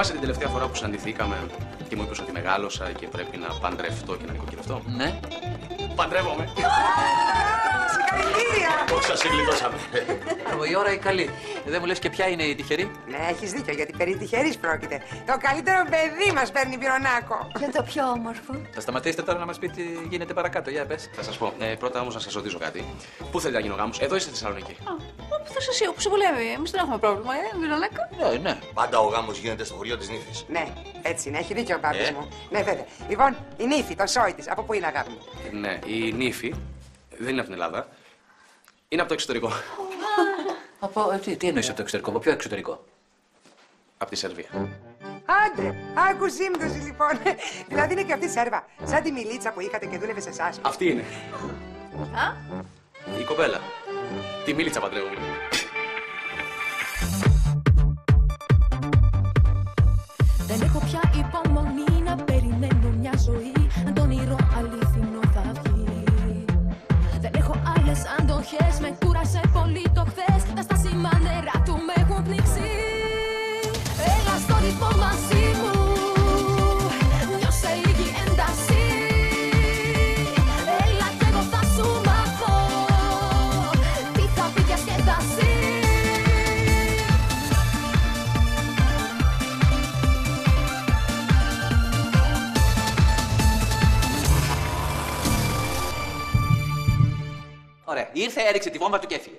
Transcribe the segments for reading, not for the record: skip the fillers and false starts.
Θυμάσαι την τελευταία φορά που συναντηθήκαμε και μου είπες ότι μεγάλωσα και πρέπει να παντρευτώ και να νοικοκυριστώ? Ναι. Παντρεύομαι. Συγχαρητήρια! Όχι, σας γλιτώσαμε. Η ώρα η καλή. Δεν μου λες και ποια είναι η τυχερή? Ναι, έχεις δίκιο, γιατί περί τυχερής πρόκειται. Το καλύτερο παιδί μας παίρνει πυρονάκο. Και το πιο όμορφο. Θα σταματήσετε τώρα να μας πείτε τι γίνεται παρακάτω, για πες. Θα σας πω. Πρώτα όμως να σας ρωτήσω κάτι. Πού θέλετε να γίνει ο γάμος, εδώ ή στη Θεσσαλονίκη? Όπου θες εσύ, όπου σε βολεύει. Εμείς δεν έχουμε πρόβλημα, Βυρονάκα. Ναι. Πάντα ο γάμος γίνεται στο χωριό της νύφης. Ναι, έτσι είναι, έχει δίκιο ο μπάμπης μου. Ναι, βέβαια. Λοιπόν, η νύφη, το σόι της, από πού είναι, αγάπη μου? Ναι, η νύφη δεν είναι από την Ελλάδα. Είναι από το εξωτερικό. Τι εννοείς από το εξωτερικό, από ποιο εξωτερικό? Από τη Σερβία. Άντε, άκου σύμπτωση λοιπόν. Δηλαδή είναι και αυτή Σέρβα. Σαν τη Μιλίτσα που είχατε και δούλευε σε εσάς. Αυτή είναι. Η κοπέλα. Τη Μίλιτσα παντρεύομαι. Δεν έχω πια υπομονή να περιμένω μια ζωή. Αν το όνειρο αληθινό θα βγει. Δεν έχω άλλες αντοχές, με κούρασε πολύ το χθες. Τα στάσιμα νερά του με έχουν πνίξει. Έλα στο ρυθμό μαζί μου, νιώσε λίγη ένταση. Έλα κι εγώ θα σου μάθω τι θα πει διασκέδαση. Ωραία. Ήρθε, έριξε τη βόμβα του και έφυγε.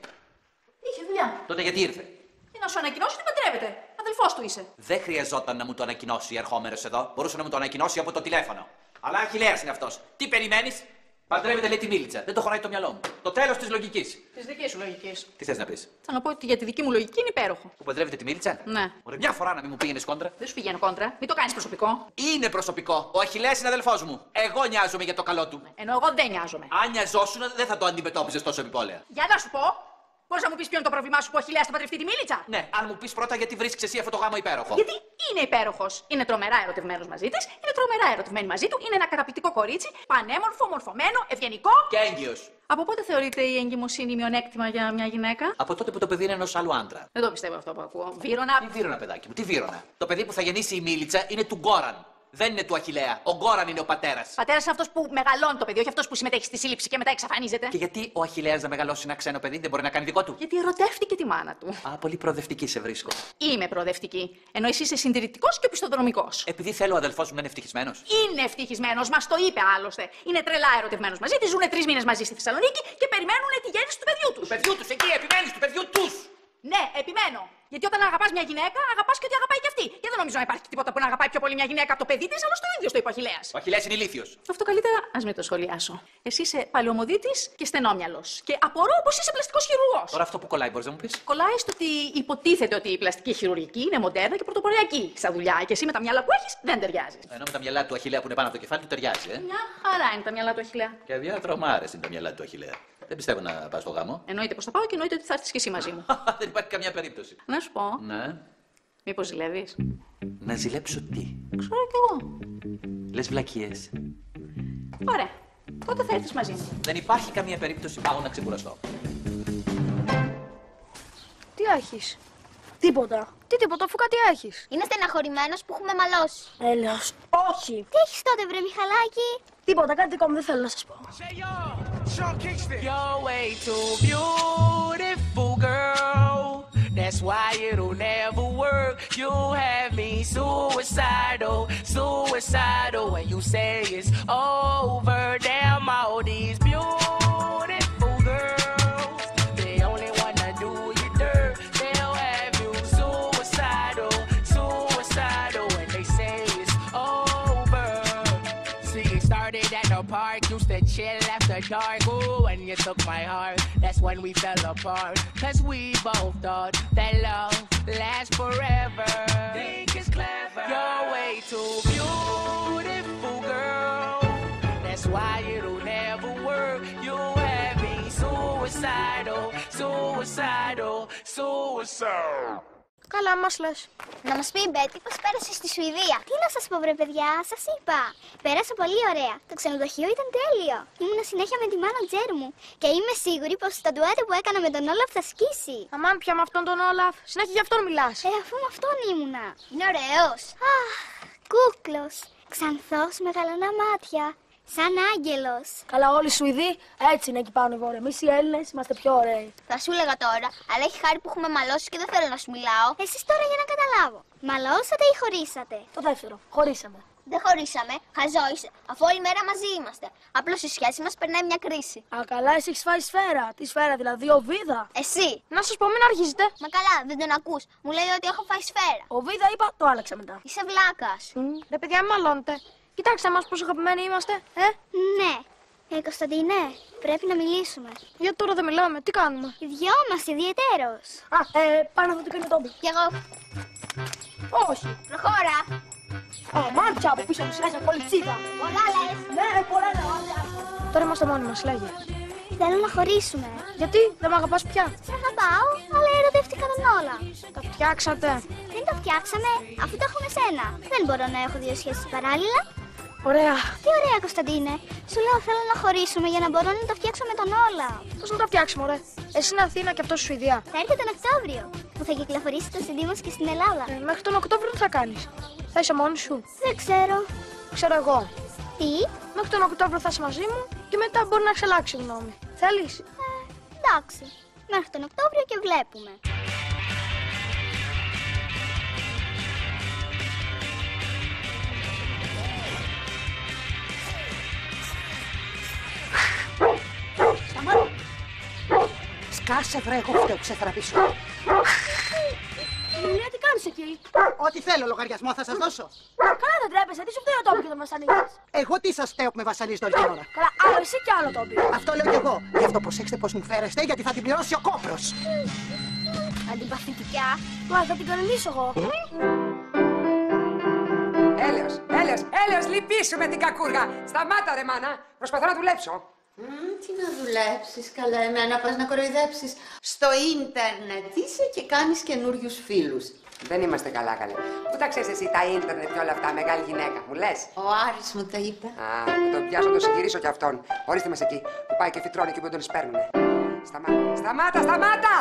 Είχε δουλειά. Τότε γιατί ήρθε? Για να σου ανακοινώσει ότι παντρεύεται. Αδελφός του είσαι. Δεν χρειαζόταν να μου το ανακοινώσει ερχόμενος εδώ. Μπορούσε να μου το ανακοινώσει από το τηλέφωνο. Αλλά Αχιλλέας είναι αυτός. Τι περιμένεις? Παντρεύεται, λέει, τη Μίλιτσα. Δεν το χωράει το μυαλό μου. Το τέλος της λογικής. Τη δική σου λογική. Τι θες να πεις? Θα να πω ότι για τη δική μου λογική είναι υπέροχο. Που παντρεύεται τη Μίλιτσα? Ναι. Ωραία, μια φορά να μην μου πήγαινες κόντρα. Δεν σου πηγαίνω κόντρα. Μην το κάνεις προσωπικό. Είναι προσωπικό. Ο Αχιλλέας είναι αδελφός μου. Εγώ νοιάζομαι για το καλό του. Ενώ εγώ δεν νοιάζομαι. Αν νοιαζόσουν, δεν θα το αντιμετώπιζες τόσο επιπόλαια. Για να σου πω. Μπορείς να μου πεις ποιο είναι το πρόβλημά σου που ο Αχιλλέας θα παντρευτεί τη Μίλιτσα? Ναι, αν μου πεις πρώτα γιατί βρίσκεις εσύ αυτό το γάμο υπέροχο. Γιατί είναι υπέροχος. Είναι τρομερά ερωτευμένος μαζί της, είναι τρομερά ερωτευμένη μαζί του, είναι ένα καταπληκτικό κορίτσι, πανέμορφο, μορφωμένο, ευγενικό. Και έγκυος. Από πότε θεωρείται η εγκυμοσύνη μειονέκτημα για μια γυναίκα? Από τότε που το παιδί είναι ενός άλλου άντρα. Δεν το πιστεύω αυτό που ακούω. Βύρωνα. Τι βύρωνα, παιδάκι μου, τι βύρωνα. Το παιδί που θα γεννήσει η Μίλιτσα είναι του Γκόραν. Δεν είναι του Αχιλλέα. Ο Γκόραν είναι ο πατέρας. Πατέρας είναι αυτός που μεγαλώνει το παιδί, όχι αυτός που συμμετέχει στη σύλληψη και μετά εξαφανίζεται. Και γιατί ο Αχιλλέας να μεγαλώσει ένα ξένο παιδί, δεν μπορεί να κάνει δικό του? Γιατί ερωτεύτηκε τη μάνα του. Α, πολύ προοδευτική σε βρίσκω. Είμαι προοδευτική. Ενώ εσύ είσαι συντηρητικός και οπισθοδρομικός. Επειδή θέλω ο αδελφός μου να είναι ευτυχισμένος. Είναι ευτυχισμένος, μας το είπε άλλωστε. Είναι τρελά ερωτευμένος μαζί της, ζουνε 3 μήνες μαζί στη Θεσσαλονίκη και περιμένουν τη γέννηση του παιδιού τους. Του παιδιού τους, εκεί επιμένεις, του παιδιού τους! Ναι, επιμένω. Γιατί όταν αγαπάς μια γυναίκα, αγαπάς και ότι αγαπάει και αυτή. Και δεν νομίζω να υπάρχει τίποτα που να αγαπάει πιο πολύ μια γυναίκα από το παιδί της, άλλωστε το ίδιο στο είπε ο Αχιλλέας. Ο Αχιλλέας είναι ηλίθιος. Αυτό καλύτερα ας μην το σχολιάσω. Εσύ είσαι παλαιομοδίτης και στενόμυαλος. Και απορώ πως είσαι πλαστικός χειρουργός. Τώρα αυτό που κολλάει, μπορείς να μου πεις? Κολλάει στο ότι υποτίθεται ότι η πλαστική χειρουργική είναι μοντέρνα και πρωτοποριακή στα δουλειά. Και εσύ με τα μυαλά που έχεις δεν ταιριάζεις. Ενώ με τα μυαλά του Αχιλλέα που είναι πάνω από το κεφάλι του ταιριάζει, Μια χαρά είναι τα μυαλά του Αχιλλέα. Και διατρομάρες είναι τα μυαλά του Αχιλλέα. Δεν πιστεύω να πας στο γάμο. Εννοείται πως θα πάω και εννοείται ότι θα έρθεις και εσύ μαζί μου. Δεν υπάρχει καμιά περίπτωση. Να σου πω. Ναι. Μήπως ζηλεύεις? Να ζηλέψω τι? Ξέρω κι εγώ. Λες βλακίες. Ωραία. Τότε θα έρθεις μαζί μου. Δεν υπάρχει καμία περίπτωση, πάω να ξεκουραστώ. Τι έχεις? Τίποτα. Τι τίποτα, αφού κάτι έχεις? Είναι στεναχωρημένος που έχουμε μαλώσει. Έλεος. Όχι. Τι έχεις τότε, βρε Μιχαλάκη? Τίποτα, κάτι δικό μου δεν θέλω να σας πω. You're way too beautiful, girl. That's why it'll never work. You have me suicidal, suicidal. When you say it's over, damn all these beautiful girls, they only wanna do you dirt. They'll have you suicidal, suicidal. When they say it's over. See, it started at the park, used to chill after dark. Ooh, when you took my heart, that's when we fell apart. Cause we both thought that love lasts forever. Think it's clever. You're way too beautiful, girl. That's why it'll never work. You have me suicidal, suicidal, suicidal. Καλά, μας λες. Να μας πει η Μπέτη πως πέρασε στη Σουηδία. Τι να σας πω, βρε παιδιά, σας είπα. Πέρασα πολύ ωραία. Το ξενοδοχείο ήταν τέλειο. Ήμουνα συνέχεια με τη μάνατζέρ μου. Και είμαι σίγουρη πως το ντουέτο που έκανα με τον Όλαφ θα σκίσει. Αμάν πια με αυτόν τον Όλαφ. Συνέχεια για αυτόν μιλάς. Αφού με αυτόν ήμουνα. Είναι ωραίος. Αχ, κούκλος. Ξανθός με γαλανά μάτια. Σαν άγγελος. Καλά, όλοι οι Σουηδοί έτσι είναι εκεί πάνω οι Βόρειοι. Εμείς οι Έλληνες είμαστε πιο ωραίοι. Θα σου έλεγα τώρα, αλλά έχει χάρη που έχουμε μαλώσει και δεν θέλω να σου μιλάω. Εσείς τώρα για να καταλάβω. Μαλώσατε ή χωρίσατε? Το δεύτερο. Χωρίσαμε. Δεν χωρίσαμε. Χαζό είσαι. Αφού όλη μέρα μαζί είμαστε. Απλώς η σχέση μας περνάει μια κρίση. Α, καλά, εσύ έχεις φάει σφαίρα. Τι σφαίρα, δηλαδή, ο Βίδα. Εσύ. Να σας πω, μην αρχίζετε. Μα καλά, δεν τον ακούς. Μου λέει ότι έχω φάει σφαίρα. Ο Βίδα είπα, το άλλαξα μετά. Είσαι βλάκας. Ρε παιδιά, μην μαλώνετε. Κοιτάξτε μας πόσο αγαπημένοι είμαστε, Ναι. Κωνσταντίνε, πρέπει να μιλήσουμε. Γιατί τώρα δεν μιλάμε, τι κάνουμε? Οι δυο μας ιδιαιτέρως. Πάνω αυτό τι κάνει ο Τόμπι. Κι εγώ. Όχι. Προχώρα. Μάτια από πίσω μου συνέχεια πολυτσίδα. Πολλά λες. Ναι, πολλά λες. Τώρα είμαστε μόνοι μας, λέγε. Θέλω να χωρίσουμε. Γιατί, δεν μ' αγαπάς πια? Σε αγαπάω, αλλά ερωτεύτηκα τον όλα. Τα φτιάξατε. Δεν τα φτιάξαμε, αφού τα έχουμε σένα. Δεν μπορώ να έχω δύο σχέσεις παράλληλα. Ωραία. Τι ωραία, Κωνσταντίνε. Σου λέω θέλω να χωρίσουμε για να μπορώ να τα φτιάξω με τον όλα. Πώς να τα φτιάξουμε, ωραία? Εσύ στην Αθήνα και αυτός στη Σουηδία. Θα έρθει τον Οκτώβριο που θα κυκλοφορήσει το CD μας και στην Ελλάδα. Μέχρι τον Οκτώβριο τι θα κάνεις? Θα είσαι μόνη σου? Δεν ξέρω. Ξέρω εγώ. Τι? Μέχρι τον Οκτώβριο θα είσαι μαζί μου και μετά μπορεί να ξελάξει γνώμη. Θέλεις? Εντάξει. Μέχρι τον Οκτώβριο και βλέπουμε. Σκάσε βρε, εγώ φταίω, ξεθραπήσω. Μιλία, τι κάνεις εκεί? Ό,τι θέλω, λογαριασμό θα σας δώσω. Καλά, δεν τρέπεσαι. Τι σου φταίει ο Τόμπι και τον βασανίζεις? Εγώ τι σας φταίω που με βασανίζετε όλη την ώρα. Καλά, άλλο εσύ κι άλλο Τόμπι. Αυτό λέω κι εγώ. Γι' αυτό προσέξτε πώς μου φέρεστε, γιατί θα την πληρώσει ο κόπρος. Αντιπαθητικά. Μα θα την κανονίσω εγώ. Έλεος, λυπήσου με την κακούργα. Σταμάτα ρε μάνα, προσπαθώ να δουλέψω. Τι να δουλέψεις, καλά εμένα πας να κοροϊδέψεις. Στο ίντερνετ είσαι και κάνεις καινούριους φίλους. Δεν είμαστε καλά, καλέ. Πού τα ξέρεις εσύ τα ίντερνετ και όλα αυτά, μεγάλη γυναίκα, μου λες? Ο Άρης μου τα είπε. Α, θα τον πιάσω, το συγκυρίσω κι αυτόν. Ορίστε μας εκεί, που πάει και φυτρώνει και που τον σπέρνουνε. Σταμάτα!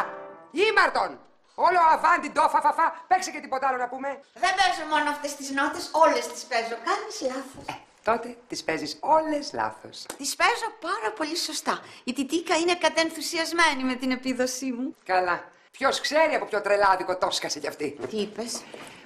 Ήμαρτον! Όλο αβάντι, ντόφα, φαφά, παίξε και τίποτα άλλο να πούμε. Δεν παίζω μόνο αυτές τις νότες, όλες τις παίζω. Κάνεις λάθος. Τότε τις παίζεις όλες λάθος. Τις παίζω πάρα πολύ σωστά. Η Τιτίκα είναι κατενθουσιασμένη με την επίδοσή μου. Καλά. Ποιος ξέρει από ποιο τρελάδικο το σκάσε κι αυτή. Τι είπες?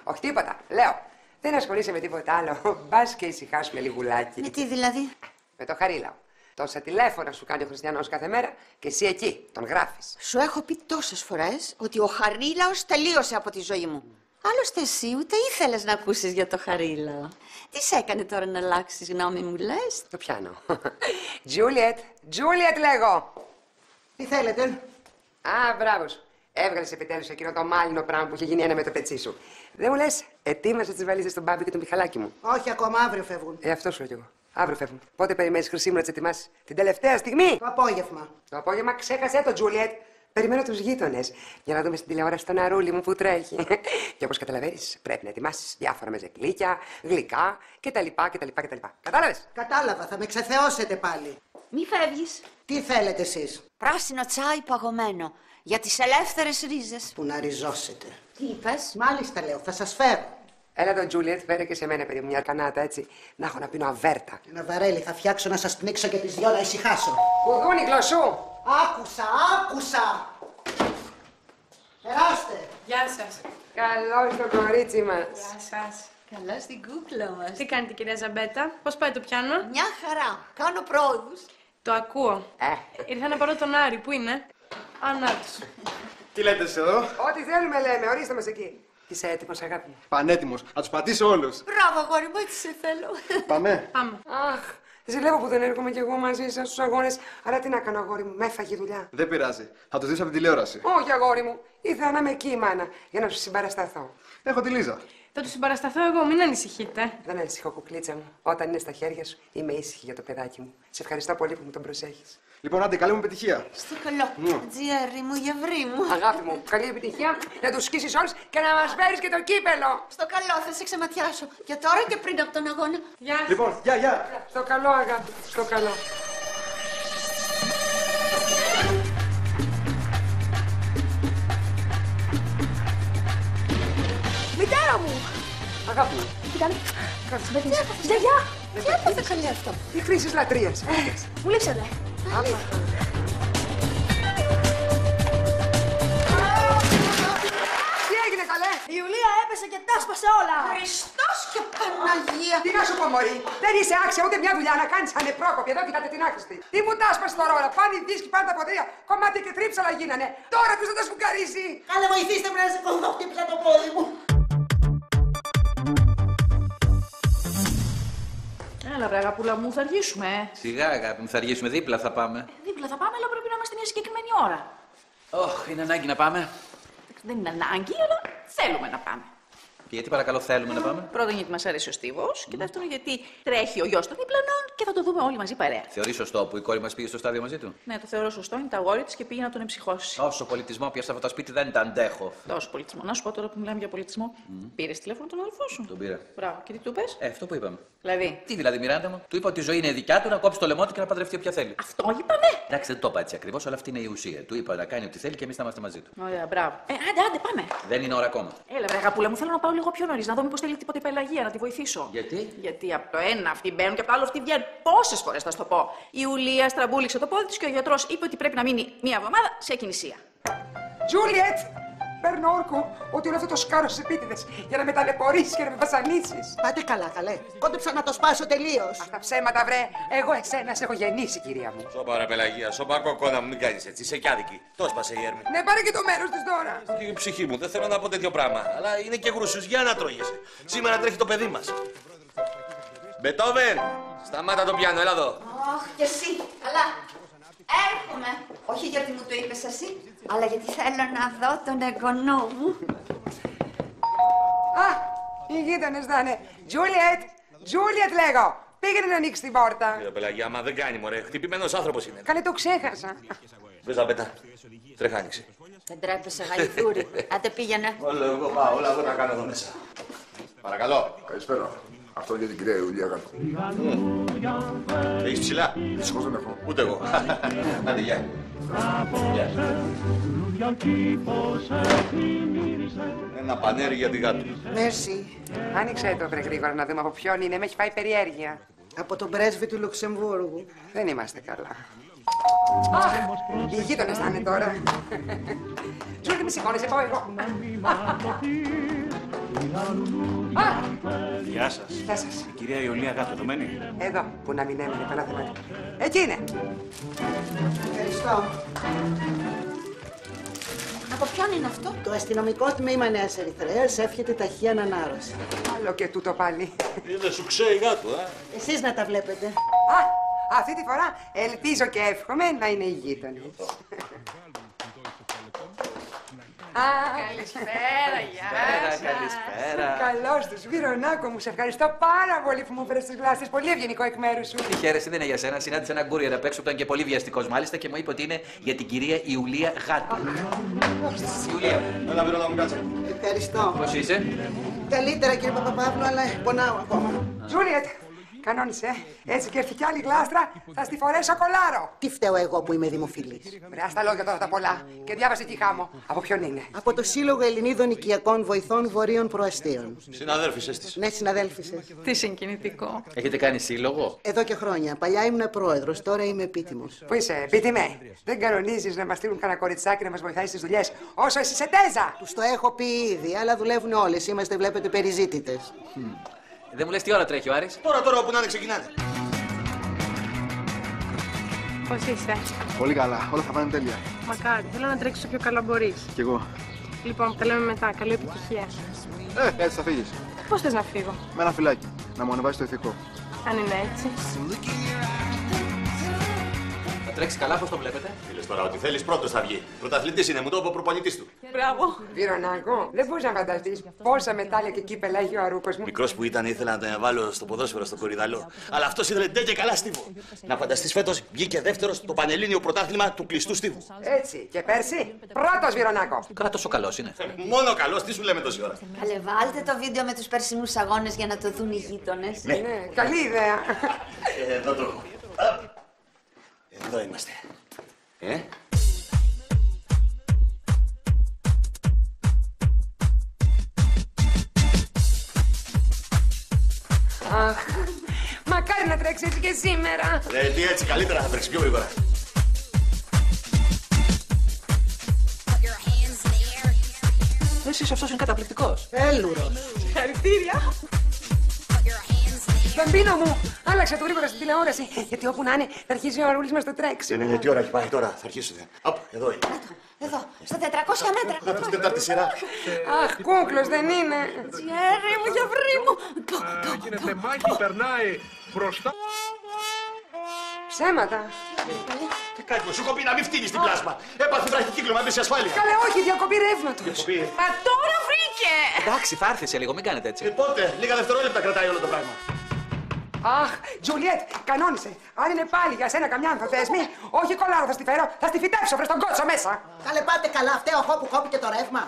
Όχι τίποτα. Λέω, δεν ασχολείσαι με τίποτα άλλο. Μπας και ησυχάσουμε λιγουλάκι. Με τι δηλαδή? Με το Χαρίλαο. Τόσα τηλέφωνα σου κάνει ο Χριστιανός κάθε μέρα και εσύ εκεί τον γράφεις. Σου έχω πει τόσες φορές ότι ο Χαρίλαος τελείωσε από τη ζωή μου. Άλλωστε εσύ ούτε ήθελες να ακούσεις για το Χαρίλαο. Τι σε έκανε τώρα να αλλάξεις γνώμη μου, λες? Το πιάνω. Τζούλιετ λέγω. Τι θέλετε? Α, μπράβο σου. Έβγαλες επιτέλους εκείνο το μάλινο πράγμα που είχε γίνει ένα με το πετσί σου. Δεν μου λες, ετοίμασες τις βαλίτσες στον Μπάμπη και τον Μιχαλάκι μου? Όχι ακόμα, αύριο φεύγουν. Αυτό σου λέω κι εγώ. Αύριο φεύγουν. Πότε περιμένεις, Χρυσή μου, να τις ετοιμάσεις? Την τελευταία στιγμή. Το απόγευμα. Το απόγευμα ξέχασέ το, Τζούλιετ. Περιμένω τους γείτονες για να δούμε στην τηλεόραση τον Αρούλη μου που τρέχει. Και όπως καταλαβαίνεις, πρέπει να ετοιμάσεις διάφορα μεζεκλίκια, γλυκά κτλ. Κατάλαβες? Κατάλαβα, θα με ξεθεώσετε πάλι. Μη φεύγεις. Τι θέλετε εσείς? Πράσινο τσάι παγωμένο. Για τις ελεύθερες ρίζες. Που να ριζώσετε. Τι είπες? Μάλιστα λέω, θα σας φέρω. Έλα τον Τζούλιετ, φέρε και σε μένα παιδί μου μια κανάτα έτσι. Να έχω να πίνω αβέρτα. Ένα βαρέλι θα φτιάξω να σας πνίξω και τις δυο να ησυχάσω. Κουδούνι γλωσσού! Άκουσα! Περάστε! Γεια σας. Καλώς το κορίτσι μας. Γεια σας. Καλά στην κούκλα μας. Τι κάνετε κυρία Ζαμπέτα, πώς πάει το πιάνο? Μια χαρά. Κάνω πρόοδους. Το ακούω. Ήρθα να πάρω τον Άρη, πού είναι? Ανάτος. Τι λέτε εσείς εδώ? Ό,τι θέλουμε λέμε, ορίστε μας εκεί. Είσαι έτοιμος, αγάπη μου? Πανέτοιμος. Να τους πατήσω όλους. Μπράβο, αγόρι μου, έτσι σε θέλω. Πάμε. Πάμε. Αχ, ζηλεύω που δεν έρχομαι κι εγώ μαζί σας στους αγώνες. Αλλά τι να κάνω, αγόρι μου, με έφαγε η δουλειά. Δεν πειράζει. Θα τους δεις από την τηλεόραση. Όχι, αγόρι μου. Ήθελα να είμαι εκεί η μάνα για να σου συμπαρασταθώ. Έχω τη Λίζα. Θα του συμπαρασταθώ εγώ, μην ανησυχείτε. Δεν ανησυχώ, κουκλίτσα μου. Όταν είναι στα χέρια σου, είμαι ήσυχη για το παιδάκι μου. Σε ευχαριστώ πολύ που μου τον προσέχεις. Λοιπόν, άντε, καλή μου επιτυχία. Στο καλό. Τζιέρι μου, γευρί μου. Αγάπη μου, καλή επιτυχία. Να τους σκίσεις όλους και να μας φέρεις και το κύπελο. Στο καλό, θα σε ξεματιάσω. Για τώρα και πριν από τον αγώνα. Γεια σας. Λοιπόν, γεια. Στο καλό, αγάπη. Στο καλό. Μητέρα μου! Αγάπη μου. Τι κάνει? Γιαγιά! Τι έπαθε καλή αυτό? Τι χρήσεις λατρείας. Μου λείψατε. Τι έγινε, καλέ? Η Ιουλία έπεσε και τα σπάσε όλα. Χριστός και Παναγία. Τι να σου πω, μωρή. Δεν είσαι άξια ούτε μια δουλειά να κάνεις ανεπρόκοπη. Εδώ κοιτάτε την άχρηστη. Τι μου τα σπάσε τώρα όλα. Πάνε οι δίσκοι, πάνε τα ποτήρια. Κομμάτια και τρίψαλα γίνανε. Τώρα ποιος θα τα σκουκαρίσει? Καλέ, βοηθήστε με να σηκωθώ. Χτύπησα το πόδι μου. Έλα, βρε, αγαπούλα μου, θα αργήσουμε. Σιγά, αγάπη μου, θα αργήσουμε. Δίπλα θα πάμε. Δίπλα θα πάμε, αλλά πρέπει να είμαστε μια συγκεκριμένη ώρα. Είναι ανάγκη να πάμε. Δεν είναι ανάγκη, αλλά θέλουμε να πάμε. Και γιατί παρακαλώ θέλουμε να πάμε? Πρώτον, γιατί μας αρέσει ο Στίβος. Και δεύτερον, γιατί τρέχει ο γιος των διπλανών και θα το δούμε όλοι μαζί παρέα. Θεωρεί σωστό που η κόρη μας πήγε στο στάδιο μαζί του? Ναι, το θεωρώ σωστό. Είναι τα αγόρι της και πήγε να τον εμψυχώσει. Τόσο πολιτισμό πια σε αυτό το σπίτι δεν τα αντέχω. Τόσο πολιτισμό. Να σου πω τώρα που μιλάμε για πολιτισμό. Πήρες τηλέφωνο τον αδελφό σου? Τον πήρα. Μπράβο. Και τι του πες? Αυτό που είπαμε. Δηλαδή. Τι δηλαδή, Μιράντα μου? Του είπα ότι η ζωή είναι δικιά του, να κόψει το λαιμό του και να παντρευτεί όποια θέλει. Αυτό είπαμε. Εντάξει, δεν το είπα έτσι ακριβώ, αλλά αυτή είναι η ουσία. Του είπα να κάνει ό,τι θέλει και εμείς θα είμαστε μαζί του. Ωραία, μπράβο. Άντε, πάμε. Δεν είναι ώρα ακόμα. Έλα, βρε, αγαπούλα μου, θέλω να πάω λίγο πιο νωρίς, να δω μήπως θέλει τίποτα η Πελαγία, να τη βοηθήσω. Γιατί από το ένα αυτοί μπαίνουν και από το άλλο αυτοί βγαίνουν. Πόσες φορές θα σου το πω. Η Ιουλία στραμπούληξε το πόδι της και ο γιατρός είπε ότι πρέπει να μείνει μία εβδομάδα σε εκκινησία. Τζούλιετ! Παίρνω όρκο ότι όλο αυτό το σκάρο στις επίτηδες για να με ταλαιπωρήσεις και να με βασανίσεις. Πάτε καλά, καλέ. Κόντεψα να το σπάσω τελείως. Αυτά ψέματα, βρε. Εγώ εσένα σε έχω γεννήσει, κυρία μου. Σώπα ρε Πελαγία, σώπα κοκόνα μου, μην κάνεις έτσι. Είσαι κι άδικη. Το σπάσε η Έρμη. Ναι, πάρε και το μέρος της τώρα. Και η ψυχή μου, δεν θέλω να πω τέτοιο πράγμα. Αλλά είναι και γρουσούς, για να τρώγεσαι. Σήμερα τρέχει το παιδί μας. Μπετόβεν, σταμάτα το πιάνο, έλα εδώ. Ωχ, και εσύ. Καλά. Έρχομαι. Όχι γιατί μου το είπες εσύ, αλλά γιατί θέλω να δω τον εγγονό μου. Α, οι γείτονες θα είναι. Τζούλιετ λέγω. Πήγαινε να ανοίξει την πόρτα. Κύριε Πελαγία, άμα δεν κάνει μωρέ, χτυπημένος άνθρωπος είναι. Καλέ, το ξέχασα. Πες να πετά. Τρέχα άνοιξε. Δεν τρέπεσαι, γαλιδούρι. Άντε πήγαινε. Όλα εγώ πάω, όλα εγώ τα κάνω εδώ μέσα. Παρακαλώ. Καλησπέρα. Αυτό είναι για την κυρία Ιουλία κάτω. Έχεις ψηλά? Δυστυχώς δεν έχω. Ούτε εγώ. Άντε, γεια. Ένα πανέρι για τη γάτη. Μέρσι. Άνοιξε το, βρε, γρήγορα να δούμε από ποιον είναι. Με έχει φάει περιέργεια. Από τον πρέσβη του Λουξεμβούργου. Δεν είμαστε καλά. Αχ, οι γείτονες θα είναι τώρα. Τζούλη, μη σηκώνεσαι, πάω εγώ. Γεια σας. Γεια σας. Η κυρία Ιουλία κάτω, το μένει. Εδώ, που να μην έμεινε πανάθεμα. Εκεί είναι. Ευχαριστώ. Από ποιον είναι αυτό? Το αστυνομικό τμήμα Νέας Ερυθρέας εύχεται ταχεία ανάρρωση. Άλλο και τούτο πάλι. Είναι σου ξέρει γάτο, Εσείς να τα βλέπετε. Α, αυτή τη φορά ελπίζω και εύχομαι να είναι οι γείτονες. Καλησπέρα, γεια σας. Καλησπέρα. Καλώς τους, Βυρονάκο μου. Σε ευχαριστώ πάρα πολύ που μου φέρες τις γλάστες. Πολύ ευγενικό εκ μέρους σου. Τι χαίρεσαι, δεν είναι για σένα. Συνάντησα έναν courier απ' έξω που ήταν και πολύ βιαστικός μάλιστα και μου είπε ότι είναι για την κυρία Ιουλία Γάτου. Ιουλία. Έλα, Βυρώνα μου, κάτσε. Ευχαριστώ. Πώς είσαι? Καλύτερα, κύριε Παπαπαύλου, αλλά πονάω ακόμα. Τζούλιετ, κανόνισε. Έτσι και έρθει κι άλλη γλάστρα, θα στη φορέσω κολάρο. Τι φταίω εγώ που είμαι δημοφιλής? Βρε, ας τα λόγια τώρα τα πολλά. Και διάβασε τι χάμω. Από ποιον είναι? Από το Σύλλογο Ελληνίδων Οικιακών Βοηθών Βορείων Προαστίων. Συναδέλφισες της. Ναι, συναδέλφισες. Τι συγκινητικό. Έχετε κάνει σύλλογο? Εδώ και χρόνια. Παλιά ήμουν πρόεδρος, τώρα είμαι επίτιμος. Πού είσαι, επίτιμε? Δεν κανονίζεις να μας στείλουν κανένα κοριτσάκι να μας βοηθάει στις δουλειές όσο εσύ σε τέζα? Τους το έχω πει ήδη, αλλά δουλεύουν όλες. Είμαστε, βλέπετε, περιζήτητες. Δεν μου λες τι ώρα τρέχει ο Άρης? Τώρα όπου να είναι ξεκινάνε. Πώς είσαι? Πολύ καλά, όλα θα πάνε τέλεια. Μακάρι, θέλω να τρέξεις όσο πιο καλά μπορείς. Κι εγώ. Λοιπόν, τα λέμε μετά. Καλή επιτυχία. Έτσι θα φύγεις. Πώς θες να φύγω? Με ένα φυλάκι. Να μου ανεβάσει το ηθικό. Αν είναι έτσι. τρέξει καλά, πώς το βλέπετε? Φίλες τώρα, ότι θέλεις πρώτος θα βγει. Πρωταθλητής είναι, μου το είπε ο προπονητής του. Μπράβο. Βιρονάκο, δεν μπορείς να φανταστείς πόσα μετάλλια και κύπελα έχει ο Αρούπος μου. Μικρός που ήταν, ήθελα να τον βάλω στο ποδόσφαιρο στο κορυδαλό. Αλλά αυτός ήθελε ντε και καλά στίβο. Να φανταστείς, φέτος βγήκε δεύτερος στο Πανελλήνιο Πρωτάθλημα του κλειστού στίβου. Έτσι, και πέρσι, πρώτος Βιρονάκο. Κράτος ο καλός είναι. Μόνο καλός, τι σου λέμε τόση ώρα. Καλέ, βάλτε το βίντεο με τους περσινούς αγώνες για να το δουν οι γείτονες. Ναι, καλή ιδέα. Εδώ το έχω. Εδώ είμαστε. Αχ, μακάρι να τρέξει έτσι και σήμερα. Τι έτσι, καλύτερα θα τρέξει πιο γρήγορα. Εσείς αυτός είναι καταπληκτικός. Έλουρος. Συγχαρητήρια. Μπαμπίνο μου, άλλαξε το γρήγορα στην τηλεόραση. Γιατί όπου να είναι, θα αρχίσει ο Αρούλης μας το τρέξιμο. Ναι, τι ώρα έχει πάει τώρα, θα αρχίσω. Εδώ είναι. Εδώ, στα 400 μέτρα. Στην τέταρτη σειρά. Αχ, κούκλος δεν είναι. Τζέρι μου, γιαυρί μου. Γίνεται μάχη, περνάει μπροστά. Ψέματα. Τι κάνει, σου έχω πει να μην φτύνεις την πλάσμα. Έπαθε βραχικύκλωμα, έμπαισε ασφάλεια. Καλέ, όχι, διακοπή ρεύματος. Μα τώρα βρήκε! Εντάξει, θα έρθει σε λίγο, μην κάνετε έτσι. Πότε, λίγα δευτερόλεπτα κρατάει όλο το πράγμα. Αχ, Τζουλιέτ, κανόνισε. Αν είναι πάλι για σένα καμιά ανθοθέσμη, όχι κολάρο θα στη φέρω, θα στη φυτέψω βρε τον κότσο μέσα. Καλέ, πάτε καλά, φταίω εγώ που κόπηκε το ρεύμα.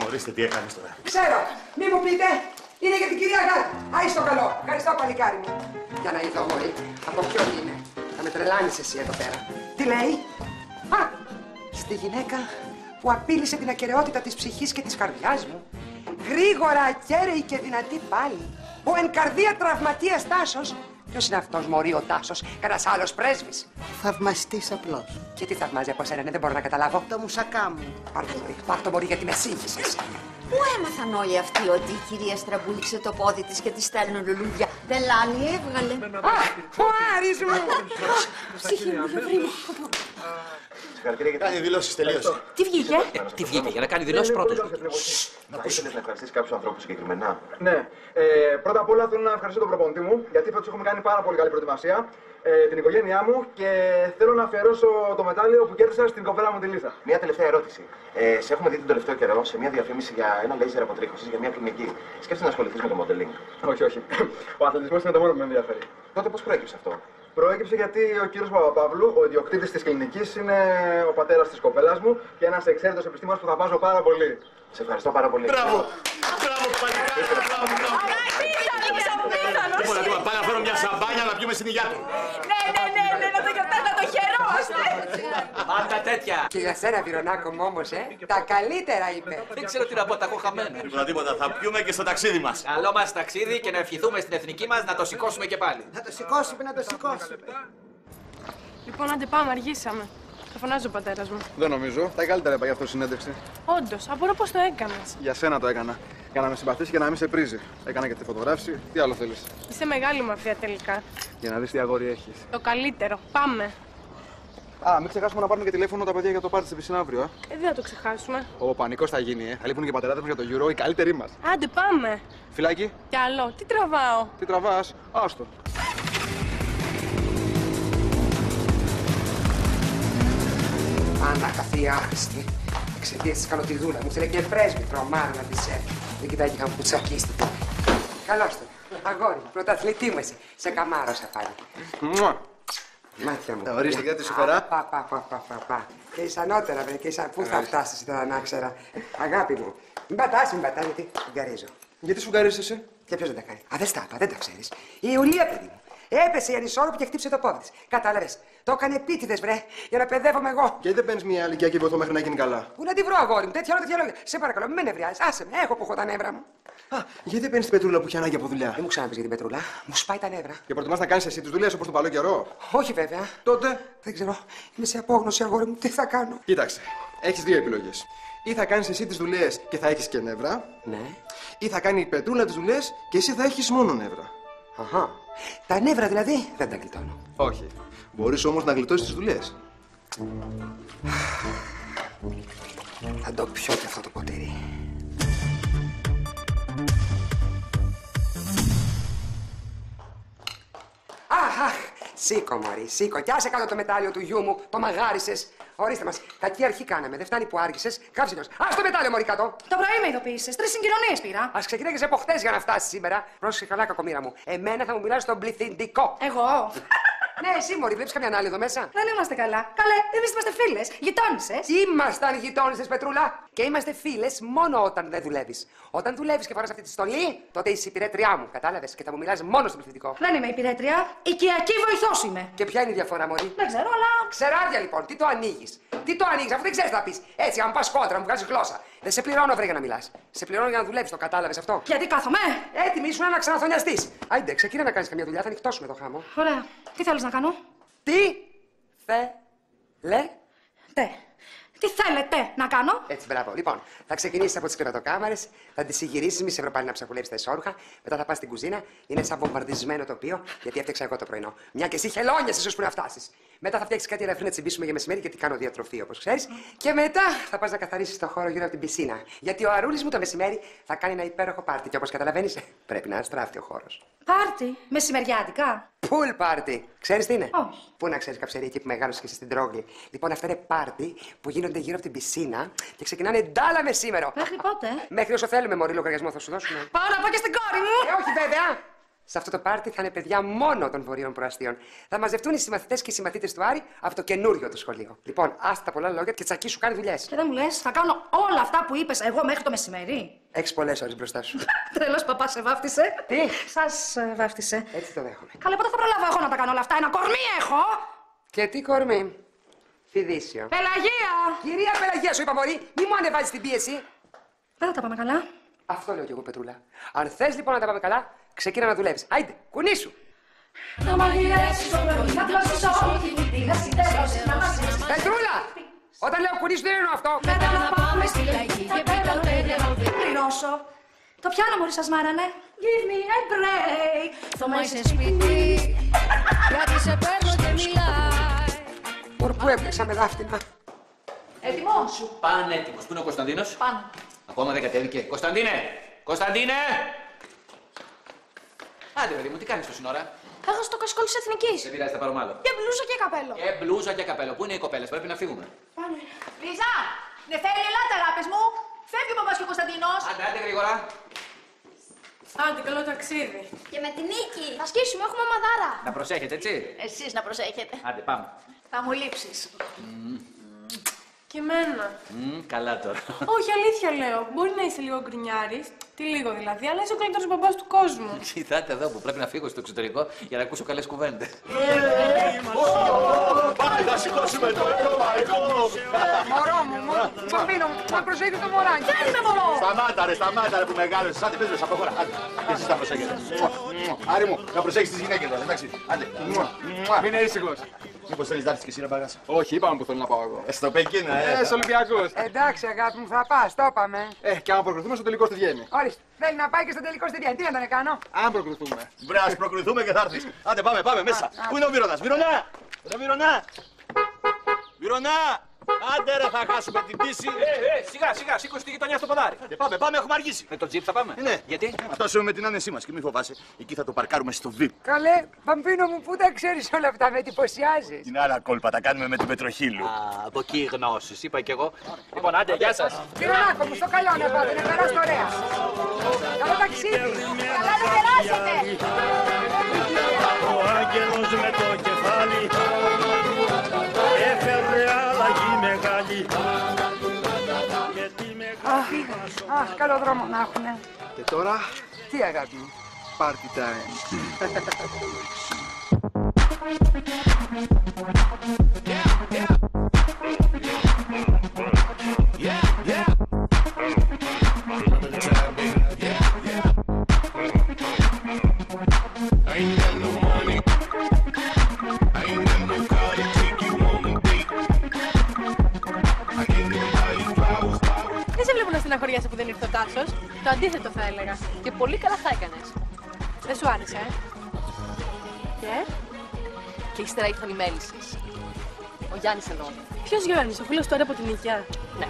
Ορίστε τι έκανες τώρα. Ξέρω, μη μου πείτε, είναι για την κυρία Γάτ. Άι στο καλό, ευχαριστώ παλικάρι μου. Για να είδω μωρή, από ποιον είναι. Θα με τρελάνεις εσύ εδώ πέρα. Τι λέει? Α, στη γυναίκα που απείλησε την ακεραιότητα της ψυχής και της καρδιάς μου. Γρήγορα, ακέραιη και δυνατή πάλι. Ο εν καρδία τραυματίας Τάσος. Ποιος είναι αυτός, μωρή, ο Τάσος? Κανένας άλλος πρέσβης? Θαυμαστής απλώς. Και τι θαυμάζει από σένα, δεν μπορώ να καταλάβω. Το μουσακά μου. Πάρ' το μωρή γιατί με σύγχυσες. Πού έμαθαν όλοι αυτοί ότι η κυρία στραμπούληξε το πόδι της και τη στέλνουν λουλούδια? Τελάνι έβγαλε. Αχ, ο Άρης μου! Ψυχή μου, βρει μου. Συγχαρητήρια γιατί κάνει δηλώσεις, τελείωσε. Τι βγήκε? Τι βγήκε, για να κάνει δηλώσεις πρώτος. Να ήθελες να ευχαριστήσεις κάποιους ανθρώπους συγκεκριμένα. Ναι. Πρώτα απ' όλα θέλω να ευχαριστήσω τον προπονητή μου, γιατί φέτος έχουμε κάνει πάρα πολύ καλή προετοιμασία. Την οικογένειά μου και θέλω να αφιερώσω το μετάλλιο που κέρδισα στην κοπέλα μου τη Λίζα. Μια τελευταία ερώτηση. Σε έχουμε δει τον τελευταίο καιρό σε μια διαφήμιση για ένα λέιζερ αποτρίχωσης για μια κλινική. Σκέφτεσαι να ασχοληθείς με το modeling? Όχι, όχι. Ο αθλητισμός είναι το μόνο που με ενδιαφέρει. Τότε πώς προέκυψε αυτό? Προέκυψε γιατί ο κύριος Παπαπαύλου, ο ιδιοκτήτης της κλινικής, είναι ο πατέρας της κοπέλας μου και ένας εξαίρετος επιστήμονας που θαυμάζω πάρα πολύ. Σε ευχαριστώ πάρα πολύ. Μπράβο! Μπράβο, Λοιπόν, πάω να φέρω μια σαμπάνια να πιούμε στην υγειά του. Ναι, να το γιορτάσουμε, να το χαιρόμαστε. Πάντα τέτοια. Και για σένα, Βιρονάκο μου όμως, τα καλύτερα είπε. Δεν ξέρω τι να πω, τα έχω χαμένα. Τίποτα, θα πιούμε και στο ταξίδι μας. Καλό μας ταξίδι και να ευχηθούμε στην εθνική μας να το σηκώσουμε και πάλι. Να το σηκώσουμε, να το σηκώσουμε. Λοιπόν, άντε πάμε, αργήσαμε. Θα φωνάζει ο πατέρας μου. Δεν νομίζω. Τα καλύτερα είπα για αυτό συνέντευξη. Όντως, απορώ πώς το έκανες. Για σένα το έκανα. Για να με συμπαθήσει και να μην σε πρίζει. Έκανα και τη φωτογράφηση. Τι άλλο θέλεις? Είσαι μεγάλη μαφία τελικά. Για να δεις τι αγόρι έχεις. Το καλύτερο. Πάμε. Α, μην ξεχάσουμε να πάρουμε και τηλέφωνο τα παιδιά για το πάρτι στην πισίνα αύριο. Δεν θα το ξεχάσουμε. Ο πανικός θα γίνει, Θα λείπουν και οι πατεράδες μας για το Euro, οι καλύτεροι μας. Άντε, πάμε. Φιλάκι. Κι άλλο. Τι τραβάω? Τι τραβάς? Άστο. Άννα, καθή άχρηστη. Εξαιτίας της καλοτιδούλα μου. Θέλει και πρέσβη τρομάρα να της έρθει. Δεν κοιτάει και είχαμε πουτσακίστηκε. Καλώς το. Αγόρι, πρωταθλητή μου εσύ. Σε καμάρωσα πάλι. Μουα. Μάτια μου. Ορίστε, γιατί σου φερά. Πα. Και ισανότερα, βρε. Και πού θα φτάσεις τώρα να ξέρα. Αγάπη μου. Μην πατάς, γιατί σουγκαρίζω. Γιατί σουγκαρίζεις εσύ? Και ποιος δεν τα κάνει? Α, δεν στα είπα, δεν τα ξέρεις. Η Ιουλία, παιδί μου. Έπεσε η ανισόρροπη και χτύπησε το πόδι της. Κατάλαβες. Το έκανε επίτηδες, βρε, για να παιδεύομαι εγώ. Γιατί δεν παίρνεις μια ηλικιακή βοηθό μέχρι να γίνει καλά? Πού να τη βρω, αγόρι μου, τέτοια λόγια. Σε παρακαλώ, μην με νευριάζεις. Άσε με, έχω που έχω τα νεύρα μου. Α, γιατί δεν παίρνεις την πετρούλα που έχει ανάγκη από δουλειά? Δεν μου ξαναπείς για την πετρούλα. Μου σπάει τα νεύρα. Και προτιμάς να κάνεις εσύ τις δουλειές όπως τον παλαιό καιρό? Όχι, βέβαια. Τότε? Δεν ξέρω. Είμαι σε απόγνωση, αγόρι μου. Τι θα κάνω? Κοίταξε. Έχεις δύο επιλογές. Ή θα κάνεις εσύ τις δουλειές και θα έχεις και νεύρα. Ναι. Ή θα κάνει η πετρούλα τις δουλειές και εσύ θα έχεις μόνο νεύρα. Αχα. Τα νεύρα δηλαδή δεν τα γλιτώνω. Όχι. Μπορείς όμως να γλιτώσεις τις δουλειές. Θα το πιω και αυτό το ποτήρι. Αχ, Σήκω, μωρή, σήκω. Κι άσε κάτω το μετάλλιο του γιού μου, το μαγάρισες. Ορίστε μας, κακή αρχή κάναμε. Δεν φτάνει που άργησες. Κάψε νιός. Ας το μετάλλιο, μωρή, κάτω. Το πρωί με ειδοποίησες. 3 συγκοινωνίες πήρα. Ας ξεκινήσεις από χτες για να φτάσεις σήμερα. Πρόσεχε καλά, κακομοίρα μου. Εμένα θα μου μιλάς στον πληθυντικό. Εγώ. Ναι, εσύ, μωρή, βλέπεις καμιά άλλη εδώ μέσα. Δεν είμαστε καλά. Καλέ, εμείς είμαστε φίλες. Γειτόνισσες. Ήμασταν γειτόνισσες, Πετρούλα. Και είμαστε φίλες μόνο όταν δεν δουλεύεις. Όταν δουλεύεις και φοράς αυτή τη στολή, τότε είσαι υπηρέτριά μου. Κατάλαβες? Και θα μου μιλάς μόνο στον πληθυντικό. Δεν είμαι υπηρέτρια. Οικιακή βοηθός είμαι. Και ποια είναι η διαφορά, μωρή? Δεν ξέρω, αλλά. Ξεράδια λοιπόν, τι το ανοίγεις. Τι το ανοίγεις, αφού δεν ξέρεις να πεις. Έτσι, αν πας κόντρα, μου βγάζεις γλώσσα. Δεν σε πληρώνω, βρε, για να μιλάς. Σε πληρώνω για να δουλεύεις, το κατάλαβες αυτό? Γιατί κάθομαι. Έτοιμη ήσουν να ξαναθωνιαστείς. Άιντε, ξεκίνα να κάνεις καμιά δουλειά, θα νυχτώσουμε το χάμο. Ωραία. Τι θέλεις να κάνω? Τι Τι θέλετε να κάνω? Έτσι, μπράβο. Λοιπόν, θα ξεκινήσεις από τις κρεβατοκάμαρες, θα τις συγγυρίσεις, μη σε βρω πάλι να ψαχουλεύεις τα ισόρουχα. Μετά θα πας στην κουζίνα, είναι σαν βομβαρδισμένο τοπίο, γιατί έφτιαξα εγώ το πρωινό. Μια και εσύ χελώνιας ίσως που να φτάσεις. Μετά θα φτιάξεις κάτι ελαφρύ να τσιμπήσουμε για μεσημέρι, γιατί κάνω διατροφή όπως ξέρεις. Και μετά θα πας να καθαρίσεις το χώρο γύρω από την πισίνα. Γιατί ο Αρούλης μου το μεσημέρι θα κάνει ένα υπέροχο πάρτι. Και όπως καταλαβαίνεις, πρέπει να αστράφτει ο χώρος. Πάρτι, μεσημεριάτικα. Πουλ πάρτι. Ξέρεις τι είναι? Όχι. Πού να ξέρεις, καψερή, εκεί που μεγάλωσες και εσύ στην Τρόγλη. Λοιπόν, αυτά είναι πάρτι που γίνονται γύρω από την πισίνα και ξεκινάνε ντάλα μεσήμερο. Μέχρι πότε? Μέχρι όσο θέλουμε, μωρή, λογαριασμό θα σου δώσουμε. Πάω να πάω και στην κόρη μου! Όχι, βέβαια! Σε αυτό το πάρτι θα είναι παιδιά μόνο των βορείων προαστίων. Θα μαζευτούν οι συμμαθητές και οι συμμαθήτες του Άρη από το καινούριο του σχολείο. Λοιπόν, άστα τα πολλά λόγια και τσακί σου κάνει δουλειές. Και δεν μου λες, θα κάνω όλα αυτά που είπες εγώ μέχρι το μεσημέρι. Έχεις πολλές ώρες μπροστά σου. Τρελός παπάς σε βάφτισε. Τι? Σας βάφτισε. Έτσι το δέχομαι. Καλά, πότε θα προλάβω εγώ να τα κάνω όλα αυτά? Ένα κορμί έχω! Και τι κορμί? Φιδίσιο. Πελαγία! Κυρία Πελαγία, σου είπα, μωρή, μη μου ανεβάζεις την πίεση. Δεν θα τα πάμε καλά. Αυτό λέω κι εγώ, Πετρούλα. Αν θες λοιπόν να τα πάμε καλά, ξεκίνα να δουλεύεις. Άιντε, κουνήσου! Πετρούλα! Όταν λέω κουνήσου δεν εννοώ αυτό. Μετά να πάμε στη λαϊκή και πέρα πληρώσω. Το πιάνο μωρί σας μάρανε. Give me a break. Θωμά είσαι σπίτι, γιατί σε παίρνω και μιλάει. Πού έπλεξα με δάφτυνα. Έτοιμο σου. Πανέτοιμος. Πού είναι ο Κωνσταντίνος? Πάνω. Ακόμα δεν κατέβηκε. Κωνσταντίνε! Κωνσταντίνε! Άντε, παιδί μου, τι κάνεις τόση ώρα? Έχω στο κασκόλ της Εθνικής. Δεν πειράζει, θα πάρω άλλο. Και μπλούζα και καπέλο. Και μπλούζα και καπέλο. Πού είναι οι κοπέλες, πρέπει να φύγουμε. Πάνε. Λίζα! Νεφέλη, ελάτε, αγάπες μου. Φεύγει ο παπάς και ο Κωνσταντίνος. Άντε γρήγορα. Άντε, καλό ταξίδι. Και με την νίκη. Θα σκίσουμε, έχουμε ομαδάρα. Να προσέχετε, έτσι. Εσείς να προσέχετε. Άντε, πάμε. Θα μου λείψεις. Και εμένα. Καλά τώρα. Όχι, αλήθεια λέω. Μπορεί να είσαι λίγο γκρινιάρης. Τι λίγο δηλαδή, αλλά είσαι ο καλύτερος μπαμπάς του κόσμου. Κοιτάτε εδώ που πρέπει να φύγω στο εξωτερικό για να ακούσω καλές κουβέντες. Πάλι θα σηκώσουμε το ευρωπαϊκό! Μωρό μου, μπαμπίνο μου, μα προσέχει το μωράκι. Δεν είμαι μωρό. Σταμάτα ρε που μεγάλωσες. Άντε, πες μέσα από χώρα. Άντε, και εσείς τα προσέχετε. Άρη μου, να προσέχεις τις γυναίκες τώρα, εντάξει. Άντε. Μην είναι ήσυχος. Μήπως θέλεις να έρθεις και εσύ να παγάς? Όχι, είπαμε που θέλω να πάω εγώ. Στο Πεκίνο, Στους Ολυμπιακούς. Εντάξει, αγάπη μου, θα πας, το είπαμε. Και άμα προκριθούμε στο τελικό στη Βιέννη. Ορίστε, θέλει να πάει και στο τελικό στη Βιέννη. Τι να τον κάνω? Αν προκριθούμε. Βρε, ας προκριθούμε και θα έρθεις. Άντε, πάμε μέσα. Πού είναι ο Βυρονάς? Βυρονά! Ρε Βυρονά! Βυρονά! Άντε ρε, θα χάσουμε την πίση. Σιγά, σήκωσε τη γειτονιά στο ποδάρι. Πάμε, έχουμε αργήσει. Με το τζιπ θα πάμε. Ναι. Γιατί? Φτάσουμε με την άνεσή μας και μη φοβάσαι. Εκεί θα το παρκάρουμε στο VIP. Καλέ, Παμπίνο μου, πού τα ξέρεις όλα αυτά, με εντυπωσιάζεις. Την άλλα κόλπα τα κάνουμε με την Πετροχύλου. Από εκεί γνώσεις, είπα κι εγώ. Λοιπόν, άντε, γεια σας. Πυρονάκο μου, στο καλό να πάτε, να περάσετε ωραία. Καλό ταξίδι. Καλά να περάσετε. Ο άγγελος με το κεφάλι έφερε αλλαγή μεγάλη. Αχ, καλό δρόμο να έχουνε. Και τώρα, Τι αγάπη μου? party time. Δεν σε βλέπω να στεναχωριάσαι που δεν ήρθε ο Τάσος. Το αντίθετο θα έλεγα. Και πολύ καλά θα έκανες. Δεν σου άρεσε, Και ύστερα ήρθαν οι μέλισσες. Ο Γιάννης εννοώ. Ποιος Γιάννης, ο φίλος τώρα από την Νικιά? Ναι.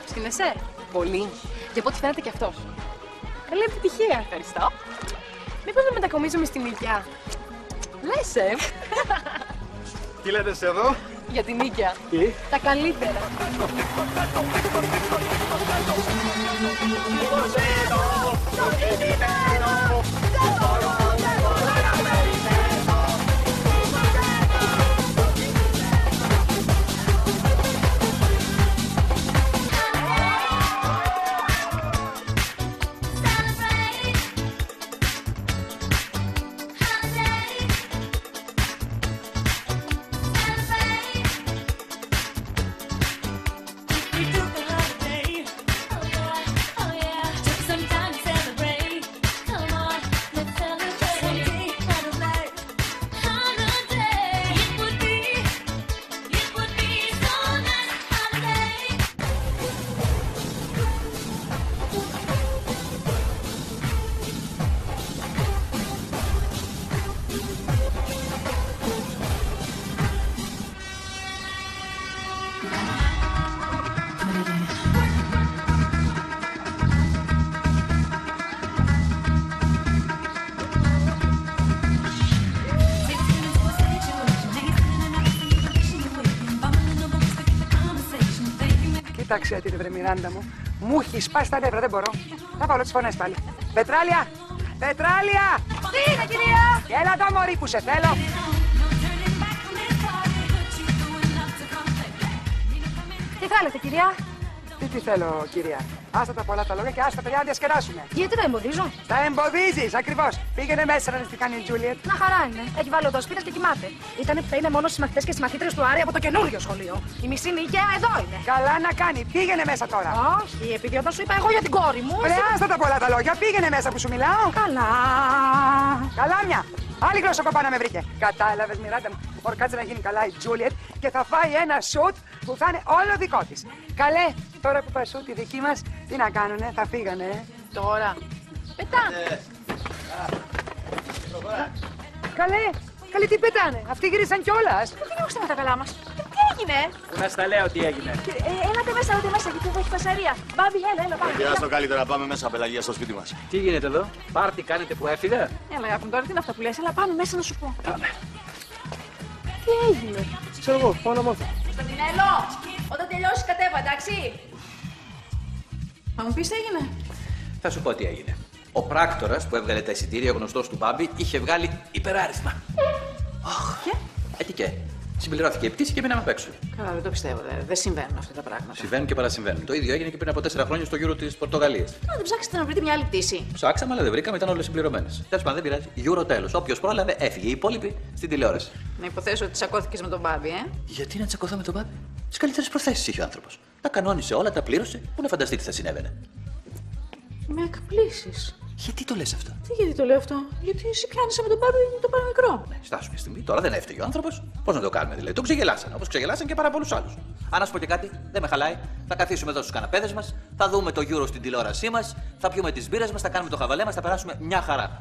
Στην ΕΣΕ. Πολύ. Και από ό,τι φαίνεται και αυτός. Καλή επιτυχία. Ευχαριστώ. Μήπως να μετακομίζουμε στην Νικιά? Λες, Τι λέτε σε εδώ? Για την Νίκαια. Τι? Τα καλύτερα. Κοίταξε την βρε Μιράντα μου. Μου έχει σπάσει τα νεύρα, δεν μπορώ. Θα βάλω τις φωνές πάλι. Πετράλια! Πετράλια! Τι είναι, κυρία! Έλα εδώ, μωρή, που σε θέλω. Τι θέλετε, κυρία? Τι θέλω, κυρία. Άστα τα πολλά τα λόγια και άστα τα παιδιά να διασκεδάσουμε. Γιατί τα εμποδίζω? Τα εμποδίζεις, ακριβώς. Πήγαινε μέσα να δεις τι κάνει η Τζούλιετ. Να χαρά είναι. Έχει βάλει εδώ σπίτι και κοιμάται. Ήτανε που θα είναι μόνο στις μαθητές και στις μαθήτρες του Άρη από το καινούριο σχολείο. Η μισή Νίκαια εδώ είναι. Καλά να κάνει. Πήγαινε μέσα τώρα. Όχι, επειδή όταν σου είπα εγώ για την κόρη μου. Ρε, άστα τα πολλά τα λόγια. Πήγαινε μέσα που σου μιλάω. Καλά. Καλά μια. Άλλη γλώσσα κοπά να με βρήκε. Κατάλαβες, Μιράντα μου. Μπορεί κάτσε να γίνει καλά η Τζούλιετ και θα φάει ένα σουτ που θα είναι όλο δικό της. Καλέ, τώρα που πάει σουτ η δική μας, τι να κάνουνε, θα φύγανε. Τώρα. Πετάνε. Καλέ, τι πετάνε. Αυτοί γυρίσαν κιόλας. Δεν άκουσα με τα καλά μας. Τι έγινε? Πού να στα λέω τι έγινε. Έλατε μέσα, γιατί εδώ έχει φασαρία. Μπάμπη, έλα, πάμε. Χρειάζεται καλύτερα να πάμε μέσα, Πελαγία, στο σπίτι μας. Τι γίνεται εδώ, πάρτι κάνετε που έφυγα. Έλα, αγάπη, τώρα τι είναι αυτά που λες, έλα πάμε μέσα να σου πω. Τι έγινε? Ξέρω εγώ, πάω να μάθω. Κωνσταντινέλο, όταν τελειώσει κατέβα, εντάξει. Θα μου πεις τι έγινε? Θα σου πω τι έγινε. Ο πράκτορας που έβγαλε τα εισιτήρια, γνωστός του Μπάμπη, είχε βγάλει υπεράριθμα. Τι και. Συμπληρώθηκε η πτήση και μείναμε απ' έξω. Καλά, δεν το πιστεύω. Δεν συμβαίνουν αυτά τα πράγματα. Συμβαίνουν και παρασυμβαίνουν. Το ίδιο έγινε και πριν από 4 χρόνια στο Euro της Πορτογαλίας. Δεν ψάξετε να βρείτε μια άλλη πτήση. Ψάξαμε, αλλά δεν βρήκαμε, ήταν όλες συμπληρωμένες. Τέλος πάντων, δεν πειράζει. Euro τέλος. Όποιος πρόλαβε, έφυγε. Οι υπόλοιποι στην τηλεόραση. Να υποθέσω ότι τσακώθηκες με τον Μπάμπη, Γιατί να τσακωθώ με τον Μπάμπη? Τις καλύτερες προθέσεις είχε ο άνθρωπος. Τα κανόνισε όλα, τα πλήρωσε. Πού να φανταστεί τι θα συνέβαινε. Με εκπλήσεις. Γιατί το λες αυτό? Τι γιατί το λέω αυτό? Γιατί εσύ πιάνεσαι με τον Μπάμπη με το παραμικρό. Στάσου μια στιγμή, τώρα δεν έφταιγε ο άνθρωπος. Πώς να το κάνουμε δηλαδή? Τον ξεγελάσαν, όπως ξεγελάσαν και πάρα πολλούς άλλους. Αν να σου πω και κάτι, δεν με χαλάει. Θα καθίσουμε εδώ στους καναπέδες μας, θα δούμε το Euro στην τηλεόρασή μας, θα πιούμε τις μπύρες μας, θα κάνουμε το χαβαλέ μας, θα περάσουμε μια χαρά.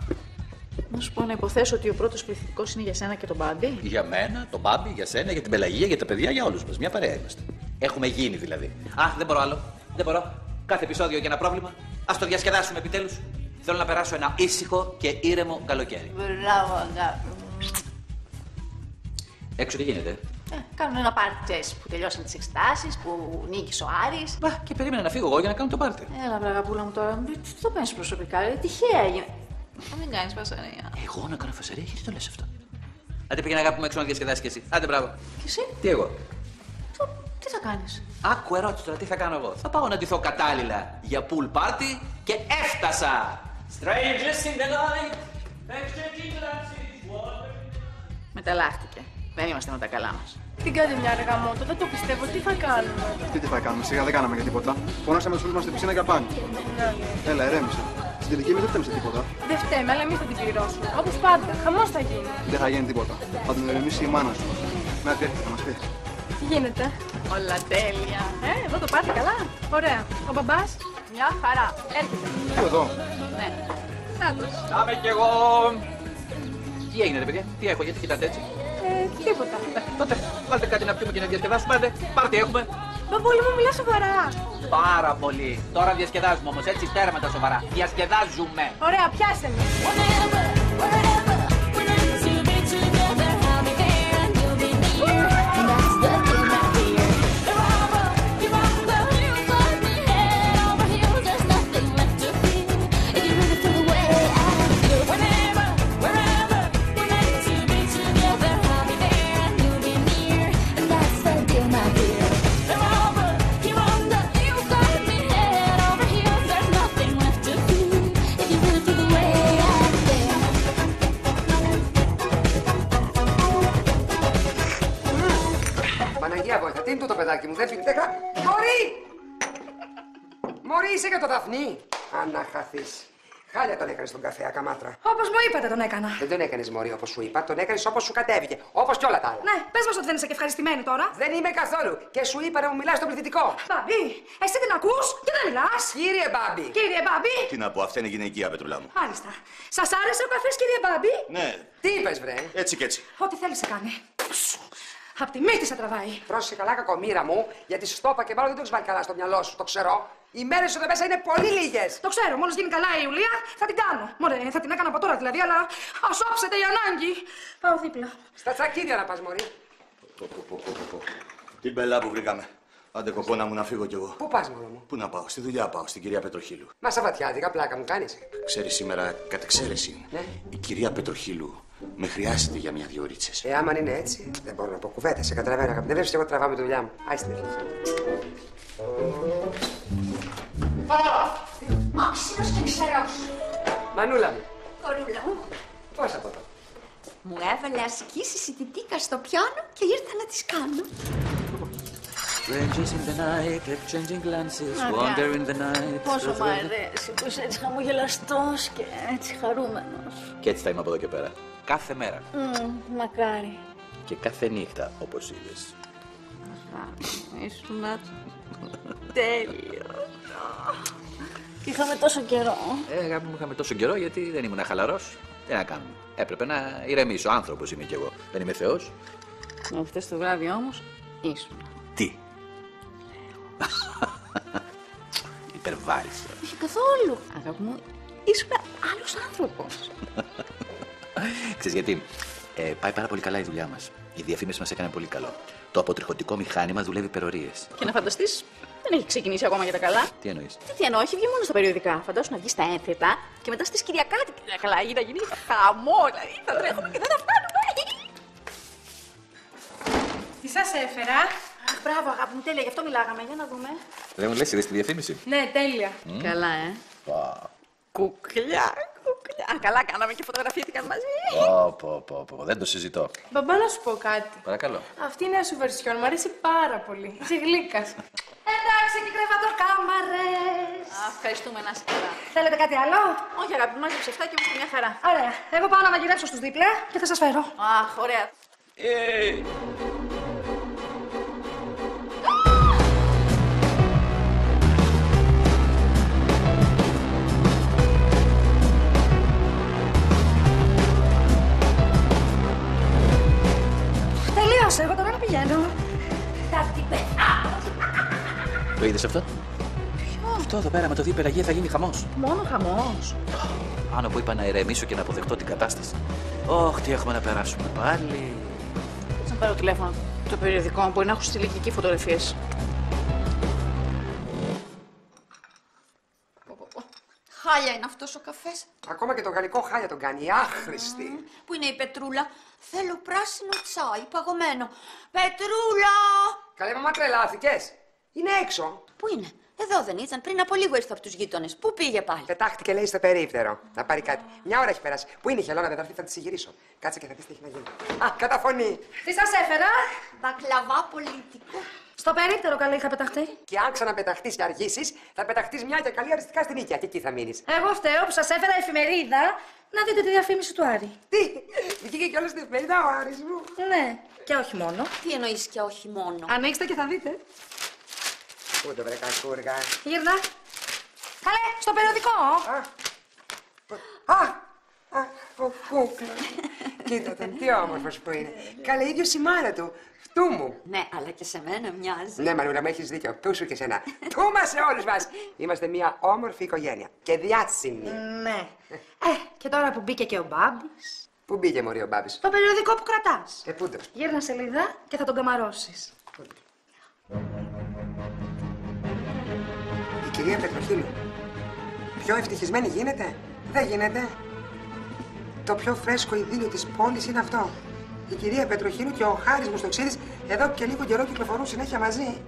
Να σου πω να υποθέσω ότι ο πρώτος πληθυντικός είναι για σένα και τον Μπάμπη. Για μένα, τον Μπάμπη, για σένα, για την Πελαγία, για τα παιδιά, για όλους μας. Μια παρέα είμαστε. Έχουμε γίνει δηλαδή. Δεν μπορώ άλλο. Δεν μπορώ. Κάθε επεισόδιο για ένα πρόβλημα. Ας το διασκεδάσουμε επιτέλους. Θέλω να περάσω ένα ήσυχο και ήρεμο καλοκαίρι. Μπράβο, αγάπη. Έξω τι γίνεται? Κάνουν ένα πάρτι που τελειώσαν τις εξετάσεις, που νίκησε ο Άρης. Και περίμενα να φύγω εγώ για να κάνω το πάρτι. Έλα, βραγαπούλα μου τώρα. Τι το παίρνεις προσωπικά, τυχαία έγινε. Δεν κάνεις φασαρία. Εγώ να κάνω φασαρία, γιατί το λες αυτό? Άντε πήγαινε αγάπη μου έξω να διασκεδάσεις κι εσύ. Άντε μπράβο. Και εσύ? Τι εγώ? Τι θα κάνεις? Άκου ερώτηση τώρα, τι θα κάνω εγώ? Θα πάω να ντυθώ κατάλληλα για pool party και έφτασα! Strangers in the night, exchanging glances. Μεταλλάχτηκε. Δεν είμαστε με τα καλά μας. Την κάντε μια αργά μότο, δεν το πιστεύω. Τι θα κάνουμε? Τι θα κάνουμε, σιγά δεν κάναμε για τίποτα. Φωνάσαμε τους φίλους μας στην πισίνα για πάνη. Έλα, ηρέμησε. Στην τελική εμείς δεν φταίμε σε τίποτα. Δεν φταίμε, αλλά εμείς θα την πληρώσουμε. Όπως πάντα, χαμός θα γίνει. Δεν θα γίνει τίποτα. Θα την ηρεμήσει η μάνα σου. Να τι έρχεται να μας πει. Τι γίνεται? Όλα τέλεια. Εδώ το πάτε καλά. Ωραία. Ο μπαμπάς? Μια χαρά. Έρχεται. Τι εδώ? Ναι. Νάτος. Πάμε κι εγώ. Τι έγινε ρε παιδιά, τι έχω, γιατί κοιτάτε έτσι? Τίποτα. Τότε βάλτε κάτι να πιούμε και να διασκεδάσουμε. Άντε, πάρτι έχουμε. Μπαμπούλη μου, μιλά σοβαρά. Πάρα πολύ. Τώρα διασκεδάζουμε όμως, έτσι τέρμα τα σοβαρά. Διασκεδάζουμε. Ωραία, πιάσε με. το παιδάκι μου, δεν φύγει. Μωρή! Μωρή, είσαι για το Δαφνί. Αναχαθείς. Χάλια τον έκανε στον καφέ, ακαμάτρα. Όπως μου είπατε τον έκανα. Δεν τον έκανε μωρή όπως σου είπα, τον έκανε όπως σου κατέβηκε. Όπως κι όλα τα άλλα. Ναι, πες μας ότι δεν είσαι και ευχαριστημένη τώρα. Δεν είμαι καθόλου. Και σου είπα να μου μιλάς στο πληθυντικό. Μπαμπή, εσύ την ακούς και δεν μιλάς. Κύριε Μπάμπη. Κύριε Μπάμπη. Τι να πω, αυτή είναι γυναικεία, Πετρούλα μου. Μάλιστα. Σας άρεσε ο καφές, κύριε Μπάμπη. Ναι. Τι είπες, βρε. Έτσι κι έτσι. Ό,τι θέλει σε κάνει. Απ' τη μύτη σε τραβάει. Πρόσεχε καλά, κακομοίρα μου, γιατί στόπα και μάλλον δεν το έχεις βάλει καλά στο μυαλό σου, το ξέρω. Οι μέρες σου εδώ μέσα είναι πολύ λίγες. Το ξέρω, μόλις γίνει καλά η Ιουλία θα την κάνω. Μωρέ, θα την έκανα από τώρα δηλαδή, αλλά ας όψετε η ανάγκη. Πάω δίπλα. Στα τσακίδια να πας, μωρή. Την μπελά που βρήκαμε. Άντε κοκόνα μου να φύγω κι εγώ. Πού πας, μωρό μου? Πού να πάω, στη δουλειά πάω, στην κυρία Πετροχύλου. Μα Σαββατιάτικα, πλάκα μου κάνεις. Ξέρεις, σήμερα κατ' εξαίρεση, Ναι. η κυρία Πετροχύλου με χρειάζεται για μια-δυο ρίτσες. Άμα είναι έτσι, δεν μπορώ να πω κουβέντα. Σε καταλαβαίνω, αγαπητέ. Δεν βλέπεις εγώ τραβάω με τη δουλειά μου. Άιστε. Όξινος και ξερός. Μανούλα μου. Κορούλα μου. Πώς από εδώ? Μου έβαλε ασκήσεις η τιτίκα στο πιάνο και ήρθα να τις κάνω. Strangers in the night, exchanging glances, wander in the night. Πόσο μ' αρέσει που είσαι έτσι χαμογελαστός και έτσι χαρούμενος. Και έτσι θα είμαι από εδώ και πέρα. Κάθε μέρα. Μακάρι. Και κάθε νύχτα, όπως είδες. Ήσουν τέλειο. Και είχαμε τόσο καιρό. Αγάπη μου, είχαμε τόσο καιρό γιατί δεν ήμουν χαλαρός. Τι να κάνουμε. Έπρεπε να ηρεμήσω. Άνθρωπος είμαι κι εγώ. Δεν είμαι Θεός. Αυτές το βράδυ όμως ήσουν. Τι. Υπερβάλλεις. Όχι καθόλου. Αγάπη μου, ήσουν άλλος άνθρωπος. Ξέρεις γιατί. Πάει πάρα πολύ καλά η δουλειά μας. Η διαφήμιση μας έκανε πολύ καλό. Το αποτριχωτικό μηχάνημα δουλεύει υπερορίες. Και να φανταστείς, δεν έχει ξεκινήσει ακόμα για τα καλά. Τι εννοείς? Τι εννοώ, έχει βγει μόνο στα περιοδικά. Φαντάσου να βγει στα ένθετα και μετά στις Κυριακάτικες για καλά. Να γίνει χαμό, δηλαδή θα τρέχουμε και δεν θα φτάνουμε. Τι σας έφερα? Αχ, μπράβο, αγάπη μου, τέλεια, γι' αυτό μιλάγαμε. Για να δούμε. Δεν μου λες, είδες τη διαφήμιση? Ναι, τέλεια. Καλά, Κουκλιά, κουκλιά. Α, καλά κάναμε και φωτογραφήθηκαν μαζί. Δεν το συζητώ. Μπαμπά, να σου πω κάτι. Παρακαλώ. Αυτή η νέα σου βερσιόν μου αρέσει πάρα πολύ. Είσαι γλύκας. Εντάξει, και κρεβατοκάμαρες. Ευχαριστούμε, να είσαι καλά. Θέλετε κάτι άλλο? Όχι, αγάπη μου, μάζεψε 7 και είμαστε μια χαρά. Ωραία. Εγώ πάω να μαγειρέψω στους δίπλα και θα σας φέρω. Αχ, ωραία. Τελείωσε, εγώ τώρα να πηγαίνω. Θα την πεθάνω. Το είδες αυτό? Ποιο? Αυτό εδώ πέρα με το δύο πελαγία θα γίνει χαμός. Μόνο χαμός. Πάνω που είπα να ηρεμήσω και να αποδεχτώ την κατάσταση. Ωχ, τι έχουμε να περάσουμε πάλι. Θα πάρω τηλέφωνο. Το περιοδικό μπορεί να έχω στείλει και εκεί φωτογραφίες. Χάλια είναι αυτός ο καφές. Ακόμα και το γαλλικό χάλια τον κάνει. Άχρηστη. Πού είναι η Πετρούλα? Θέλω πράσινο τσάι, παγωμένο. Πετρούλα! Καλέ, μαμά, τρελάθηκες. Είναι έξω. Πού είναι? Εδώ δεν ήταν. Πριν από λίγο ήρθε από τους γείτονες. Πού πήγε πάλι? Πετάχτηκε, λέει, στο περίπτερο. Να πάρει κάτι. Μια ώρα έχει περάσει. Πού είναι η Χελώνα, δεν θα έρθει, θα τη συγυρίσω. Κάτσε και θα δεις τι έχει να γίνει. Α, καταφωνεί. Τι σας έφερα? Μπακλαβά πολιτικό. Στο περίπτερο καλά είχα πεταχτεί. Και αν ξαναπεταχτείς και αργήσεις, θα πεταχτείς μια και καλή αριστικά στην οίκια. Και εκεί θα μείνεις. Εγώ φταίω που σας έφερα εφημερίδα να δείτε τη διαφήμιση του Άρη. Τι, βγήκε κιόλας στην εφημερίδα ο Άρης μου. Ναι, και όχι μόνο. Τι εννοείς και όχι μόνο? Ανοίξτε και θα δείτε. Πού το βρε κακούργα. Γύρνα. Καλέ, στο περιοδικό. Ο κούκλο. Κοίτα τον, τι όμορφος που είναι. Καλέ, ίδιος η μάνα του. Φτού μου. Ναι, αλλά και σε μένα μοιάζει. Ναι, Μανούλα, μου έχεις δίκιο. Του σου και σένα. Του μας σε όλους μας. Είμαστε μια όμορφη οικογένεια. Και διάσημη. Ναι. Και τώρα που μπήκε και ο Μπάμπης. Πού μπήκε, μωρή, ο Μπάμπης? Το περιοδικό που κρατάς. Πού το? Γύρνα σελίδα και θα τον καμαρώσεις. Η κυρία Πετροχύλου. Πιο ευτυχισμένη γίνεται? Δεν γίνεται. Το πιο φρέσκο ειδήλιο της πόλης είναι αυτό. Η κυρία Πετροχύλου και ο Χάρης Μουστοξίδης εδώ και λίγο καιρό κυκλοφορούν συνέχεια μαζί.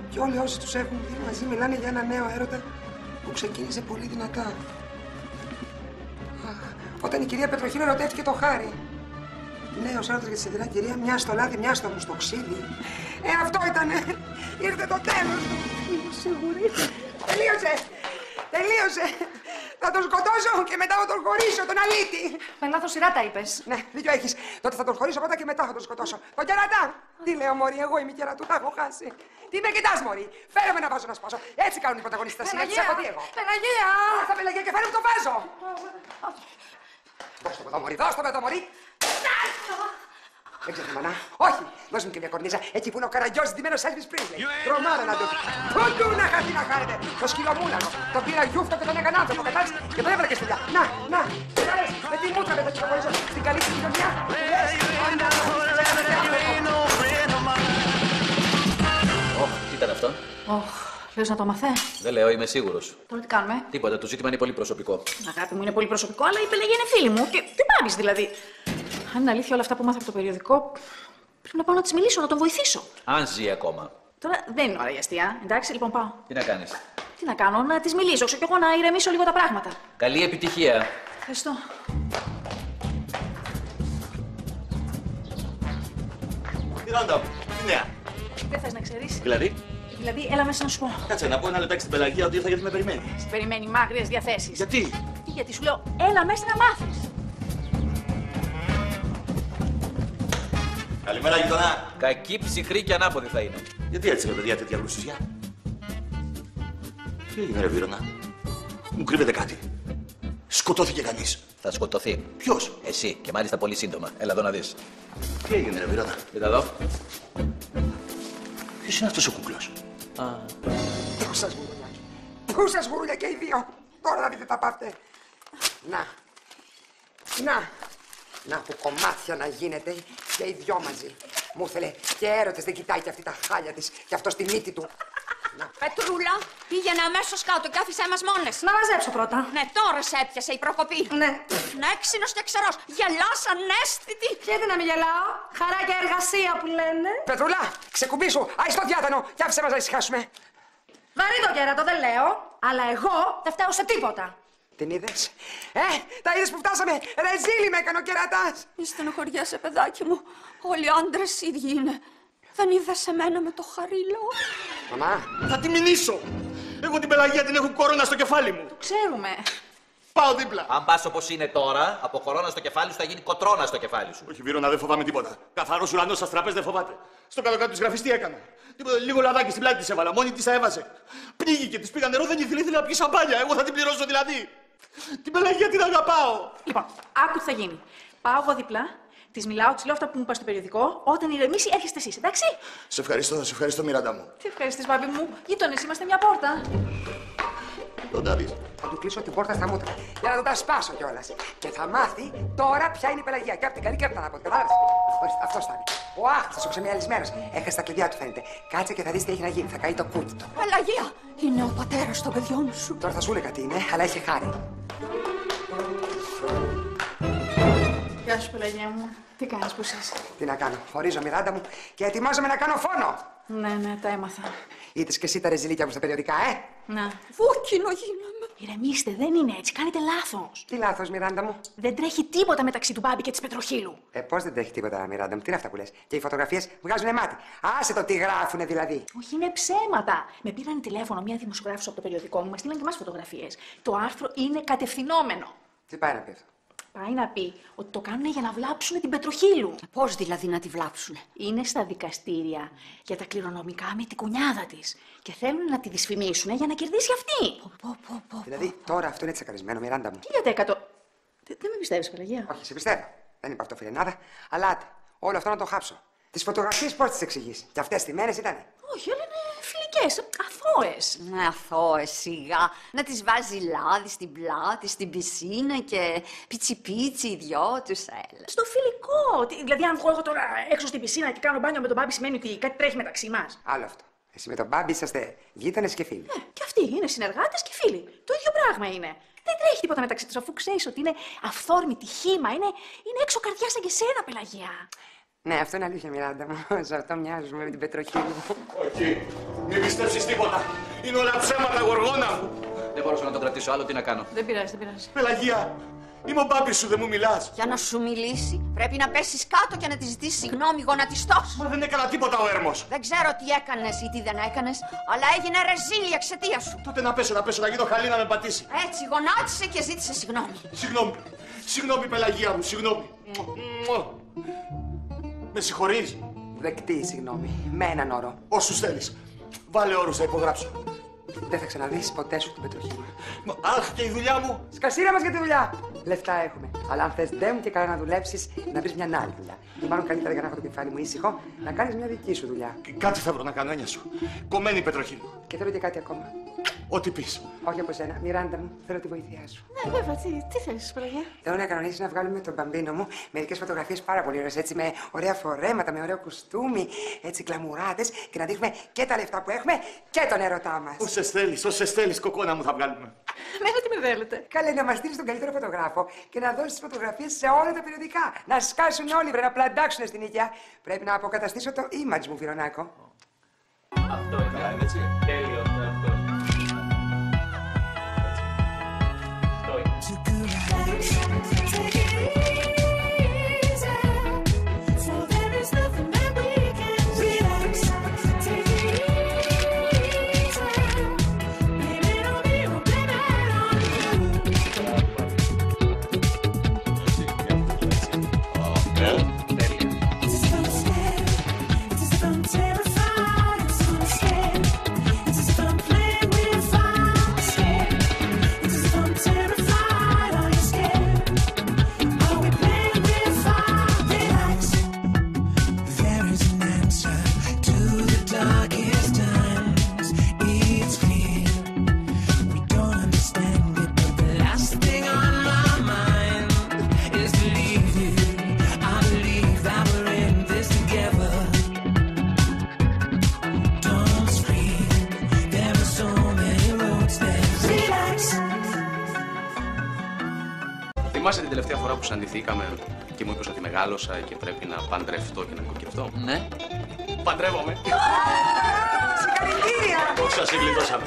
Και όλοι όσοι τους έχουν δει μαζί μιλάνε για ένα νέο έρωτα που ξεκίνησε πολύ δυνατά. Όταν η κυρία Πετροχύλου ερωτεύτηκε το Χάρη. Νέος άντρας για τη σιδηρά κυρία, μια στο λάδι, μια στο μουστοξίδι. Αυτό ήτανε. Ήρθε το τέλος του. Είμαι σίγουρη. Τελείωσε. Τελείωσε. Θα τον σκοτώσω και μετά θα τον χωρίσω, τον αλήτη. Με λάθος σειρά τα είπες. Ναι, δίκιο έχεις. Τότε θα τον χωρίσω πρώτα και μετά θα τον σκοτώσω. Τον κερατά. Τι λέω, Μωρή, εγώ είμαι κερατού, τα έχω χάσει. Τι με κοιτάς, Μωρή. Φέρε με να βάζω να σπάσω. Έτσι κάνουν οι πρωταγωνιστές. Πελαγία. Πελαγία. Ήρθα, Πελαγία, και φέρε μου το βάζο. Δώστε με εδώ, Μωρή, δώστε με εδώ, Μωρή. Δεν ξέρω, μανά. Όχι, δώσε μου και μια κορνίζα. Εκεί που είναι ο Καραγκιός ντυμένος Elvis Presley. Τρομάρα να του. Του να χαθεί να χάρετε. Το σκυλομούλανο. Τον πήρα γιούφτο και τον έκανε άνθρωπο. Κατάλαβες και τον έβαλε και στη δουλειά. Να. Με τη μούτρα με το κυκλοφορήσω στην καλή τη γειτονιά. Τι ήταν αυτό? Λες να το μαθέ. Δεν λέω, είμαι σίγουρος. Τώρα τι κάνουμε? Τίποτα, το ζήτημα είναι πολύ προσωπικό. Αγάπη μου, είναι πολύ προσωπικό, αλλά η Πελαγία είναι φίλη μου. Και τι πάβεις δηλαδή. Αν είναι αλήθεια όλα αυτά που μάθα από το περιοδικό, πρέπει να πάω να της μιλήσω, να τον βοηθήσω. Αν ζει ακόμα. Τώρα δεν είναι ώρα για αστεία. Εντάξει, λοιπόν πάω. Τι να κάνεις? Τι να κάνω, να της μιλήσω, ξέρω κι εγώ να ηρεμήσω λίγο τα πράγματα. Καλή επιτυχία. Ευχαριστώ. Μιράντα, τι νέα? Δεν θες να ξέρεις? Δηλαδή, έλα μέσα να σου πω. Κάτσε να πω ένα λεπτάκι στην Πελαγία ότι ήρθα γιατί με περιμένει. Σε περιμένει με άγριες διαθέσεις. Γιατί? Γιατί σου λέω, έλα μέσα να μάθεις. Καλημέρα, γειτονά. Κακή, ψυχρή και ανάποδη θα είναι. Γιατί έτσι, ρε παιδιά, τέτοια γλουσσιά? Τι έγινε, ρε Βύρωνα? Μου κρύβεται κάτι. Σκοτώθηκε κανείς. Θα σκοτωθεί. Ποιος? Εσύ, και μάλιστα πολύ σύντομα. Έλα εδώ να δεις. Τι έγινε, ρε Βύρωνα? Κοίτα εδώ. Ποιος είναι αυτός ο κούκλος? Πού σας γουρούλια και οι δύο. Τώρα να δείτε τα πάτε. Να που κομμάτια να γίνετε και οι δυο μαζί. Μου ήθελε και έρωτες, δεν κοιτάει και αυτή τα χάλια της και αυτό στη μύτη του. Πετρούλα, πήγαινε αμέσως κάτω και άφησέ μας μόνες. Να μαζέψω πρώτα. Ναι, τώρα σε έπιασε η προκοπή. Ναι. Ναι, έξινος και ξερός. Γελάς ανέστητη. Γιατί να μην γελάω. Χαρά και εργασία που λένε. Πετρούλα, ξεκουμπήσου. Άι στο διάδανο και άφησε μας να ησυχάσουμε. Βαρύ το κέρατο, δεν λέω. Αλλά εγώ δεν φταίω σε τίποτα. Την είδες? Τα είδες που φτάσαμε. Ρεζίλη με έκανε ο κερατάς. Μη στενοχωριέσαι, παιδάκι μου. Όλοι οι άντρες ίδιοι είναι. Δεν είδες εμένα με το Χαρίλαο? Μαμά. Θα τη μηνύσω. Εγώ την Πελαγία την έχω κορώνα στο κεφάλι μου. Το ξέρουμε. Πάω δίπλα. Αν πας όπως είναι τώρα, από κορώνα στο κεφάλι σου θα γίνει κοτρώνα στο κεφάλι σου. Όχι, Βύρωνα, δεν φοβάμαι τίποτα. Καθαρός ουρανός σας τραπέζι δεν φοβάται. Στο κάτω-κάτω της γραφής τι έκανα? Τίποτα, λίγο λαδάκι στην πλάτη της έβαλα. Μόνη της τα έβασε. Πνίγηκε, της πήγα νερό, δεν ήθελε να πιει σαμπάνια. Εγώ θα την πληρώσω δηλαδή. Την Πελαγία την αγαπάω. Λοιπόν, άκου τι θα γίνει. Πάω εγώ δίπλα, της μιλάω, της λέω αυτά που μου είπα στο περιοδικό. Όταν ηρεμήσει, έρχεστε εσείς, εντάξει? Σε ευχαριστώ, Μιράντα μου. Τι ευχαριστείς, μπάμπη μου. Γείτονες, είμαστε μια πόρτα. Τον τα δεις. Θα του κλείσω την πόρτα στα μούτρα για να τον τα σπάσω κιόλας. Και θα μάθει τώρα ποια είναι η Πελαγία. Και από την καλή και από την ανάποδη. Κατάλαβες? Αυτός θα είναι. Ο άχθος, ο ξεμιαλισμένος. Έχασε τα κλειδιά του, φαίνεται. Κάτσε και θα δεις τι έχει να γίνει. Θα καεί το κούτι του. Πελαγία, είναι ο πατέρας των παιδιών σου. Τώρα θα σου έλεγα τι είναι, αλλά είχε χάρη. Γεια σου, Πελαγία μου. Τι κάνεις, πώς είσαι? Τι να κάνω, χωρίζω Μιράντα μου και ετοιμάζομαι να κάνω φόνο. Ναι, τα έμαθα. Είδες και εσύ τα ρεζιλίκια μου στα περιοδικά, Να. Βούκινο γίναμε. Ηρεμήστε, δεν είναι έτσι. Κάνετε λάθος. Τι λάθος, Μιράντα μου? Δεν τρέχει τίποτα μεταξύ του Μπάμπη και της Πετροχύλου. Πώς δεν τρέχει τίποτα, Μιράντα μου? Τι είναι αυτά που λες? Και οι φωτογραφίες βγάζουνε μάτι. Άσε το τι γράφουνε δηλαδή. Όχι, είναι ψέματα. Με πήραν τηλέφωνο μια δημοσιογράφος από το περιοδικό μου, μας στείλαν και εμάς φωτογραφίες. Το άρθρο είναι κατευθυνόμενο. Τι πάει να πει αυτό? Πάει να πει ότι το κάνουν για να βλάψουν την Πετροχύλου. Πώς δηλαδή να τη βλάψουν? Είναι στα δικαστήρια για τα κληρονομικά με την κουνιάδα της. Και θέλουν να τη δυσφημίσουν για να κερδίσει αυτή. Δηλαδή τώρα αυτό είναι τσακαρισμένο, Μιράντα μου. 1000%. Δεν με πιστεύεις, Πελαγία? Όχι, σε πιστεύω. Δεν είπα αυτό φιλενάδα, αλλά άτε, όλο αυτό να το χάψω. Τις φωτογραφίες πώς τις εξηγείς? Και αυτές τιμένες ήτανε? Όχι, αλλά είναι φιλικές, αθώες. Ναι, αθώες, σιγά. Να τις βάζει λάδι στην πλάτη, στην πισίνα και πιτσι-πιτσι οι δυο τους, έλα. Στο φιλικό. Δηλαδή, αν βγω εγώ τώρα έξω στην πισίνα και κάνω μπάνιο με τον Μπάμπη, σημαίνει ότι κάτι τρέχει μεταξύ μας. Άλλο αυτό. Εσύ με τον Μπάμπη είσαστε γείτονες και φίλοι. Και αυτοί είναι συνεργάτες και φίλοι. Το ίδιο πράγμα είναι. Δεν τρέχει τίποτα μεταξύ τους, αφού ξέρεις ότι είναι αυθόρμητη χήμα, είναι έξω καρδιά σαν και σένα, Πελαγία. Ναι, αυτό είναι αλήθεια, Μιράντα μου. Σε αυτό μοιάζουμε με την Πετροχύλου. Όχι, μην πιστέψεις τίποτα. Είναι όλα ψέματα, γοργόνα μου. Δεν μπορούσα να τον κρατήσω άλλο, τι να κάνω. Δεν πειράζει, δεν πειράζει. Πελαγία, Είμαι ο μπάμπης σου, δεν μου μιλάς. Για να σου μιλήσει, πρέπει να πέσεις κάτω και να τη ζητήσεις συγγνώμη γονατιστός. Μα δεν έκανα τίποτα ο Έρμος. Δεν ξέρω τι έκανες ή τι δεν έκανες, αλλά έγινε ρεζίλη εξαιτίας σου. Τότε να πέσω, να γίνω χαλί να με πατήσει. Έτσι, γονάτισε και ζήτησε συγγνώμη. Συγγνώμη, Πελαγία μου, συγγνώμη. Με συγχωρείς. Δεκτή, συγγνώμη. Με έναν όρο. Όσους θέλεις. Βάλε όρους, θα υπογράψω. Δεν θα ξαναδείς ποτέ σου την Πετροχίλα. Αχ, και η δουλειά μου. Σκασίρα μας για τη δουλειά. Λεφτά έχουμε. Αλλά αν θες ντε μου και καλά να δουλέψεις, να βρεις μια άλλη δουλειά. Ή μάλλον καλύτερα για να έχω το κεφάλι μου ήσυχο, να κάνεις μια δική σου δουλειά. Κάτι θα βρω να κάνω, έννοια σου. Κομμένη Πετροχίλα. Και θέλω και κάτι ακόμα. Ό,τι πεις. Όχι από σένα. Μιράντα μου, θέλω τη βοήθειά σου. Ναι, βέβαια, τι θέλεις, Πελαγία? Θέλω να κανονίσεις να βγάλουμε τον μπαμπίνο μου μερικές φωτογραφίες πάρα πολύ ωραίες. Έτσι με ωραία φορέματα, με ωραίο κουστούμι, έτσι κλαμουράτες και να δείχνουμε και τα λεφτά που έχουμε και τον έρωτά μας. Όσες θέλεις, κοκόνα μου θα βγάλουμε. Μένα τι με θέλετε? Καλέ, να μας στείλεις τον καλύτερο φωτογράφο και να δώσεις τις φωτογραφίες σε όλα τα περιοδικά. Να σκάσουν όλοι, βρε, να πλαντάξουν στην οικιά. Πρέπει να αποκαταστήσω το image μου, Φιρονάκο. Αυτό είναι, έτσι. Τέλειο, αυτό. Θυμάσαι την τελευταία φορά που συναντηθήκαμε και μου είπες ότι μεγάλωσα και πρέπει να παντρευτώ και να νοικοκυριστώ? Ναι. Παντρεύομαι. Συγχαρητήρια! Όσα συγκλιτώσαμε.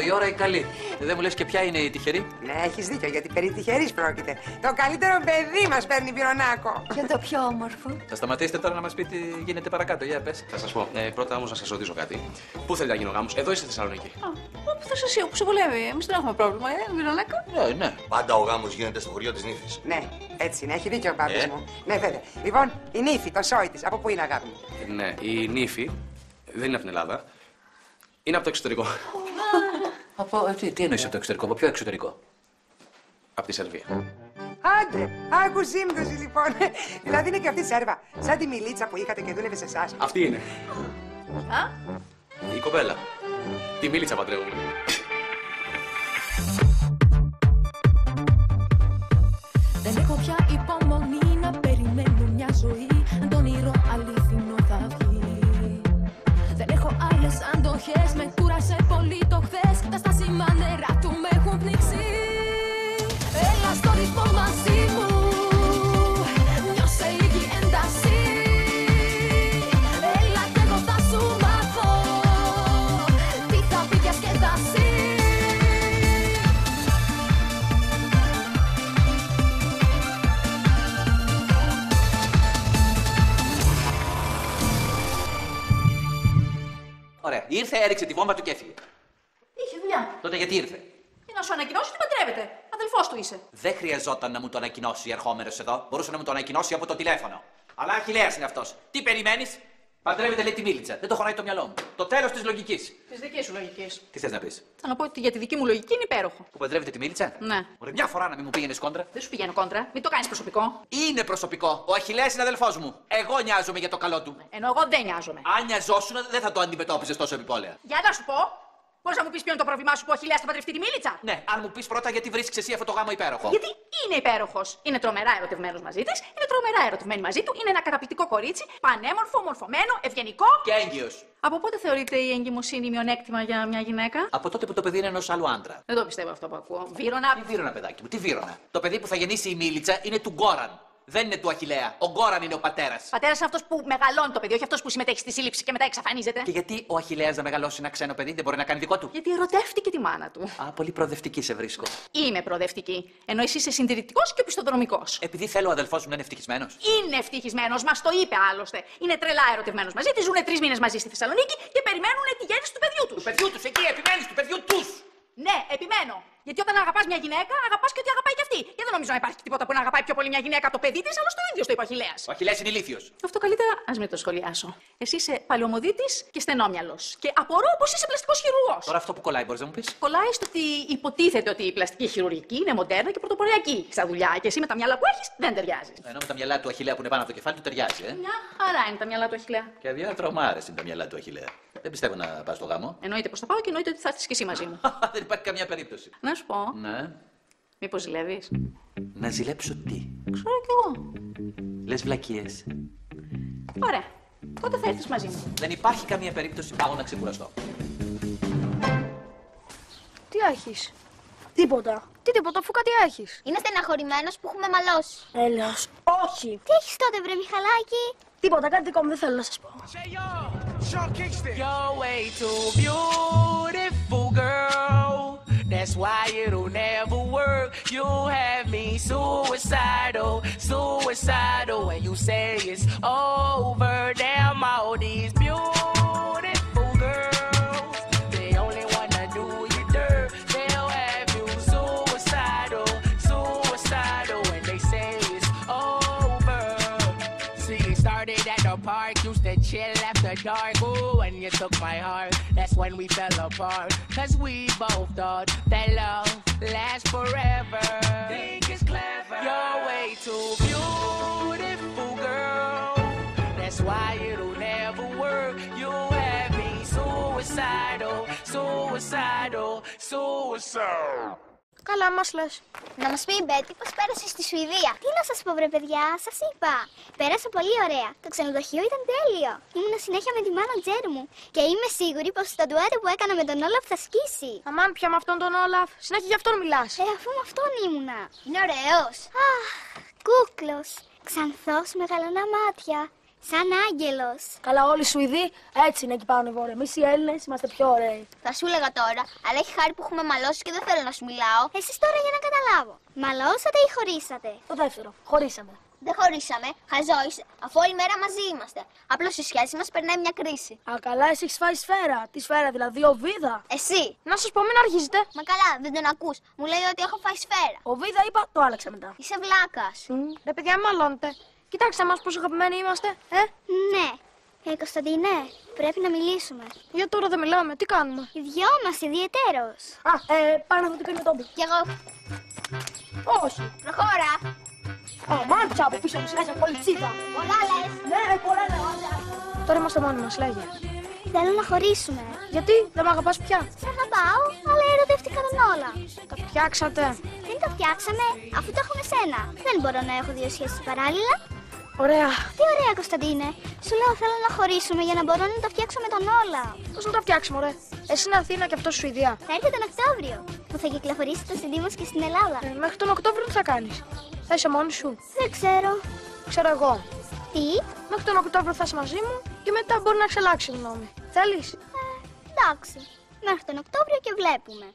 Η ώρα είναι καλή. Δεν μου λες και ποια είναι η τυχερή? Ναι, έχεις δίκιο, γιατί περί τυχερής πρόκειται. Το καλύτερο παιδί μας παίρνει, Πυρονάκο. Και το πιο όμορφο. Θα σταματήσετε τώρα να μας πείτε τι γίνεται παρακάτω, για πες. Θα σας πω. Πρώτα όμως να σας ρωτήσω κάτι. Πού θέλετε να γίνει ο γάμος, εδώ ή στη Θεσσαλονίκη? Όπου θες εσύ, όπου σε βολεύει. Εμείς δεν έχουμε πρόβλημα, Πυρονάκο. Ναι. Πάντα ο γάμος γίνεται στο χωριό της νύφης. Ναι, έτσι είναι, έχει δίκιο ο μπάμπης μου. Ναι, βέβαια. Λοιπόν, η νύφη, το σόι της, από πού είναι, αγάπη μου? Ναι, η νύφη δεν είναι από την Ελλάδα. Είναι από το εξωτερικό. Τι εννοείς από το εξωτερικό, από ποιο εξωτερικό? Από τη Σερβία. Άντε, άκου σύμπτωση λοιπόν. Δηλαδή είναι και αυτή Σέρβα. Σαν τη μιλίτσα που είχατε και δούλευε σε εσάς. Αυτή είναι. Η κοπέλα. Τη μίλητσα παντρεύομαι. Δεν έχω πια υπομονή να περιμένω μια ζωή. Αν το όνειρο αληθινό θα βγει. Δεν έχω άλλες αντοχές, με κούρασε πολύ το χθες. Τα στάσιμα νερά του με έχουν πνίξει. Έλα στο ρυθμό μαζί μου, νιώσε λίγη ένταση. Έλα κι εγώ θα σου μάθω τι θα πει διασκέδαση. Ωραία. Ήρθε, έριξε τη βόμβα του και έφυγε. Είχε δουλειά. Τότε γιατί ήρθε? Για να σου ανακοινώσει ότι παντρεύεται. Αδελφός του είσαι. Δεν χρειαζόταν να μου το ανακοινώσει ερχόμενος εδώ. Μπορούσε να μου το ανακοινώσει από το τηλέφωνο. Αλλά Αχιλλέας είναι αυτός. Τι περιμένεις? Παντρεύεται, λέει, τη μίλητσα. Δεν το χωράει το μυαλό μου. Το τέλος της λογικής. Της δικής σου λογικής. Τι θες να πεις? Θα να πω ότι για τη δική μου λογική είναι υπέροχο. Που παντρεύεται τη μίλητσα? Ναι. Ωραία, μια φορά να μην μου πήγαινες κόντρα. Δεν σου πηγαίνω κόντρα. Μην το κάνεις προσωπικό. Είναι προσωπικό. Ο Αχιλλέας είναι αδελφός μου. Εγώ νοιάζομαι για το καλό του. Ενώ εγώ δεν νοιάζομαι. Αν νοιαζόσουν, δεν θα το αντιμετώπιζες τόσο επιπόλαια. Για να σου πω. Μπορείς να μου πεις ποιο είναι το πρόβλημά σου που ο Αχιλλέας θα παντρευτεί τη μίλητσα? Ναι, αν μου πεις πρώτα γιατί βρίσκεις εσύ αυτό το γάμο υπέροχο. Γιατί είναι υπέροχος. Είναι τρομερά ερωτευμένος μαζί της, είναι τρομερά ερωτευμένη μαζί του, είναι ένα καταπληκτικό κορίτσι, πανέμορφο, μορφωμένο, ευγενικό. Και έγκυος. Από πότε θεωρείται η εγκυμοσύνη μειονέκτημα για μια γυναίκα? Από τότε που το παιδί είναι ενός άλλου άντρα. Δεν το πιστεύω αυτό που ακούω. Βύρωνα. Τι βύρωνα, παιδάκι μου, τι βύρωνα. Το παιδί που θα γεννήσει η μίλητσα είναι του Γκόραν. Δεν είναι του Αχιλλέα. Ο Γκόραν είναι ο πατέρας. Πατέρας είναι αυτός που μεγαλώνει το παιδί, όχι αυτός που συμμετέχει στη σύλληψη και μετά εξαφανίζεται. Και γιατί ο Αχιλλέας να μεγαλώσει ένα ξένο παιδί, δεν μπορεί να κάνει δικό του? Γιατί ερωτεύτηκε τη μάνα του. Α, πολύ προοδευτική σε βρίσκω. Είμαι προοδευτική. Ενώ εσύ είσαι συντηρητικός και οπισθοδρομικός. Επειδή θέλω ο αδελφός μου να είναι ευτυχισμένος. Είναι ευτυχισμένος, μας το είπε άλλωστε. Είναι τρελά ερωτευμένος μαζί της, ζουνε 3 μήνες μαζί στη Θεσσαλονίκη και περιμένουν τη γέννηση του παιδιού τους. Του παιδιού τους, εκεί επιμένεις, του παιδιού τους. Ναι, επιμένω. Γιατί όταν αγαπάς μια γυναίκα, αγαπάς και ότι αγαπάει κι αυτή. Και δεν νομίζω να υπάρχει τίποτα που να αγαπάει πιο πολύ μια γυναίκα το παιδί της, άλλωστε το ίδιο το είπε ο Αχιλλέας. Ο Αχιλλέας είναι ηλίθιος. Αυτό καλύτερα ας μην το σχολιάσω. Εσύ είσαι παλαιομοδίτης και στενόμυαλος. Και απορώ πως είσαι πλαστικός χειρουργός. Τώρα αυτό που κολλάει, μπορείς να μου πεις? Κολλάει στο ότι υποτίθεται ότι η πλαστική χειρουργική είναι μοντέρνα και πρωτοποριακή στα δουλειά. Και εσύ με τα μυαλά που έχεις δεν ταιριάζεις. Ενώ με τα μυαλά του Αχιλλέα που είναι πάνω από το κεφάλι του ταιριάζει, Μια χαρά είναι τα μυαλά του Αχιλλέα. Και δύο τρομάρες είναι τα μυαλά του Αχιλλέα. Δεν πιστεύω να πας στο γάμο. Εννοείται πως θα πάω και εννοείται ότι θα έρθεις και εσύ μαζί μου. Δεν υπάρχει καμία περίπτωση. Να σου πω. Ναι. Μήπως ζηλεύεις? Να ζηλέψω τι? Ξέρω κι εγώ. Λες βλακίες. Ωραία. Τότε θα έρθεις μαζί μου. Δεν υπάρχει καμία περίπτωση. Πάω να ξεκουραστώ. Τι έχεις? Τίποτα. Τι τίποτα, αφού κάτι έχεις? Είναι στεναχωρημένος που έχουμε μαλώσει. Έλεος, όχι. Τι έχεις τότε, βρε Μιχαλάκη? Τίποτα, κάτι δικό μου δεν θέλω να σας πω. You're way too beautiful, girl. That's why it'll never work. You have me suicidal, suicidal. When you say it's over, damn all these beautiful girls, they only wanna do you dirt. They'll have you suicidal, suicidal. When they say it's over. See, it started at the park, used to chill after dark. Ooh, when you took my heart, that's when we fell apart. Cause we both thought that love lasts forever. Think it's clever. You're way too beautiful, girl. That's why it'll never work. You have me suicidal, suicidal, suicidal. Καλά, μας λες. Να μας πει η Μπέτη πως πέρασε στη Σουηδία. Τι να σας πω, βρε παιδιά, σας είπα. Πέρασα πολύ ωραία. Το ξενοδοχείο ήταν τέλειο. Ήμουνα συνέχεια με τη μάνατζέρ μου. Και είμαι σίγουρη πως το ντουέτο που έκανα με τον Όλαφ θα σκίσει. Αμάν, πια με αυτόν τον Όλαφ. Συνέχεια για αυτόν μιλάς. Αφού με αυτόν ήμουνα. Είναι ωραίος. Αχ, κούκλος. Ξανθός με γαλανά μάτια. Σαν άγγελος. Καλά, όλοι οι Σουηδοί έτσι είναι εκεί πάνω οι Βόρειοι. Εμείς οι Έλληνες είμαστε πιο ωραίοι. Θα σου έλεγα τώρα, αλλά έχει χάρη που έχουμε μαλώσει και δεν θέλω να σου μιλάω. Εσείς τώρα για να καταλάβω. Μαλώσατε ή χωρίσατε? Το δεύτερο. Χωρίσαμε. Δεν χωρίσαμε. Χαζό είσαι, αφού όλη μέρα μαζί είμαστε. Απλώς η σχέση μας περνάει μια κρίση. Α, καλά, εσύ έχεις φάει σφαίρα. Τι σφαίρα, δηλαδή, ο Βίδα. Εσύ. Να σας πω, μην αργήσετε. Μα καλά, δεν τον ακούς. Μου λέει ότι έχω φάει σφαίρα. Ο Βίδα είπα, το άλλαξα μετά. Είσαι βλάκας. Ρε παιδιά, μαλώνετε. Κοιτάξτε μας πόσο αγαπημένοι είμαστε, Ναι. Κωνσταντίνε, πρέπει να μιλήσουμε. Για τώρα δεν μιλάμε, τι κάνουμε? Οι δυο μας, ιδιαιτέρως. Πάνω να δω τι κάνει ο Τόμπι. Κι εγώ. Όχι. Προχώρα. Μάτσα από πίσω μου συνέχεια πολυτσίδα. Πολλά λες. Ναι, πολλά λέω. Τώρα είμαστε μόνοι μας, λέγε. Θέλω να χωρίσουμε. Γιατί, δεν μ' αγαπάς πια? Σε αγαπάω, αλλά ερωτεύτηκα τον όλα. Τα φτιάξατε. Δεν τα φτιάξαμε, αφού το έχουμε σένα. Δεν μπορώ να έχω δύο σχέσεις παράλληλα. Ωραία. Τι ωραία, Κωνσταντίνε. Σου λέω θέλω να χωρίσουμε για να μπορώ να τα φτιάξω με τον όλα. Πώς να τα φτιάξουμε, ωραία? Εσύ είναι Αθήνα και αυτό Σουηδία. Θα έρθει τον Οκτώβριο, που θα κυκλοφορήσει το CD μας και στην Ελλάδα. Μέχρι τον Οκτώβριο τι θα κάνεις? Θα είσαι μόνη σου? Δεν ξέρω. Ξέρω εγώ. Τι? Μέχρι τον Οκτώβριο θα είσαι μαζί μου και μετά μπορεί να ξελάξει γνώμη. Θέλεις? Εντάξει. Μέχρι τον Οκτώβριο και βλέπουμε.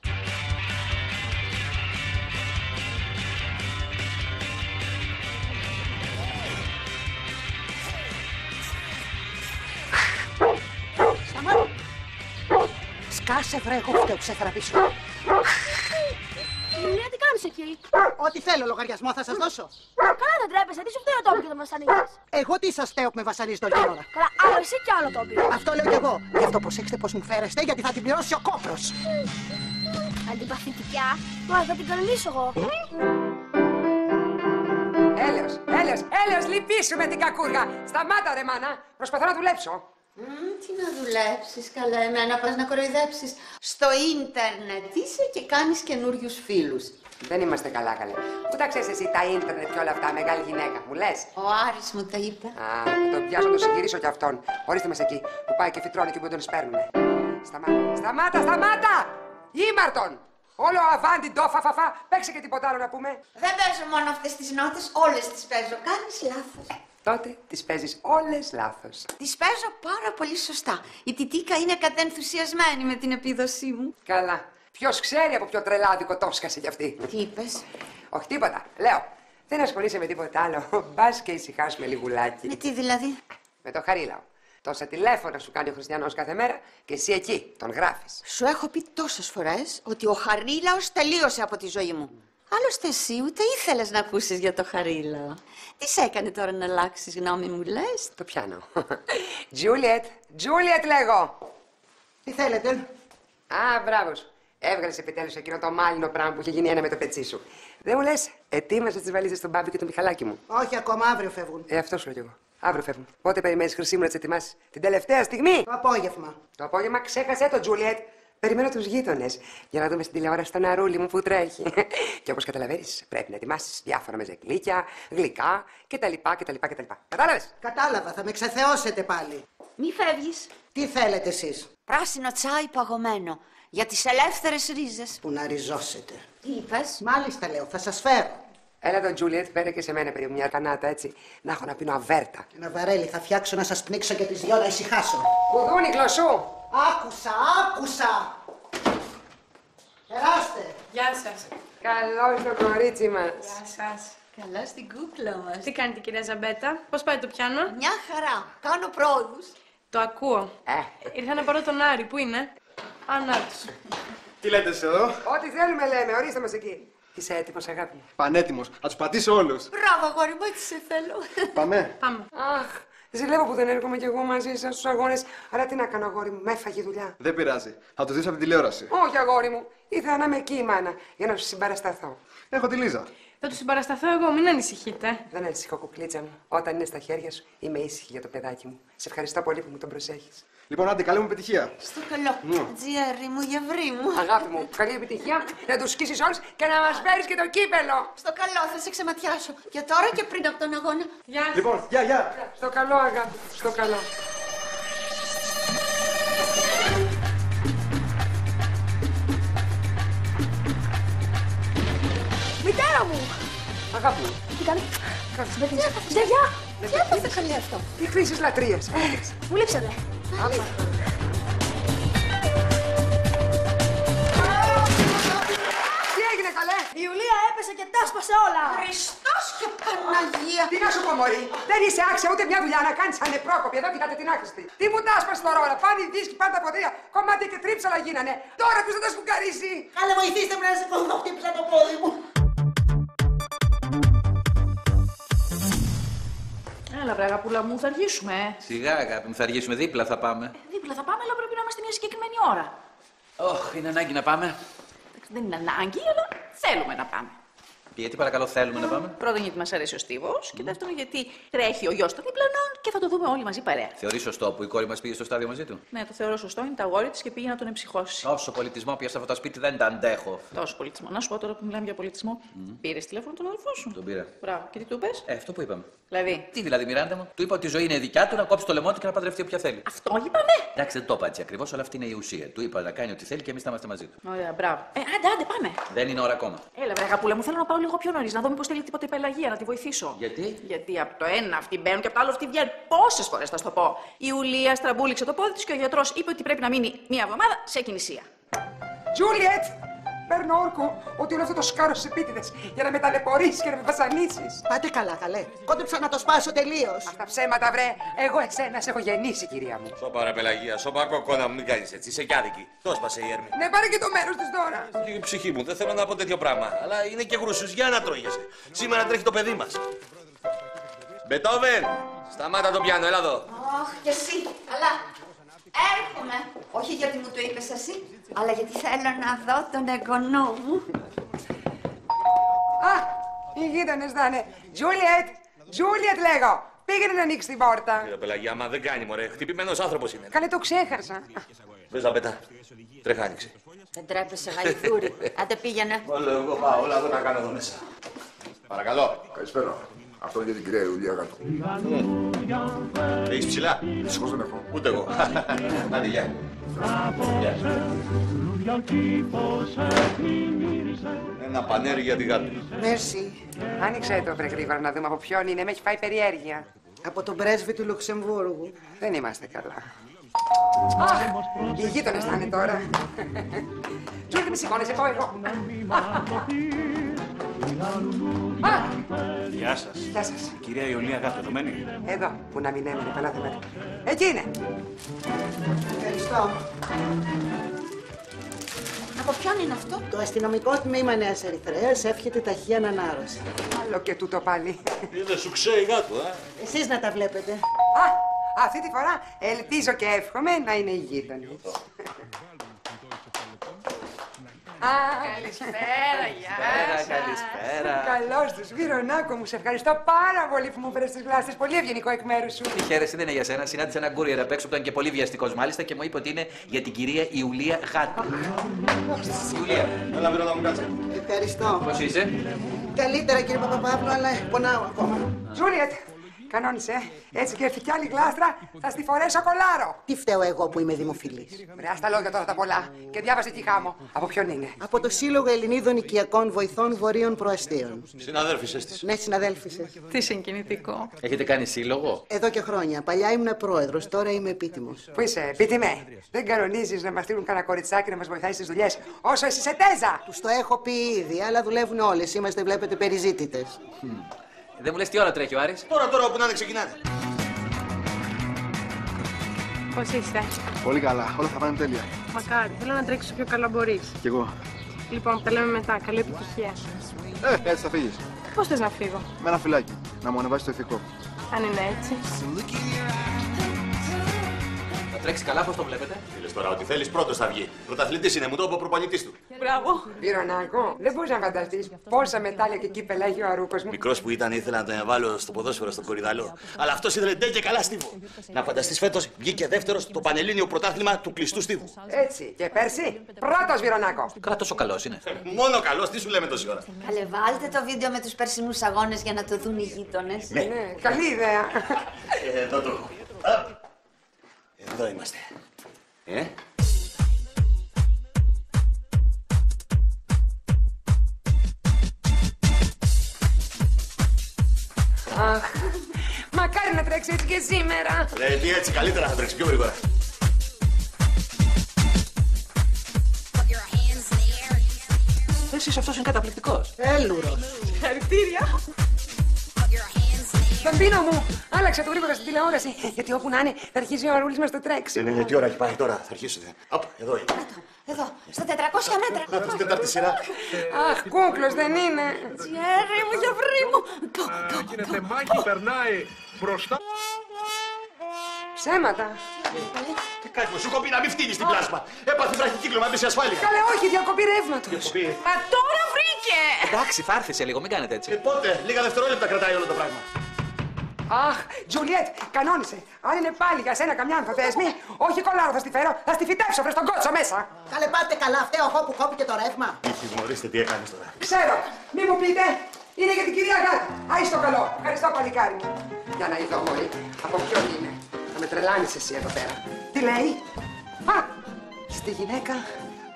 Σκάσε βρε, εγώ φταίω που σε έφερα πίσω. Λία, τι κάνεις εκεί? Ό,τι θέλω, λογαριασμό θα σας δώσω. Καλά, δεν τρέπεσαι, τι σου φταίει ο Τόμπι και δεν βασανίζεις? Εγώ τι σας φταίω που με βασανίζετε όλη την ώρα? Καλά, άλλο εσύ κι άλλο Τόμπι. Αυτό λέω κι εγώ. Γι' αυτό προσέξτε πώς μου φέρεστε, γιατί θα την πληρώσει ο κόπρος. Αντιπαθητικά. Μα θα την καληνήσω εγώ. Έλεος, λυπήσου με την κακούργα. Σταμάτα ρε μάνα, προσπαθώ να δουλέψω. Τι να δουλέψεις, καλά, εμένα πας να κοροϊδέψεις. Στο ίντερνετ είσαι και κάνεις καινούριους φίλους. Δεν είμαστε καλά, καλέ. Πού τα ξέρεις εσύ τα ίντερνετ και όλα αυτά, μεγάλη γυναίκα, μου λες? Ο Άρης μου τα είπε. Α, θα τον πιάσω, να τον συγκυρίσω κι αυτόν. Ορίστε μας εκεί, που πάει και φυτρώνει και που τον σπέρνουνε. Σταμάτα! Ήμαρτον! Όλο αβάντι, ντο, φαφαφά. Παίξε και τίποτα άλλο να πούμε. Δεν παίζω μόνο αυτές τις νότες, όλες τις παίζω. Κάνεις λάθος. Τότε τις παίζεις όλες λάθος. Τις παίζω πάρα πολύ σωστά. Η Τιτίκα είναι κατενθουσιασμένη με την επίδοσή μου. Καλά. Ποιος ξέρει από ποιο τρελάδικο το σκασε κι αυτή. Τι είπες? Όχι τίποτα. Λέω. Δεν ασχολείσαι με τίποτα άλλο. Μπας και ησυχάσουμε λιγουλάκι. Με τι δηλαδή? Με το Χαρίλαο. Τόσα τηλέφωνα σου κάνει ο Χριστιανός κάθε μέρα και εσύ εκεί τον γράφεις. Σου έχω πει τόσες φορές ότι ο Χαρίλαος τελείωσε από τη ζωή μου. Άλλωστε εσύ ούτε ήθελες να ακούσεις για το Χαρίλαο. Τι σε έκανε τώρα να αλλάξεις γνώμη μου, λες? Το πιάνω. Τζούλιετ λέγω. Τι θέλετε? Α, μπράβο σου. Έβγαλες επιτέλους εκείνο το μάλινο πράγμα που είχε γίνει ένα με το πετσί σου. Δεν μου λες, ετοίμασες τις βαλίτσες στον Μπάμπη και τον Μιχαλάκι μου? Όχι ακόμα, αύριο φεύγουν. Αυτό σου λέω κι εγώ. Αύριο φεύγουν. Πότε περιμένεις, Χρυσή μου, να τις ετοιμάσεις? Την τελευταία στιγμή. Το απόγευμα. Το απόγευμα ξέχασέ το, Τζούλιετ. Περιμένω τους γείτονες για να δούμε στην τηλεόραση τον Αρούλη μου που τρέχει. Και όπως καταλαβαίνεις, πρέπει να ετοιμάσεις διάφορα μεζεκλίκια, γλυκά κτλ. Κατάλαβες? Κατάλαβα, θα με ξεθεώσετε πάλι. Μη φεύγεις. Τι θέλετε εσείς? Πράσινο τσάι παγωμένο. Για τις ελεύθερες ρίζες. Που να ριζώσετε. Τι είπες? Μάλιστα λέω, θα σας φέρω. Έλα τον Τζούλιετ, φέρε και σε μένα περίπου μια κανάτα έτσι. Να έχω να πίνω αβέρτα. Ένα βαρέλι θα φτιάξω να σας πνίξω και τις δυο να ησυχάσω. Κουδούνι γλωσσού. Άκουσα. Περάστε. Γεια σας. Καλώς το κορίτσι μας. Γεια σας. Καλά στην κούκλα μας. Τι κάνετε, κυρία Ζαμπέτα? Πώς πάει το πιάνο? Μια χαρά. Κάνω πρόοδους. Το ακούω. Ήρθα να πάρω τον Άρη. Πού είναι? Ανάτους. Τι λέτε εσείς εδώ? Ό,τι θέλουμε λέμε, ορίστε μας εκεί. Είσαι έτοιμος, αγάπη μου? Πανέτοιμος. Θα τους πατήσω όλους. Μπράβο, αγόρι μου, έτσι σε θέλω. Πάμε. Αχ, ζηλεύω που δεν έρχομαι κι εγώ μαζί σας στους αγώνες. Αλλά τι να κάνω, αγόρι μου, με έφαγε η δουλειά. Δεν πειράζει. Θα τους δεις από την τηλεόραση. Όχι, αγόρι μου. Ήθελα να είμαι εκεί η μάνα για να σου συμπαρασταθώ. Έχω τη Λίζα. Θα του συμπαρασταθώ εγώ, μην ανησυχείτε. Δεν ανησυχώ, κουκλίτσα μου. Όταν είναι στα χέρια σου, είμαι ήσυχη για το παιδάκι μου. Σε ευχαριστώ πολύ που μου τον προσέχεις. Λοιπόν, άντε, καλή μου επιτυχία. Στο καλό. Τζιέρι μου, γευρί μου. Αγάπη μου, καλή επιτυχία. Να τους σκίσεις όλους και να μας φέρεις και το κύπελο. Στο καλό, θα σε ξεματιάσω. Για τώρα και πριν από τον αγώνα. Γεια σας. Λοιπόν, γεια. Στο καλό, αγάπη. Στο καλό. Μητέρα μου! Αγάπη μου. Τι κάνει? Γιαγιά! Τι έπαθε καλή αυτό? Τι κρίσεις λατρείας. Μου λείψατε. Τι έγινε, καλέ? Η Ιουλία έπεσε και τα σπάσε όλα. Χριστός και Παναγία. Τι να σου πω, μωρή. Δεν είσαι άξια ούτε μια δουλειά να κάνεις ανεπρόκοπη. Εδώ κοιτάτε την άχρηστη. Τι μου τα άσπασε τώρα όλα. Πάνε οι δίσκοι, πάντα από τρία. Κομμάτια και τρίψαλα γίνανε. Τώρα ποιος θα τα σκουκαρίσει? Καλέ, βοηθήστε με να σηκωθώ, χτύπησα το πόδι μου. Έλα, βρε, αγαπούλα μου, θα αργήσουμε. Σιγά, αγάπη μου, θα αργήσουμε. Δίπλα θα πάμε. Δίπλα θα πάμε, αλλά πρέπει να είμαστε μια συγκεκριμένη ώρα. Ωχ, είναι ανάγκη να πάμε. Δεν είναι ανάγκη, αλλά θέλουμε να πάμε. Γιατί παρακαλώ θέλουμε να πάμε? Πρώτον, γιατί μας αρέσει ο Στίβος και δεύτερον, γιατί τρέχει ο γιος των διπλανών και θα το δούμε όλοι μαζί παρέα. Θεωρείς σωστό που η κόρη μας πήγε στο στάδιο μαζί του? Ναι, το θεωρώ σωστό. Είναι τα αγόρι της και πήγε να τον εμψυχώσει. Τόσο πολιτισμό πια σε αυτό το σπίτι δεν τα αντέχω. Τόσο πολιτισμό. Να σου πω τώρα που μιλάμε για πολιτισμό. Πήρες τηλέφωνο τον αδελφό σου? Τον πήρα. Μπράβο. Και τι του είπες? Αυτό που είπαμε. Δηλαδή. Τι δηλαδή, Μιράντα μου? Του είπα ότι η ζωή είναι δικιά του, να κόψει το λαιμό του και να παντρευτεί όποια θέλει. Αυτό είπαμε. Εντάξει, δεν το είπα έτσι ακριβώς, αλλά αυτή είναι η ουσία. Του είπα να κάνει ό,τι θέλει και εμείς θα είμαστε μαζί του. Ωραία, μπράβο. Άντε, πάμε. Δεν είναι ώρα ακόμα. Έλα, βρε, αγαπούλα μου, θέλω να πάω λίγο πιο νωρίς, να δω μήπως θέλει τίποτα υπαλλαγία, να τη βοηθήσω. Γιατί από το ένα αυτοί μπαίνουν και από το άλλο αυτοί βγαίνουν. Πόσες φορές θα σου το πω. Η Ιουλία στραμπούληξε το πόδι της και ο γιατρός είπε ότι πρέπει να μείνει μία εβδομάδα σε εκκινησία. Τζούλιετ! Παίρνω όρκο ότι όλο αυτό το σκάρο στις επίτηδες για να με ταλαιπωρήσεις και να με βασανίσεις. Πάτε καλά, καλέ. Κόντεψα να το σπάσω τελείως. Αυτά ψέματα, βρε. Εγώ εσένα σε έχω γεννήσει, κυρία μου. Σώπα ρε Πελαγία, σώπα κοκόνα μου, μην κάνεις έτσι. Είσαι κι άδικη. Το έσπασε η Έρμη. Ναι, πάρε και το μέρος της τώρα. Η ψυχή μου, δεν θέλω να πω τέτοιο πράγμα. Αλλά είναι και γρουσούς, για να τρώγεσαι. Σήμερα τρέχει το παιδί μας. Μπετόβεν, σταμάτα το πιάνο, έλα εδώ. Ωχ, και εσύ. Καλά. Έρχομαι. Όχι γιατί μου το είπες εσύ, αλλά γιατί θέλω να δω τον εγγονό μου. Α, οι γείτονες θα είναι. Τζούλιετ λέγω. Πήγαινε να ανοίξει την πόρτα. Κύριε Πελαγία, μα δεν κάνει μωρέ. Χτυπημένος άνθρωπος είναι. Καλέ, το ξέχασα. Βες να πετά. Τρέχα, άνοιξε. Δεν τρέπεσαι, γαϊδούρη. Άντε πήγαινε. Όλο εγώ πάω, όλα εγώ τα κάνω εδώ μέσα. Παρακαλώ. Καλησπέρα. Αυτό είναι για την κυρία Ιουλία κάτω. Έχεις ψηλά? Δυστυχώς δεν έχω. Ούτε εγώ. Άντε, γεια. Ένα πανέρι για τη γάμπη. Μέρσι. Άνοιξε το βρε γρήγορα να δούμε από ποιον είναι. Με έχει φάει περιέργεια. Από τον πρέσβη του Λουξεμβούργου. Δεν είμαστε καλά. Αχ, οι γείτονες θα είναι τώρα. Τζούλη, μη σηκώνεσαι, πάω εγώ. Γεια σας. Γεια σας. Κυρία Ιουλία Γάτου, εδώ μένει. Εδώ, που να μην έμεινε, καλά δεν μένει. Εκεί είναι. Ευχαριστώ. Από ποιον είναι αυτό? Το αστυνομικό τμήμα Νέας Ερυθρέας εύχεται ταχεία ανάρρωση. Άλλο και τούτο πάλι. Είναι σου ξέρει γάτου, Εσείς να τα βλέπετε. Α, αυτή τη φορά ελπίζω και εύχομαι να είναι οι γείτονες. Καλησπέρα, γεια σας. Καλησπέρα. Καλώς τους, Βυρονάκο μου. Σε ευχαριστώ πάρα πολύ που μου φέρες τις γλάστες. Πολύ ευγενικό εκ μέρους σου. Η χαίρεση δεν είναι για σένα. Συνάντησα έναν courier απ' έξω που ήταν και πολύ βιαστικός μάλιστα και μου είπε ότι είναι για την κυρία Ιουλία Γάτου. Ιουλία. Έλα, Βυρώνα μου, κάτσε. Ευχαριστώ. Πώς είσαι? Καλύτερα κύριε Παπαπαύλου, αλλά πονάω ακόμα. Τζούλιετ, κανόνισε. Έτσι και έρθει κι άλλη γλάστρα, θα στη φορέσω κολάρο. Τι φταίω εγώ που είμαι δημοφιλής? Βρε, ας τα λόγια τώρα τα πολλά. Και διάβασε τι χάμω. Από ποιον είναι? Από το Σύλλογο Ελληνίδων Οικιακών Βοηθών Βορείων Προαστίων. Συναδέλφισες της. Ναι, συναδέλφισες. Τι συγκινητικό. Έχετε κάνει σύλλογο? Εδώ και χρόνια. Παλιά ήμουν πρόεδρος, τώρα είμαι επίτιμος. Πού είσαι, επίτιμε? Δεν κανονίζεις να μας στείλουν κανένα κοριτσάκι να μας βοηθάει στις δουλειές, όσο εσύ σε τέζα. Τους το έχω πει ήδη, αλλά δουλεύουν όλες. Είμαστε, βλέπετε, περιζήτητες. Δεν μου λες τι ώρα τρέχει ο Άρης? Τώρα όπου να είναι ξεκινάνε. Πώς είστε? Πολύ καλά, όλα θα πάνε τέλεια. Μακάρι, θέλω να τρέξεις πιο καλά μπορείς. Κι εγώ. Λοιπόν, τα λέμε μετά. Καλή επιτυχία. Έτσι θα φύγεις. Πώς θες να φύγω? Με ένα φυλάκι. Να μου ανεβάσει το ηθικό. Αν είναι έτσι. Θα τρέξει καλά, πώς το βλέπετε? Φίλες τώρα, ότι θέλεις πρώτος θα βγει. Πρωταθλητής είναι, μου το είπε ο προπονητής του. Μπράβο. Βυρονάκο, δεν μπορείς να φανταστείς πόσα μετάλλια και κύπελα έχει ο Αρούκος μου. Μικρός που ήταν, ήθελα να τον βάλω στο ποδόσφαιρο στον Κορυδαλό. Αλλά αυτός ήθελε ντε και καλά στίβο. Να φανταστείς φέτος βγήκε δεύτερος στο Πανελλήνιο Πρωτάθλημα του κλειστού στίβου. Έτσι, και πέρσι, πρώτος Βυρονάκο. Κράτος ο καλός είναι. Μόνο καλός, τι σου λέμε τόση ώρα. Καλέ, βάλτε το βίντεο με τους περσινούς αγώνες για να το δουν οι γείτονες. Ναι, καλή ιδέα. Εδώ το έχω. Εδώ είμαστε. Αχ, μακάρι να τρέξει έτσι και σήμερα. Τι έτσι, καλύτερα θα τρέξει πιο γρήγορα. Εσείς αυτός είναι καταπληκτικός. Έλουρος. Συγχαρητήρια. Μπαμπίνο μου, άλλαξε το γρήγορα στην τηλεόραση. Γιατί όπου να είναι θα αρχίσει ο Αρούλης μας το τρέξιμο. Τι ώρα έχει πάει τώρα, θα αρχίσετε. Εδώ είναι. Εδώ, στα 400 μέτρα. Στην τέταρτη σειρά. Αχ, κούκλος δεν είναι. Τζέρι μου, γιαυρί μου. Γίνεται μάχη, περνάει μπροστά. Ψέματα. Τι κάνεις, σου έχω πει να μην φτύνεις την πλάσμα. Έπαθε βραχικύκλωμα, έμπαισε ασφάλεια. Καλέ, όχι, διακοπή ρεύματος. Μα τώρα βρήκε. Εντάξει, θα έρθει σε λίγο, μην κάνετε έτσι. Πότε, λίγα δευτερόλεπτα κρατάει όλο το πράγμα. Αχ, Τζουλιέτ, κανόνισε. Αν είναι πάλι για σένα καμιά ανθοδέσμη, όχι κολάρο θα στη φέρω, θα στη φυτέψω βρε στον κότσο μέσα. Καλέ, πάτε καλά, φταίω εγώ που κόπηκε το ρεύμα. Γνωρίστε τι έκανες τώρα. Ξέρω, μη μου πείτε, είναι για την κυρία Γάτου. Άι στο καλό, ευχαριστώ παλικάρι μου. Για να είδω μόλι, από ποιον είναι. Θα με τρελάνεις εσύ εδώ πέρα. Τι λέει? Α, στη γυναίκα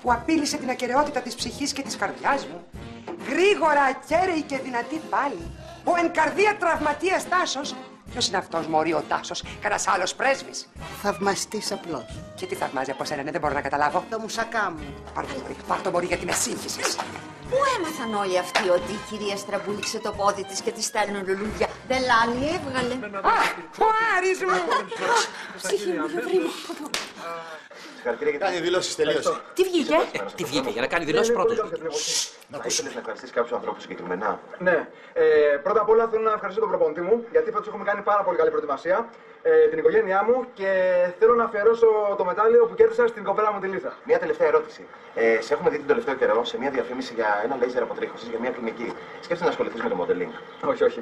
που απείλησε την ακεραιότητα της ψυχής και της καρδιάς μου. Γρήγορα, ακέραιη και δυνατή πάλι. Ο εν καρδία τραυματίας Τάσος. Ποιος είναι αυτός, μωρή, ο Τάσος? Κανένας άλλος πρέσβης? Θαυμαστής απλώς. Και τι θαυμάζει από σένα, δεν μπορώ να καταλάβω. Το μουσακά μου. Πάρ' το μωρή γιατί με σύγχυσες. Πού έμαθαν όλοι αυτοί ότι η κυρία στραμπούληξε το πόδι της και τη στέλνουν λουλούδια? Δεν λάλη έβγαλε. Αχ, ο Άρης μου! Ψυχή μου, βρή μου. Συγχαρητήρια για Κάνει δηλώσεις, τελείωσε. Τι βγήκε? Τι βγήκε, για να κάνει δηλώσεις πρώτος. Θα ήθελες να ευχαριστήσεις κάποιους ανθρώπους συγκεκριμένα? Ναι. Πρώτα απ' όλα θέλω να ευχαριστήσω τον προπονητή μου, γιατί φέτος έχουμε κάνει πάρα πολύ καλή προετοιμασία. Την οικογένειά μου και θέλω να αφιερώσω το μετάλλιο που κέρδισα στην κοπέλα μου τη Λίζα. Μια τελευταία ερώτηση. Σε έχουμε δει τον τελευταίο καιρό σε μια διαφήμιση για ένα λέιζερ αποτρίχωσης για μια κλινική. Σκέφτεσαι να ασχοληθείς με το modeling? Όχι, όχι.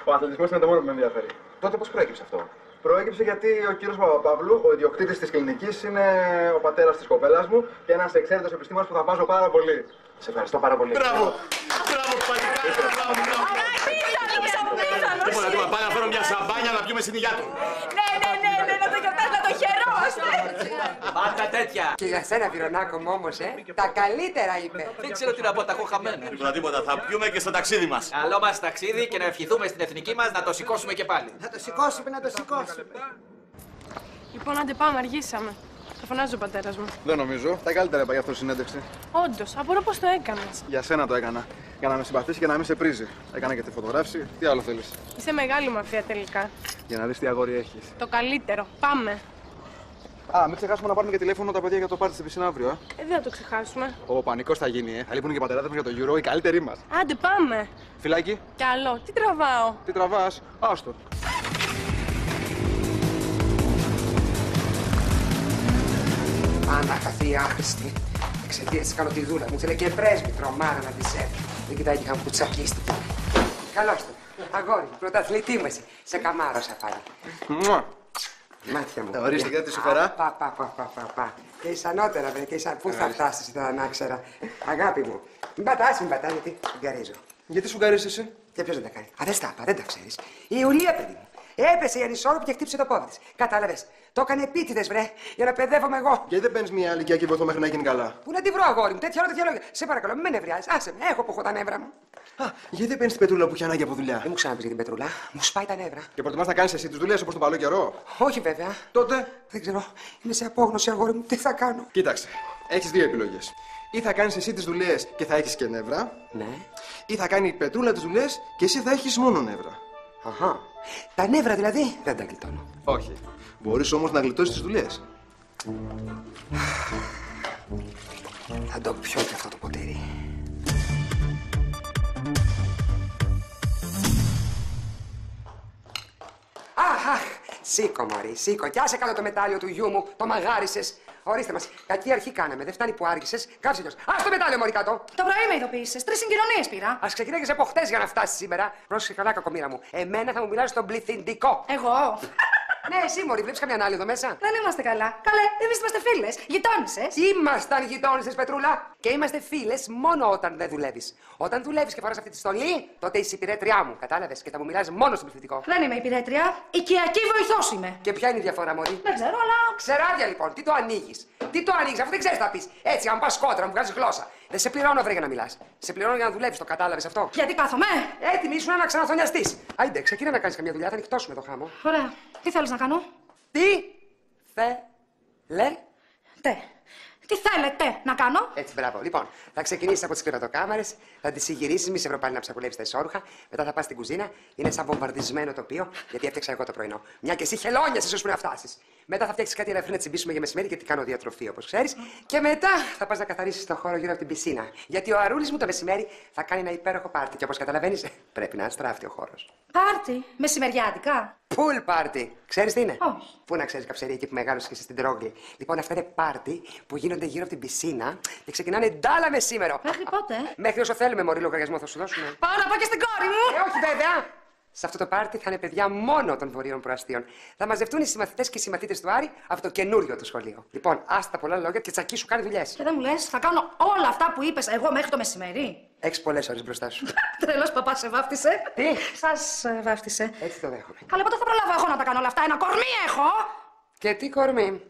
Ο αθλητισμός είναι το μόνο που με ενδιαφέρει. Τότε πώς προέκυψε αυτό? Προέκυψε γιατί ο κύριος Παπαπαύλου, ο ιδιοκτήτης της κλινικής, είναι ο πατέρας της κοπέλας μου και ένας εξαίρετος επιστήμονας που θαυμάζω πάρα πολύ. Σε ευχαριστώ πάρα πολύ. Μπράβο! Μπράβο, παλικάρι! Μπράβο, μπράβο! Λοιπόν, πάμε να φέρω μια σαμπάνια να πιούμε πάμε στην υγειά του. Ναι, να το γιορτάσουμε, να το χαιρόμαστε. Πάντα τέτοια. Και για σένα, Βυρονάκο μου όμως, τα καλύτερα είπε. Δεν ξέρω τι να πω, τα έχω χαμένα. Τίποτα, θα πιούμε και στο ταξίδι μας. Καλό μας ταξίδι και να ευχηθούμε στην εθνική μας να το σηκώσουμε και πάλι. Να το σηκώσουμε, να το σηκώσουμε. Λοιπόν, άντε πάμε, αργήσαμε. Θα φωνάζει ο πατέρας μου. Δεν νομίζω. Τα καλύτερα είπα για αυτό συνέντευξη. Όντως, απορώ πώς το έκανες. Για σένα το έκανα. Για να με συμπαθήσει και να μην σε πρίζει. Έκανα και τη φωτογράφηση. Τι άλλο θέλεις? Είσαι μεγάλη μαφία τελικά. Για να δεις τι αγόρι έχεις. Το καλύτερο. Πάμε. Α, μην ξεχάσουμε να πάρουμε και τηλέφωνο τα παιδιά για το πάρτι στην πισίνα αύριο. Δεν θα το ξεχάσουμε. Ο πανικός θα γίνει, Θα λείπουν και οι πατεράδες μας για το Euro, οι καλύτεροι μας. Άντε, πάμε. Φιλάκι. Καλό. Τι τραβάω. Τι τραβάς? Άστο. Άννα, καθή άχρηστη. Εξαιτίας της κάνω τη δούλα μου. Θέλει και πρέσβη τρομάρα να τη έρθει. Δεν κοιτάει και είχαμε κουτσακίστηκε. Καλώς το. Αγόρι, πρωταθλητή μου εσύ. Σε καμάρωσα πάλι. Μουα. Μάτια μου. Ορίστε, γιατί τι σου φέρα. Πα. Και ισανότερα, βρε. Πού θα φτάσεις τώρα να ξέρα. Αγάπη μου. Μην πατάς, γιατί σουγκαρίζω. Γιατί σουγκαρίζεις εσύ? Και ποιος δεν τα κάνει? Α, δεν στα είπα, δεν τα ξέρεις. Η Ιουλία, παιδί μου. Έπεσε η ανισόρροπη και χτύπησε το πόδι της. Κατάλαβες. Το έκανε επίτηδες, βρε, για να παιδεύομαι εγώ. Γιατί δεν παίρνεις μια ηλικιακή βοηθό μέχρι να γίνει καλά? Πού να τη βρω, αγόρι μου, τέτοια ώρα, τέτοια λόγια. Σε παρακαλώ, μην με νευριάζεις. Άσε με, έχω που έχω τα νεύρα μου. Α, γιατί δεν παίρνεις την Πετρούλα που έχει ανάγκη από δουλειά? Δεν μου ξαναπείς για την Πετρούλα. Μου σπάει τα νεύρα. Και προτιμάς να κάνεις εσύ τις δουλειές όπως τον παλό καιρό? Όχι, βέβαια. Τότε. Δεν ξέρω. Είμαι σε απόγνωση, αγόρι μου. Τι θα κάνω? Κοίταξε. Έχεις δύο επιλογές. Ή θα κάνεις εσύ τις δουλειές και θα έχεις και νεύρα. Ναι. Ή θα κάνει η Πετρούλα τις δουλειές και εσύ θα έχεις μόνο νεύρα. Αχα. Τα νεύρα δηλαδή δεν τα γλιτώνω. Όχι. Μπορείς όμως να γλιτώσεις τις δουλειές. Θα το πιω και αυτό το ποτήρι. Αχ, σήκω, μωρή, σήκω. Κι άσε κάτω το μετάλλιο του γιού μου, το μαγάρισες. Ορίστε μας, κακή αρχή κάναμε. Δεν φτάνει που άργησες. Κάψε κιόλας. Ας το μετάλλιο, μωρή, κάτω. Το πρωί με ειδοποίησες. 3 συγκοινωνίες πήρα. Ας ξεκινήσεις από χτες για να φτάσεις σήμερα. Πρόσεχε καλά, κακομοίρα μου. Εμένα θα μου μιλάς στον πληθυντικό. Εγώ. Ναι, εσύ, μωρή, βλέπεις καμιά άλλη εδώ μέσα? Δεν είμαστε καλά. Καλέ, εμείς είμαστε φίλες. Γειτόνισσες. Ήμασταν γειτόνισσες, Πετρούλα. Και είμαστε φίλες μόνο όταν δεν δουλεύεις. Όταν δουλεύεις και φοράς αυτή τη στολή, τότε είσαι υπηρέτριά μου. Κατάλαβες? Και θα μου μιλάς μόνο στον πληθυντικό. Δεν είμαι υπηρέτρια. Οικιακή βοηθός είμαι. Και ποια είναι η διαφορά, μωρή? Δεν ξέρω, αλλά. Ξεράδια λοιπόν, τι το ανοίγεις? Τι το ανοίγεις, αφού δεν ξέρεις να πεις. Έτσι, αν πας κόντρα, μου βγάζεις γλώσσα. Δεν σε πληρώνω, βρε, για να μιλάς. Σε πληρώνω για να δουλεύεις, το κατάλαβες αυτό? Γιατί κάθομαι. Έτοιμη ήσουν να ξαναθωνιαστείς. Άιντε, ξεκινά να κάνεις καμιά δουλειά, θα νυχτώσουμε το χάμο. Ωραία. Τι θέλεις να κάνω? Τι Τι θέλετε να κάνω? Έτσι, μπράβο. Λοιπόν, θα ξεκινήσεις από τις κρεβατοκάμαρες, θα τις συγγυρίσεις, μη σε βρω πάλι να ψακουλεύεις τα ισόρουχα. Μετά θα πας στην κουζίνα, είναι σαν βομβαρδισμένο τοπίο, γιατί έφτιαξα εγώ το πρωινό. Μια και εσύ χελώνιασες ώσπου να φτάσεις. Μετά θα φτιάξεις κάτι ελαφρύ να τσιμπήσουμε για μεσημέρι, γιατί κάνω διατροφή, όπως ξέρεις. Και μετά θα πας να καθαρίσεις το χώρο γύρω από την πισίνα. Γιατί ο Αρούλης μου το μεσημέρι θα κάνει ένα υπέροχο πάρτι. Και όπως καταλαβαίνεις, πρέπει να στράφτει ο χώρος. Πάρτι. Μεσημεριάτικα. Πουλ πάρτι. Ξέρεις τι είναι? Όχι. Πού να ξέρεις, καψερή, εκεί που μεγάλωσες και εσύ στην Τρόγλη. Λοιπόν, αυτά είναι πάρτι που γίνονται γύρω από την πισίνα και ξεκινάνε ντάλα μεσήμερο. Μέχρι πότε? Μέχρι όσο θέλουμε, μωρή, λογαριασμό θα σου δώσουμε. Πάω να πάω και στην κόρη μου. Όχι, βέβαια. Σε αυτό το πάρτι θα είναι παιδιά μόνο των βορείων προαστίων. Θα μαζευτούν οι συμμαθητές και οι συμμαθήτες του Άρη από το καινούριο του σχολείο. Λοιπόν, άστα πολλά λόγια και τσακί σου κάνει δουλειές. Και δεν μου λες, θα κάνω όλα αυτά που είπες εγώ μέχρι το μεσημέρι. Έχεις πολλές ώρες μπροστά σου. Τρελός παπάς σε βάφτισε. Τι? Σας βάφτισε. Έτσι το δέχομαι. Καλά, πότε θα προλάβω εγώ να τα κάνω όλα αυτά? Ένα κορμί έχω. Και τι κορμί?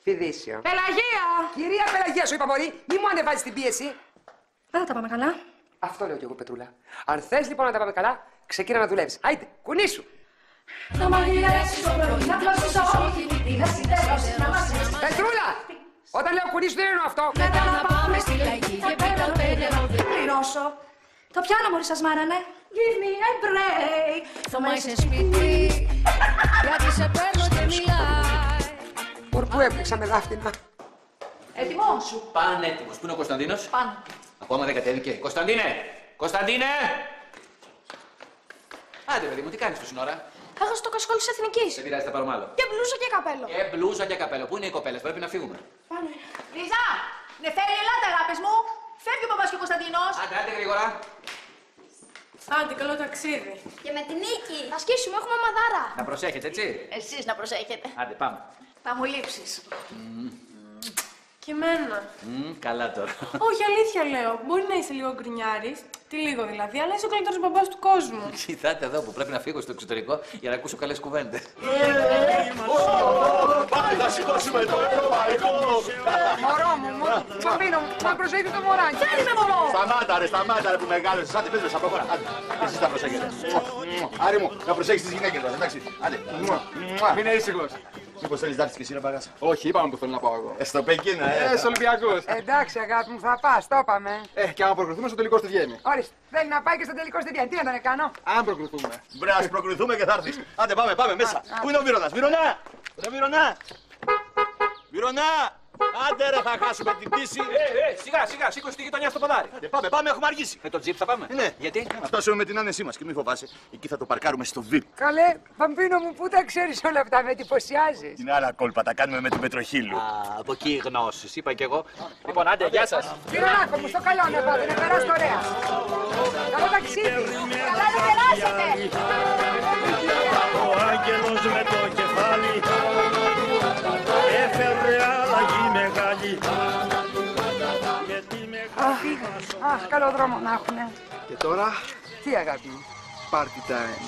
Φιδίσιο. Πελαγία! Κυρία Πελαγία, σου είπα, μωρή, μη μου ανεβάζεις την πίεση. Δεν θα τα πάμε καλά. Αυτό λέω κι εγώ, Πετρούλα. Αν θες λοιπόν να τα πάμε καλά, ξεκίνα να δουλεύεις. Άιντε, κουνήσου. Θα μαγειρέψεις το πρωί, να κλώσεις όχι, να συντέλωσεις, να μαζέψεις. Πετρούλα! Όταν λέω κουνήσου δεν εννοώ αυτό. Μετά να πάμε στη λαϊκή και πέρα πέντε να πληρώσω. Το πιάνω μόλις σας μάρανε. Give me a break. Θωμά είσαι σπίτι, γιατί σε παίρνω και μιλάει. Πού έπληξα με δάφτυνα. Έτοιμος. Πανέτοιμος. Πού είναι ο Κωνσταντίνος? Πάνω. Ακόμα δεν κατέβηκε. Κωνσταντίνε! Κωνσταντίνε! Άντε, παιδί μου, τι κάνεις τόση ώρα? Έχασα το κασκόλ της Εθνικής. Δεν πειράζει, θα πάρουμε άλλο. Και μπλούζα και καπέλο. Και μπλούζα και καπέλο. Πού είναι οι κοπέλες, πρέπει να φύγουμε. Πάνε. Λίζα! Νεφέλη, ελάτε, αγάπες μου. Φεύγει ο παπάς και ο Κωνσταντίνος. Άντε γρήγορα. Άντε, καλό ταξίδι. Και με την νίκη. Θα σκίσουμε, έχουμε μαδάρα. Να προσέχετε, έτσι. Εσείς να προσέχετε. Άντε, πάμε. Θα μου λείψεις. Και εμένα. Καλά τώρα. Όχι, αλήθεια λέω. Μπορεί να είσαι λίγο γκρινιάρης. Τη Τι λίγο δηλαδή, αλλά είσαι ο καλύτερος μπαμπάς του κόσμου. Κοιτάτε εδώ που πρέπει να φύγω στο εξωτερικό για να ακούσω καλές κουβέντες. Πάμε να σηκώσουμε το ευρωπαϊκό! Μωρό μου, Μπαμπίνο μου, να προσέχεις το μωράκι. Φέρει με μωρό! Σταμάτα ρε που μεγάλωσες. Άντε πες μέσα από χώρα. Άντε, εσείς τα προσέχετε. Άρη μου, να προσέχεις τις γυναίκες μας, εντάξει. Άντε. Μην είναι ήσυχος. Μήπως θέλεις να έρθεις και εσύ να παγάσα. Όχι, είπαμε που θέλω να πάω εγώ. Στο Πεκίνο, Στους Ολυμπιακούς. Εντάξει, αγάπη μου, θα πας, το είπαμε. Και άμα προκριθούμε στο τελικό στη Βιέννη. Ορίστε, θέλει να πάει και στο τελικό στη Βιέννη. Τι να τον κάνω. Αν προκριθούμε. Μπρε, ας προκριθούμε και θα έρθεις. Άντε πάμε μέσα. Πού είναι ο Μυρονάς, Μυρονά! Ρε Μυρονά! Μυρονά! Άντε ρε, θα χάσουμε την πτήση. Σιγά, σήκωσε τη γειτονιά στο ποδάρι. Άντε, πάμε, έχουμε αργήσει. Με το τζιπ θα πάμε. Ναι. Γιατί? Να φτάσουμε με την άνεσή μας και μη φοβάσαι. Εκεί θα το παρκάρουμε στο Βιλ. Καλέ, Μπαμπίνο μου, πού τα ξέρεις όλα αυτά, με εντυπωσιάζεις. Είναι άλλα κόλπα, τα κάνουμε με την Πετροχύλου. Από εκεί οι γνώσεις, είπα κι εγώ. Λοιπόν, άντε, γεια σας. Μυρονάκο μου, στο καλό να πάτε, να περάσετε ωραία. Καλό ταξίδι. Καλά να περάσετε! Ο άγγελος με το κεφάλι έφερε αλλαγή μεγάλη. Αχ, καλό δρόμο να έχουνε. Και τώρα, Τι αγάπη μου. party time.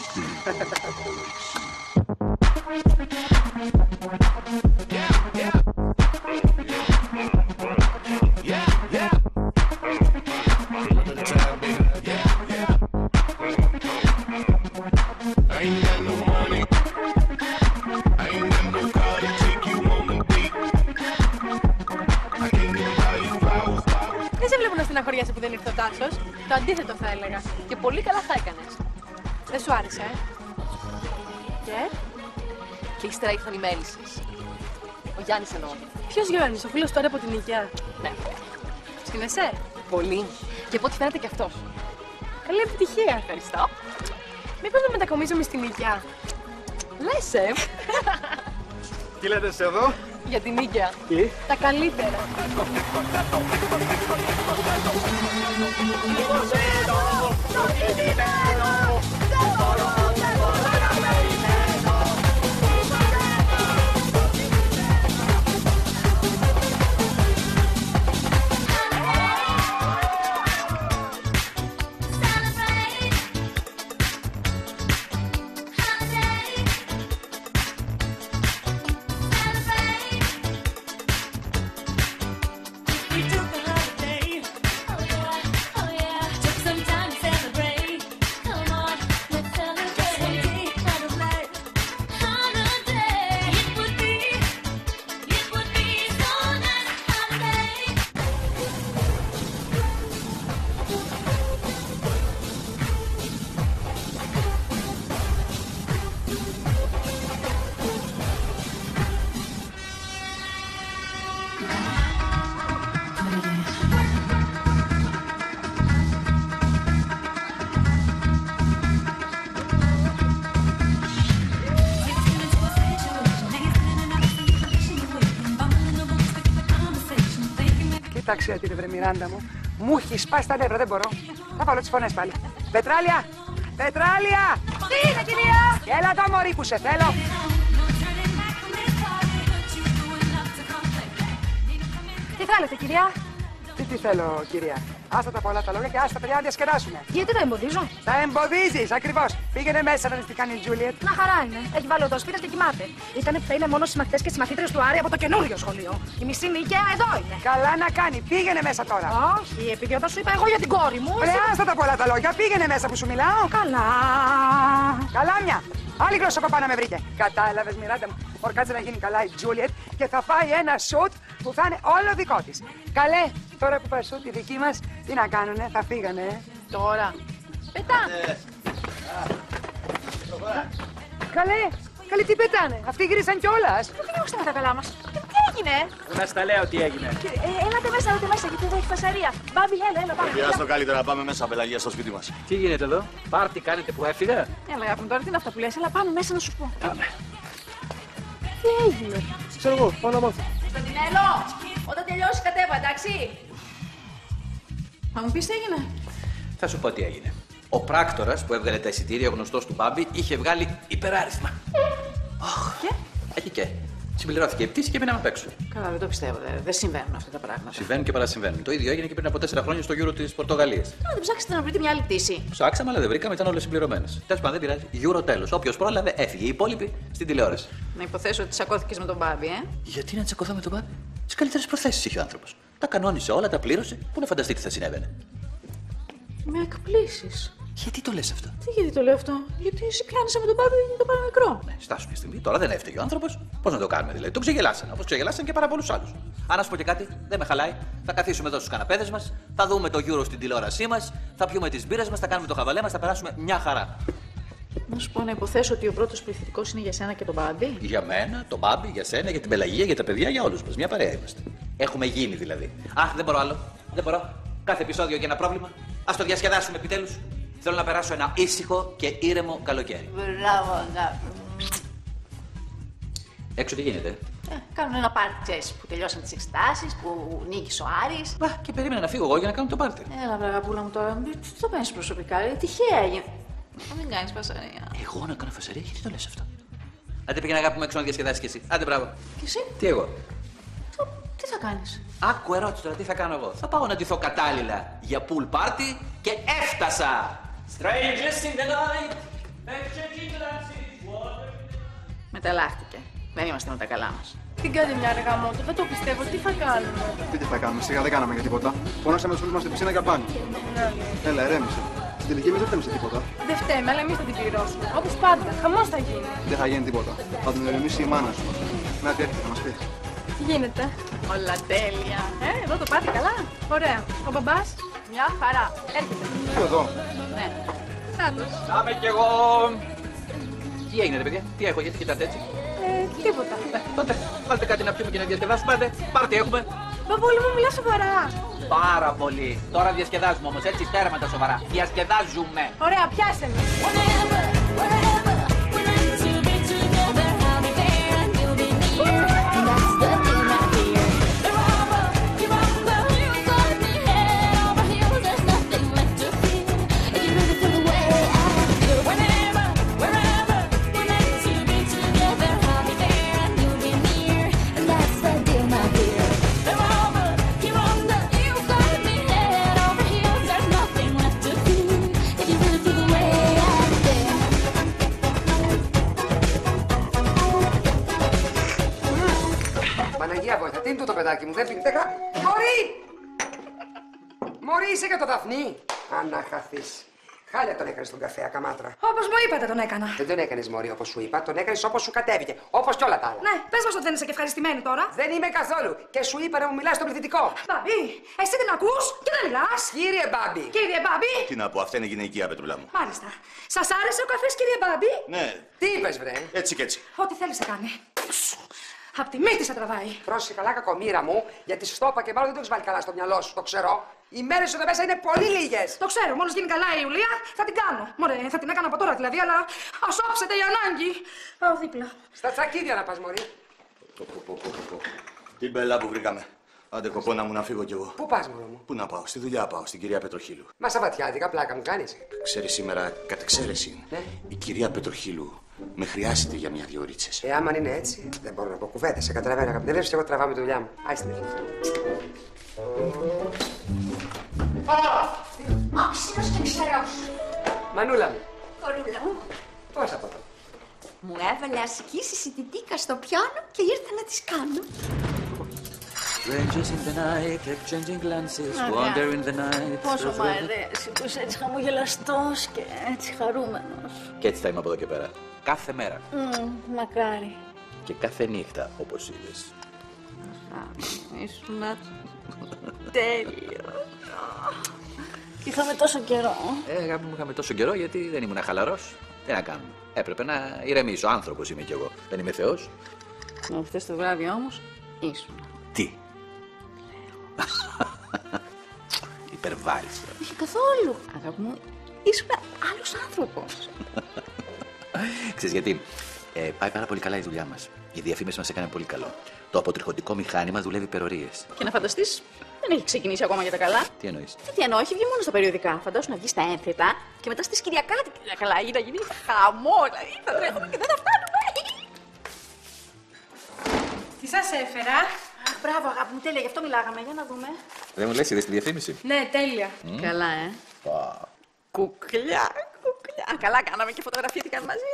Δεν σε βλέπω να στεναχωριάσαι που δεν ήρθε ο Τάσος. Το αντίθετο θα έλεγα. Και πολύ καλά θα έκανες. Δεν σου άρεσε, Και ύστερα ήρθαν οι μέλισσες. Ο Γιάννης εννοώ. Ποιος Γιάννης, ο φίλος τώρα από την οικιά. Ναι. Στην ΕΣΕ. Πολύ. Και από ό,τι φαίνεται και αυτός. Καλή επιτυχία. Ευχαριστώ. Μήπως να μετακομίζουμε στην οικιά. Λες, Τι λέτε σε εδώ? Για την οικιά. Τι? Τα καλύτερα. Κοίταξε την βρε Μιράντα μου. Μου έχει σπάσει τα νεύρα, δεν μπορώ. Θα βάλω τις φωνές πάλι. Πετράλια! Πετράλια! Τι είναι, κυρία! Έλα εδώ, μωρή, που σε θέλω. Τι θέλετε, κυρία? Τι θέλω, κυρία. Άστα τα πολλά τα λόγια και άστα τα παιδιά να διασκεδάσουνε. Γιατί τα εμποδίζω? Τα εμποδίζεις, ακριβώς. Πήγαινε μέσα να δεις τι κάνει η Τζούλιετ. Μια χαρά είναι. Έχει βάλει το σπίτι και κοιμάται. Ήτανε που θα είναι μόνο στις μαθητές και στις μαθήτρες του Άρη από το καινούριο σχολείο. Η μισή νίκαια εδώ είναι. Καλά να κάνει, πήγαινε μέσα τώρα. Όχι, επειδή όταν σου είπα εγώ για την κόρη μου. Ρε, άστα τα πολλά τα λόγια, πήγαινε μέσα που σου μιλάω. Καλά. Καλά μια. Άλλη γλώσσα κοπά να με βρήκε. Κατάλαβες, Μιράντα μου. Ορκάτσε να γίνει καλά η Τζούλιετ και θα φάει ένα σουτ που θα είναι όλο δικό της. Καλέ, τώρα που πάει σουτ η δική μας, τι να κάνουνε, θα φύγανε. Τώρα. Πετάνε. Καλέ, τι πετάνε. Αυτοί γύρισαν κιόλας. Πού φύγαμε τα καλά μας. Τι έγινε? Να στα λέω τι έγινε. Έλατε μέσα, γιατί εδώ έχει φασαρία. Μπάμπη, έλα, πάμε. Βιάστο καλύτερα να πάμε μέσα, Πελαγία, στο σπίτι μας. Τι γίνεται εδώ, πάρτι κάνετε που έφυγα. Έλα, αγάπη μου, τώρα τι είναι αυτά που λες, έλα πάμε μέσα να σου πω. Πάμε. Τι έγινε? Ξέρω εγώ, πάω να μάθω. Κωνσταντινέλο, όταν τελειώσει κατέβα, εντάξει. Θα μου πεις τι έγινε? Θα σου πω τι έγινε. Ο πράκτορας που έβγαλε τα εισιτήρια, ο γνωστός του Μπάμπη, είχε βγάλει υπεράριθμα. Και? Έχει και. Συμπληρώθηκε η πτήση και μείναμε απ' έξω. Καλά, δεν το πιστεύω. Δεν συμβαίνουν αυτά τα πράγματα. Συμβαίνουν και παρασυμβαίνουν. Το ίδιο έγινε και πριν από 4 χρόνια στο Euro της Πορτογαλίας. Δεν ψάξετε να βρείτε μια άλλη πτήση. Ψάξαμε, αλλά δεν βρήκαμε, ήταν όλες συμπληρωμένες. Τέλος πάντων, δεν πειράζει. Euro τέλος. Όποιος πρόλαβε έφυγε. Οι υπόλοιποι στην τηλεόραση. Να υποθέσω ότι τσακώθηκες με τον Μπάμπη, Γιατί να τσακωθώ με τον Μπάμπη? Τις καλύτερες προθέσεις είχε ο άνθρωπος. Τα κανόνισε όλα, τα πλήρωσε. Πού να φανταστεί τι θα συνέβαινε. Με εκπλήσεις. Γιατί το λες αυτό? Τι γιατί το λέω αυτό? Γιατί σε πιάνεσαι με τον Μπάμπη και το πάρει μικρό. Ναι, στάσου μια στιγμή. Τώρα δεν έφταιγε ο άνθρωπος. Πώς να το κάνουμε δηλαδή? Τον ξεγελάσαν. Όπως ξεγελάσαν και πάρα πολλούς άλλους. Αν να σου πω και κάτι, δεν με χαλάει. Θα καθίσουμε εδώ στους καναπέδες μας, θα δούμε το Euro στην τηλεόρασή μας, θα πιούμε τις μπύρες μας, θα κάνουμε το χαβαλέ μας, θα περάσουμε μια χαρά. Να σου πω να υποθέσω ότι ο πρώτος πληθυντικός είναι για σένα και τον Μπάμπη. Για μένα, τον Μπάμπη, για σένα, για την Πελαγία, για τα παιδιά, για όλους μας. Μια παρέα είμαστε. Έχουμε γίνει δηλαδή. Αχ, δεν μπορώ άλλο. Δεν μπορώ. Κάθε επεισόδιο και ένα πρόβλημα. Ας το διασκεδάσουμε επιτέλους. Θέλω να περάσω ένα ήσυχο και ήρεμο καλοκαίρι. Μπράβο, αγάπη. Έξω τι γίνεται? Κάνουν ένα πάρτι, ξέρεις, που τελειώσαν τις εξετάσεις, που νίκησε ο Άρης. Και περίμενα να φύγω εγώ για να κάνω το πάρτι. Έλα, βρε αγαπούλα μου τώρα, τι το παίρνεις προσωπικά, τυχαία έγινε. Να μην κάνεις φασαρία. Εγώ να κάνω φασαρία, γιατί το λες αυτό? Άντε πήγαινε αγάπη μου έξω να διασκεδάσεις κι εσύ. Άντε μπράβο. Και εσύ? Τι εγώ? Τι θα κάνεις? Άκου ερώτηση τώρα, τι θα κάνω εγώ? Θα πάω να ντυθώ κατάλληλα για pool party και έφτασα! Strangers in the night, exchanging glances, water. Μεταλλάχτηκε. Δεν είμαστε με τα καλά μας. Την κάντε μια αργά μότο, δεν το πιστεύω. Τι θα κάνουμε? Τι θα κάνουμε, σιγά δεν κάναμε για τίποτα. Φωνάξαμε τους φίλους μας στην πισίνα για πάνω. Έλα, ηρέμησε. Στην τελική εμείς δεν φταίμε σε τίποτα. Δεν φταίμε, αλλά εμείς θα την πληρώσουμε. Όπως πάντα, χαμός θα γίνει. Δεν θα γίνει τίποτα. Θα την ηρεμήσει η μάνα σου. Να τι έρχεται να μας πει. Γίνεται. Όλα τέλεια. Εδώ το πάτε καλά. Ωραία. Ο μπαμπάς? Μια χαρά. Έρχεται. Εδώ. Ναι. Σάντος. Πάμε κι εγώ. Τι έγινε, ρε παιδιά, τι έχω, γιατί κοιτάτε έτσι? Τίποτα. Τότε, βάλτε κάτι να πιούμε και να διασκεδάσουμε. Άντε, πάρτι έχουμε. Μπαμπούλη μου, μιλά σοβαρά. Πάρα πολύ. Τώρα διασκεδάζουμε όμως, έτσι, τέρμα τα σοβαρά. Διασκεδάζουμε. Ωραία, πιάσε με. Παναγία βοήθεια, τι είναι τούτο παιδάκι μου, δεν πίνει. Μωρή! Μωρή, είσαι για το Δαφνί. Αναχαθείς. Χάλια τον έκανες τον καφέ, ακαμάτρα. Όπως μου είπατε τον έκανα. Δεν τον έκανες μωρή όπως σου είπα, τον έκανες όπως σου κατέβηκε. Όπως κι όλα τα άλλα. Ναι, πες μας ότι δεν είσαι και ευχαριστημένη τώρα. Δεν είμαι καθόλου. Και σου είπα να μου μιλάς στο πληθυντικό. Μπάμπη, εσύ δεν ακούς και δεν μιλάς. Κύριε Μπάμπη. Κύριε Μπάμπη. Τι να πω, αυτή είναι γυναικεία, Πετρούλα μου. Μάλιστα. Σας άρεσε ο καφές, κύριε Μπάμπη? Ναι. Τι είπες, βρε? Έτσι κι έτσι. Ό,τι θέλεις να κάνει. Απ' τη μύτη σε τραβάει. Πρόσεχε καλά, κακομοίρα μου, γιατί στόπα και μάλλον δεν το έχεις βάλει καλά στο μυαλό σου, το ξέρω. Οι μέρες σου εδώ μέσα είναι πολύ λίγες. Το ξέρω, μόλις γίνει καλά η Ιουλία θα την κάνω. Μωρέ, θα την έκανα από τώρα δηλαδή, αλλά ας όψετε η ανάγκη. Πάω δίπλα. Στα τσακίδια να πας, μωρή. Την μπελά που βρήκαμε. Άντε κοπόνα μου να φύγω κι εγώ. Πού πας, μωρό μου? Πού να πάω, στη δουλειά πάω, στην κυρία Πετροχύλου. Μα Σαββατιάτικα, πλάκα μου κάνεις. Ξέρεις σήμερα, κατ' εξαίρεση, η κυρία Πετροχύλου με χρειάζεται για μια-δυο ρίτσες. Άμα είναι έτσι, δεν μπορώ να πω κουβέντες. Σε καταλαβαίνω, αγαπητέ. Δεν εγώ τραβάω με τη δουλειά μου. Άιστε. Όξινος και ξερός. Μανούλα μου. Κορούλα μου. Πώς από εδώ? Μου έβαλε ασκήσεις η τιτίκα στο πιάνο και ήρθα να τις κάνω. Strangers in the night, exchanging glances, wander in the night. Πόσο μ' αρέσει που είσαι έτσι χαμογελαστός και έτσι χαρούμενος. Και έτσι θα είμαι από εδώ και πέρα. Κάθε μέρα. Μακάρι. Και κάθε νύχτα, όπως είδες. Ήσουνα τέλειο. Είχαμε τόσο καιρό. Αγάπη μου, είχαμε τόσο καιρό γιατί δεν ήμουν χαλαρός. Τι να κάνουμε. Έπρεπε να ηρεμήσω. Άνθρωπος είμαι κι εγώ. Δεν είμαι Θεός. Χθες το βράδυ όμως ήσουν. Τι. Υπερβάλλεις. Όχι καθόλου. Αγάπη μου, ήσουν άλλος άνθρωπος. Ξέρεις γιατί. Πάει πάρα πολύ καλά η δουλειά μας. Η διαφήμιση μας έκανε πολύ καλό. Το αποτριχωτικό μηχάνημα δουλεύει υπερορίες. Και να φανταστείς, δεν έχει ξεκινήσει ακόμα για τα καλά. Τι εννοείς? Τι εννοώ, έχει βγει μόνο στα περιοδικά. Φαντάσου να βγει στα ένθετα και μετά στις Κυριακάτικες για καλά. Να γίνει χαμό, δηλαδή θα τρέχουμε και δεν θα φτάνουμε. Τι σας έφερα? Αχ, μπράβο, αγάπη μου, τέλεια, γι' αυτό μιλάγαμε. Για να δούμε. Δεν μου λες, είδες τη διαφήμιση? Ναι, τέλεια. Καλά, Κουκλιά, κουκλιά. Καλά, κάναμε και φωτογραφήθηκαν μαζί.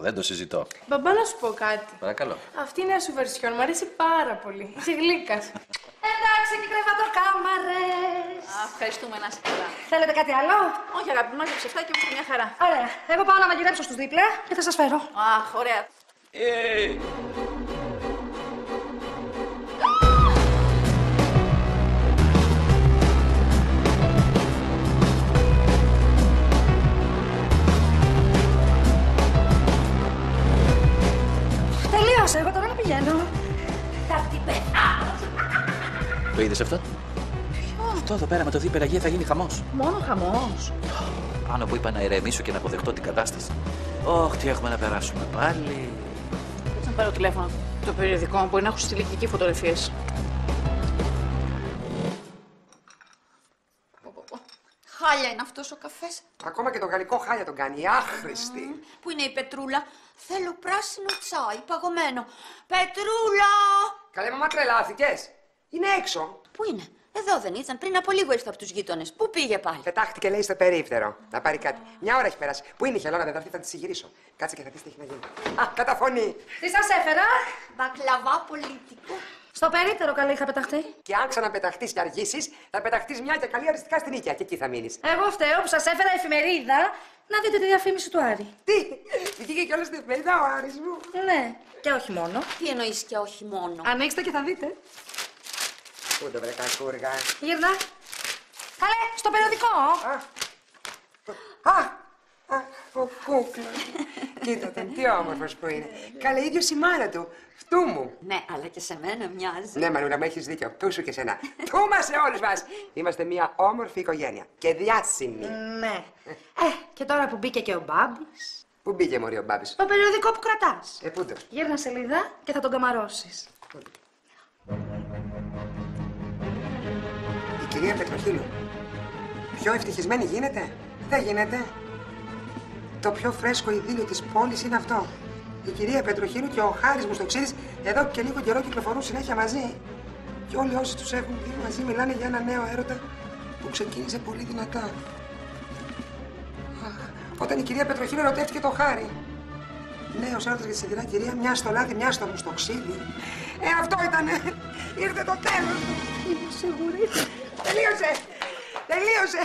Δεν το συζητώ. Μπαμπά, να σου πω κάτι. Παρακαλώ. Αυτή η νέα σου βερσιόν μου αρέσει πάρα πολύ. Είσαι γλύκας. Εντάξει, και κρεβατοκάμαρες. Ευχαριστούμε, να είσαι καλά. Θέλετε κάτι άλλο? Όχι, αγάπη μου, μάζεψε 7 και μου μια χαρά. Ωραία. Εγώ πάω να μαγειρέψω στους δίπλα και θα σας φέρω. Αχ, ωραία. Τελείωσε, εγώ τώρα να πηγαίνω. Θα την πεθάνω. Το είδες αυτό? Αυτό εδώ πέρα με το δει υπεραγία θα γίνει χαμός. Μόνο χαμός. Πάνω που είπα να ηρεμήσω και να αποδεχτώ την κατάσταση. Ωχ, τι έχουμε να περάσουμε πάλι. Έτσι να πάρω τηλέφωνο. Το περιοδικό μπορεί να έχω στείλει εκεί φωτογραφίες. Χάλια είναι αυτός ο καφές. Ακόμα και το γαλλικό χάλια τον κάνει. Άχρηστη. Πού είναι η Πετρούλα? Θέλω πράσινο τσάι, παγωμένο. Πετρούλα! Καλέ, μαμά, τρελάθηκες. Είναι έξω. Πού είναι? Εδώ δεν ήταν. Πριν από λίγο ήρθε από τους γείτονες. Πού πήγε πάλι? Πετάχτηκε, λέει, στο περίπτερο. Να πάρει κάτι. Μια ώρα έχει περάσει. Πού είναι η Χελώνα, δεν θα έρθει, θα τη συγυρίσω. Κάτσε και θα δεις τι έχει να γίνει. Α, καταφωνεί. Τι σας έφερα? Μπακλαβά πολίτικο. Στο περίπτερο καλή είχα πεταχτεί. Και αν ξαναπεταχτείς και αργήσεις, θα πεταχτείς μια και καλή αριστικά στην οίκια και εκεί θα μείνεις. Εγώ φταίω που σας έφερα εφημερίδα να δείτε τη διαφήμιση του Άρη. Τι, βγήκε κιόλας στην εφημερίδα ο Άρης μου. Ναι, και όχι μόνο. Τι εννοείς και όχι μόνο? Ανοίξτε και θα δείτε. Πού το βρε κακούργα. Γύρνα. Καλέ, στο περιοδικό. Ο κούκλος. Κοίτα τον, τι όμορφος που είναι. Καλέ, ίδιος η μάνα του. Φτού μου. Ναι, αλλά και σε μένα μοιάζει. Ναι, Μανούλα, μου έχεις δίκιο. Φτού σου και σένα. Φτού μας σε όλους μας. Είμαστε μια όμορφη οικογένεια. Και διάσημη. Ναι. Και τώρα που μπήκε και ο Μπάμπης. Πού μπήκε, μωρή, ο Μπάμπης? Στο περιοδικό που κρατάς. Πού το? Γύρνα σελίδα και θα τον καμαρώσεις. Η κυρία Πετροχίλου. Πιο ευτυχισμένη γίνεται? Δεν γίνεται. Το πιο φρέσκο ειδήλιο της πόλης είναι αυτό. Η κυρία Πετροχίλου και ο Χάρης Μουστοξίδης εδώ και λίγο καιρό κυκλοφορούν συνέχεια μαζί. Και όλοι όσοι τους έχουν δει μαζί μιλάνε για ένα νέο έρωτα που ξεκίνησε πολύ δυνατά. Όταν η κυρία Πετροχίλου ερωτεύτηκε τον Χάρη. Νέος έρωτας για τη σιδηρά κυρία, μια στο λάδι, μια στο Μουστοξίδη. Αυτό ήτανε. Ήρθε το τέλος. Είμαι σίγουρη. Τελείωσε. Τελείωσε.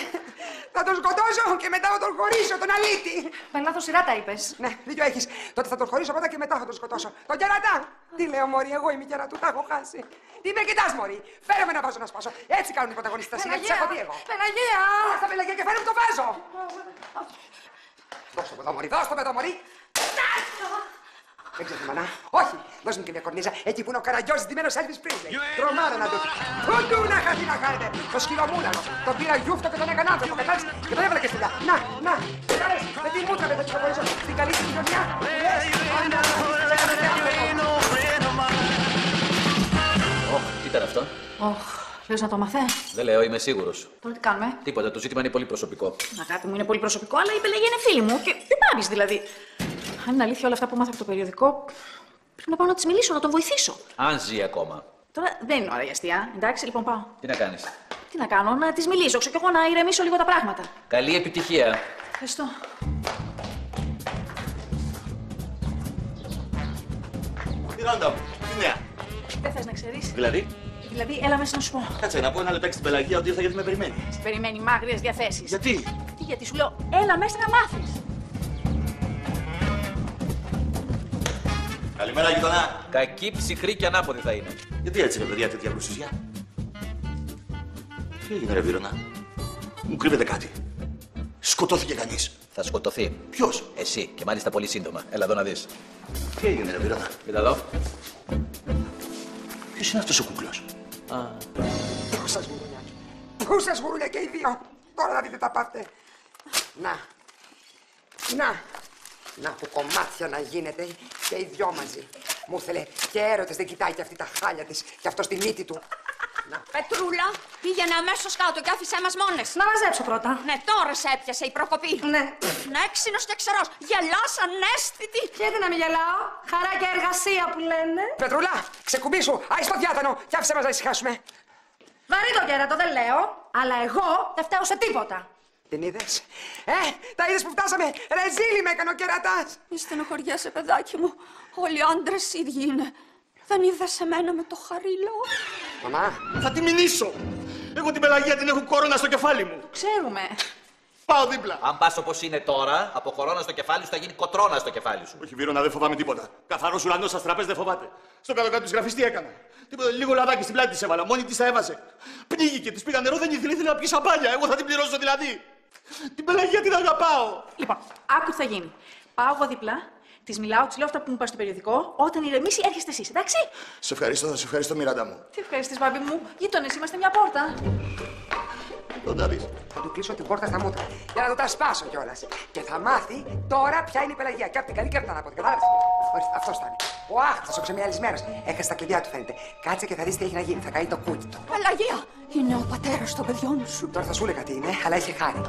Θα τον σκοτώσω και μετά θα τον χωρίσω, τον αλήτη. Με λάθος σειρά τα είπες. Ναι, δίκιο έχεις. Τότε θα τον χωρίσω πρώτα και μετά θα τον σκοτώσω. Τον κερατά. Τι λέω, μωρή, εγώ είμαι κερατού, τα έχω χάσει. Τι με κοιτάς, μωρή. Φέρε με να βάζω να σπάσω. Έτσι κάνουν οι πρωταγωνιστές. Είναι έτσι έχω δει εγώ. Πελαγία. Στα Πελαγία και φέρε μου το βάζω. Δώστε με εδώ, μωρή, δώστε με εδώ, μωρή. Δεν ξέρετε, μανά. Όχι, δώσε μου και μια κορνίζα. Εκεί που είναι ο Καραγκιόζης ντυμένος Elvis Presley. Τρομάρα να του. Τούντου να χαθεί να χάνετε. Το σκυλομούλανο. Τον πήρα γιούφτο και τον έκανε άνθρωπο. Κατάλαβες και τον έβαλε και στη δουλειά. Να. Κατάλαβες με τη μούτρα με το κυκλοφορήσω. Στην καλή στην κοινωνία. Ωχ, τι ήταν αυτό? Ωχ, λες να το μαθέ. Δεν λέω, είμαι σίγουρος. Τώρα τι κάνουμε? Τίποτα, το ζήτημα είναι πολύ προσωπικό. Αγάπη μου, είναι πολύ προσωπικό, αλλά η Πελαγία είναι φίλη μου και δεν πάβεις δηλαδή. Αν είναι αλήθεια όλα αυτά που μάθα από το περιοδικό, πρέπει να πάω να της μιλήσω, να τον βοηθήσω. Αν ζει ακόμα. Τώρα δεν είναι ώρα για αστεία. Εντάξει, λοιπόν πάω. Τι να κάνεις? Τι να κάνω, να της μιλήσω, ξέρω κι εγώ να ηρεμήσω λίγο τα πράγματα. Καλή επιτυχία. Ευχαριστώ. Μιράντα μου, τι νέα? Δεν θες να ξέρεις. Δηλαδή, έλα μέσα να σου πω. κάτσε να πω ένα λεπτάκι στην Πελαγία ότι ήρθα γιατί με περιμένει. Σε περιμένει μάγριες διαθέσεις. Γιατί? Γιατί σου λέω, έλα μέσα να μάθεις. Καλημέρα, γειτονά. Κακή, ψυχρή και ανάποδη θα είναι. Γιατί έτσι, ρε παιδιά, τέτοια μπρουσουζιά? Τι έγινε, ρε Βίρονα? Μου κρύβεται κάτι. Σκοτώθηκε κανείς. Θα σκοτωθεί. Ποιος? Εσύ και μάλιστα πολύ σύντομα. Έλα εδώ να δεις. Τι έγινε, ρε Βίρονα? Κοίτα εδώ. Ποιος είναι αυτός ο κούκλος? Πού σας γουρουνιά. Πού σας γουρουνιά και οι δύο. Τώρα να δείτε τα πάτε. Να που κομμάτια να γίνετε και οι δυο μαζί. Μου ήθελε και έρωτες, δεν κοιτάει και αυτή τα χάλια της και αυτό στη μύτη του. Πετρούλα, πήγαινε αμέσως κάτω και άφησέ μας μόνες. Να μαζέψω πρώτα. Ναι, τώρα σε έπιασε η προκοπή. Ναι. Ναι, έξινος και ξερός. Γελάς ανέστητη. Γιατί να μην γελάω. Χαρά και εργασία που λένε. Πετρούλα, ξεκουμπήσου. Άι στο διάτανο και άφησε μας να ησυχάσουμε. Βαρύ το κέρατο, δεν λέω. Αλλά εγώ δεν φταίω σε τίποτα. Την είδες? Τα είδες που φτάσαμε. Ρεζίλη με έκανε ο κερατάς. Μη στενοχωριέσαι, παιδάκι μου. Όλοι οι άντρες ίδιοι είναι. Δεν είδες εμένα με το Χαρίλαο? Μαμά. Θα τη μηνύσω. Εγώ την Πελαγία την έχω κορώνα στο κεφάλι μου. Ξέρουμε. Πάω δίπλα. Αν πας όπως είναι τώρα, από κορώνα στο κεφάλι σου θα γίνει κοτρώνα στο κεφάλι σου. Όχι, Βίρονα, δεν φοβάμαι τίποτα. Καθαρός ουρανός σας τραπέζι δεν φοβάται. Στο κάτω-κάτω της γραφής τι έκανα? Τίποτα, λίγο λαδάκι στην πλάτη της έβαλα. Μόνη της τα έβαζε. Πνίγηκε, της πήγα νερό, δεν ήθελε να πιει σαμπάνια. Εγώ θα την πληρώσω δηλαδή. Την Πελαγία την αγαπάω. Λοιπόν, άκου τι θα γίνει. Πάω εγώ δίπλα, της μιλάω, της λέω αυτά που μου πας στο περιοδικό. Όταν ηρεμήσει, έρχεστε εσείς, εντάξει? Σε ευχαριστώ, Μιράντα μου. Τι ευχαριστείς, μπάμπη μου. Γείτονες, είμαστε μια πόρτα. Τον τα δεις. Θα του κλείσω την πόρτα στα μούτρα για να του τα σπάσω κιόλας. Και θα μάθει τώρα ποια είναι η Πελαγία. Και από την καλή και από την ανάποδη. Κατάλαβες? Ορίστε, αυτός θα είναι. Ο άχτας ο ξεμιαλισμένος. Έχασε τα κλειδιά του, φαίνεται. Κάτσε και θα δεις τι έχει να γίνει. Θα καεί το κούκι του. Πελαγία, είναι ο πατέρας των παιδιών σου. Τώρα θα σου έλεγα τι είναι, αλλά είχε χάρη.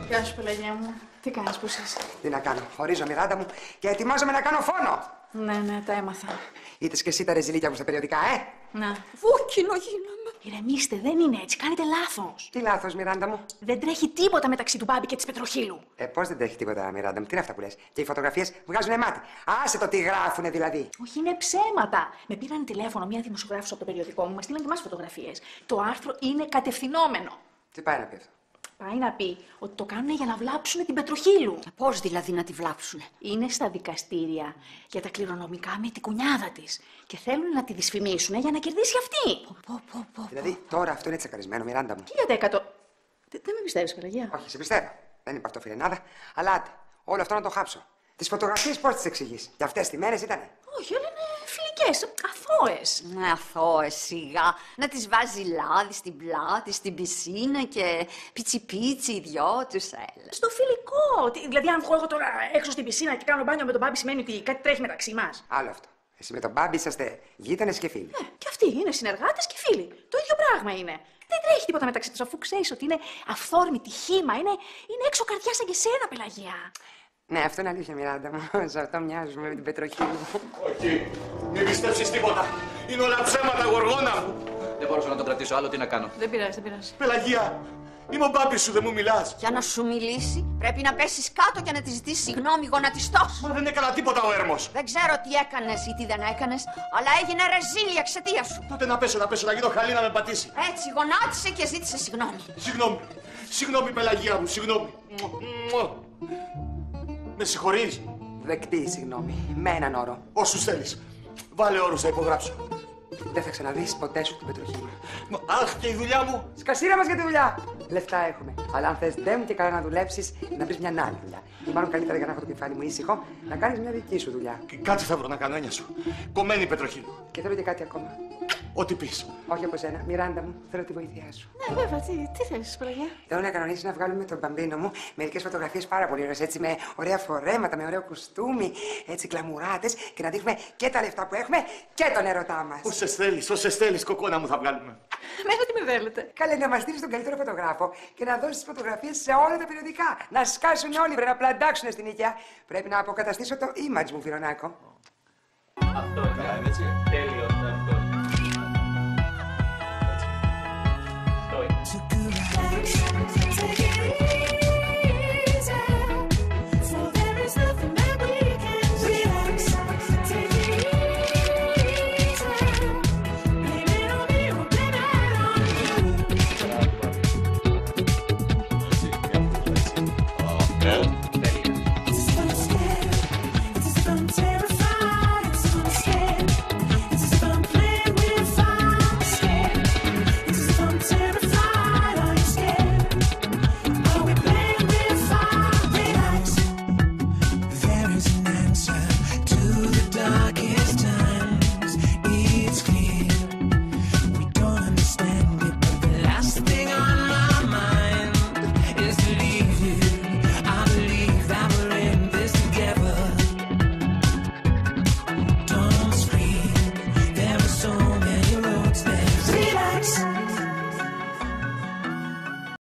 Γεια σου, Πελαγία μου. Τι κάνεις, πώς είσαι? Τι να κάνω, χωρίζω Μιράντα μου και ετοιμάζομαι να κάνω φόνο. Ναι, τα έμαθα. Είδες και εσύ τα ρεζιλίκια μου στα περιοδικά, Να. Βούκινο γίναμε. Ηρεμήστε, δεν είναι έτσι. Κάνετε λάθος. Τι λάθος, Μιράντα μου? Δεν τρέχει τίποτα μεταξύ του Μπάμπη και της Πετροχύλου. Πώς δεν τρέχει τίποτα, Μιράντα μου? Τι είναι αυτά που λες? Και οι φωτογραφίες βγάζουνε μάτι. Άσε το τι γράφουνε δηλαδή. Όχι, είναι ψέματα. Με πήραν τηλέφωνο μια δημοσιογράφος από το περιοδικό μου, μας στείλαν και εμάς φωτογραφίες. Το άρθρο είναι κατευθυνόμενο. Τι πάει να πει αυτό? Πάει να πει ότι το κάνουν για να βλάψουν την Πετροχύλου. Πώς δηλαδή να τη βλάψουν? Είναι στα δικαστήρια για τα κληρονομικά με την κουνιάδα της. Και θέλουν να τη δυσφημίσουν για να κερδίσει αυτή. Δηλαδή τώρα αυτό είναι τσακαρισμένο, Μιράντα μου. 1000%. Δεν με πιστεύεις, Πελαγία? Όχι, σε πιστεύω. Δεν είπα αυτό, φιλενάδα. Αλλά άντε, όλο αυτό να το χάψω. Τις φωτογραφίες πώς τις εξηγείς? Και αυτές τις μέρες ήτανε? Όχι, αλλά είναι φιλικές, αθώες. Ναι, αθώες, σιγά. Να τις βάζει λάδι στην πλάτη, στην πισίνα και πιτσι-πιτσι οι δυο τους, έλα. Στο φιλικό. Δηλαδή, αν βγω εγώ τώρα έξω στην πισίνα και κάνω μπάνιο με τον Μπάμπη, σημαίνει ότι κάτι τρέχει μεταξύ μας. Άλλο αυτό. Εσύ με τον Μπάμπη είσαστε γείτονες και φίλοι. Και αυτοί είναι συνεργάτες και φίλοι. Το ίδιο πράγμα είναι. Δεν τρέχει τίποτα μεταξύ τους, αφού ξέρεις ότι είναι αυθόρμητη χήμα. Είναι έξω καρδιά σαν και σένα, Πελαγία. Ναι, αυτό είναι αλήθεια, Μιράντα μου. Σε αυτό μοιάζουμε με την Πετροχύλου. Όχι, μην πιστέψεις τίποτα. Είναι όλα ψέματα, γοργόνα μου. Δεν μπορούσα να τον κρατήσω άλλο, τι να κάνω? Δεν πειράζει. Πελαγία, είμαι ο Μπάμπης σου, δεν μου μιλάς. Για να σου μιλήσει, πρέπει να πέσεις κάτω και να τη ζητήσεις συγγνώμη γονατιστός. Μα δεν έκανα τίποτα ο Έρμος. Δεν ξέρω τι έκανες ή τι δεν έκανες, αλλά έγινε ρεζίλη εξαιτίας σου. Τότε να πέσω, να γίνω χαλή να με πατήσει. Έτσι, γονάτισε και ζήτησε συγγνώμη. Συγγνώμη, Πελαγία μου, συγγνώμη. Με συγχωρείς? Δεκτή, συγγνώμη. Με έναν όρο. Όσους θέλεις. Βάλε όρους να υπογράψω. Δεν θα ξαναδείς ποτέ σου την Πετροχύλου. Αχ, και η δουλειά μου. Σκασίρα μας για τη δουλειά. Λεφτά έχουμε. Αλλά αν θες δεν μου και καλά να δουλέψεις, να βρεις μια άλλη δουλειά. Ή μάλλον καλύτερα για να έχω το κεφάλι μου ήσυχο, να κάνεις μια δική σου δουλειά. Κάτι θα βρω να κάνω, έννοια σου. Κομμένη Πετροχύλου. Και θέλω και κάτι ακόμα. Ό,τι πεις. Όχι από σένα. Μιράντα μου, θέλω τη βοήθειά σου. Ναι, βέβαια, τι θέλεις, Πελαγία? Θέλω να κανονίσεις να βγάλουμε τον μπαμπίνο μου μερικές φωτογραφίες πάρα πολύ ωραίες, έτσι με ωραία φορέματα, με ωραίο κουστούμι, έτσι κλαμουράτες και να δείχνουμε και τα λεφτά που έχουμε και τον ερωτά μας. Όσες θέλεις, κοκόνα μου θα βγάλουμε. Εμένα τι με θέλετε? Καλέ, να μας στείλεις τον καλύτερο φωτογράφο και να δώσεις τις φωτογραφίες σε όλα τα περιοδικά. Να σκάσουν όλοι, βρε, να πλαντάξουν στην οικιά. Πρέπει να αποκαταστήσω το image μου, Φιρονάκο. Αυτό είναι, έτσι. Τέλειο, αυτό. To good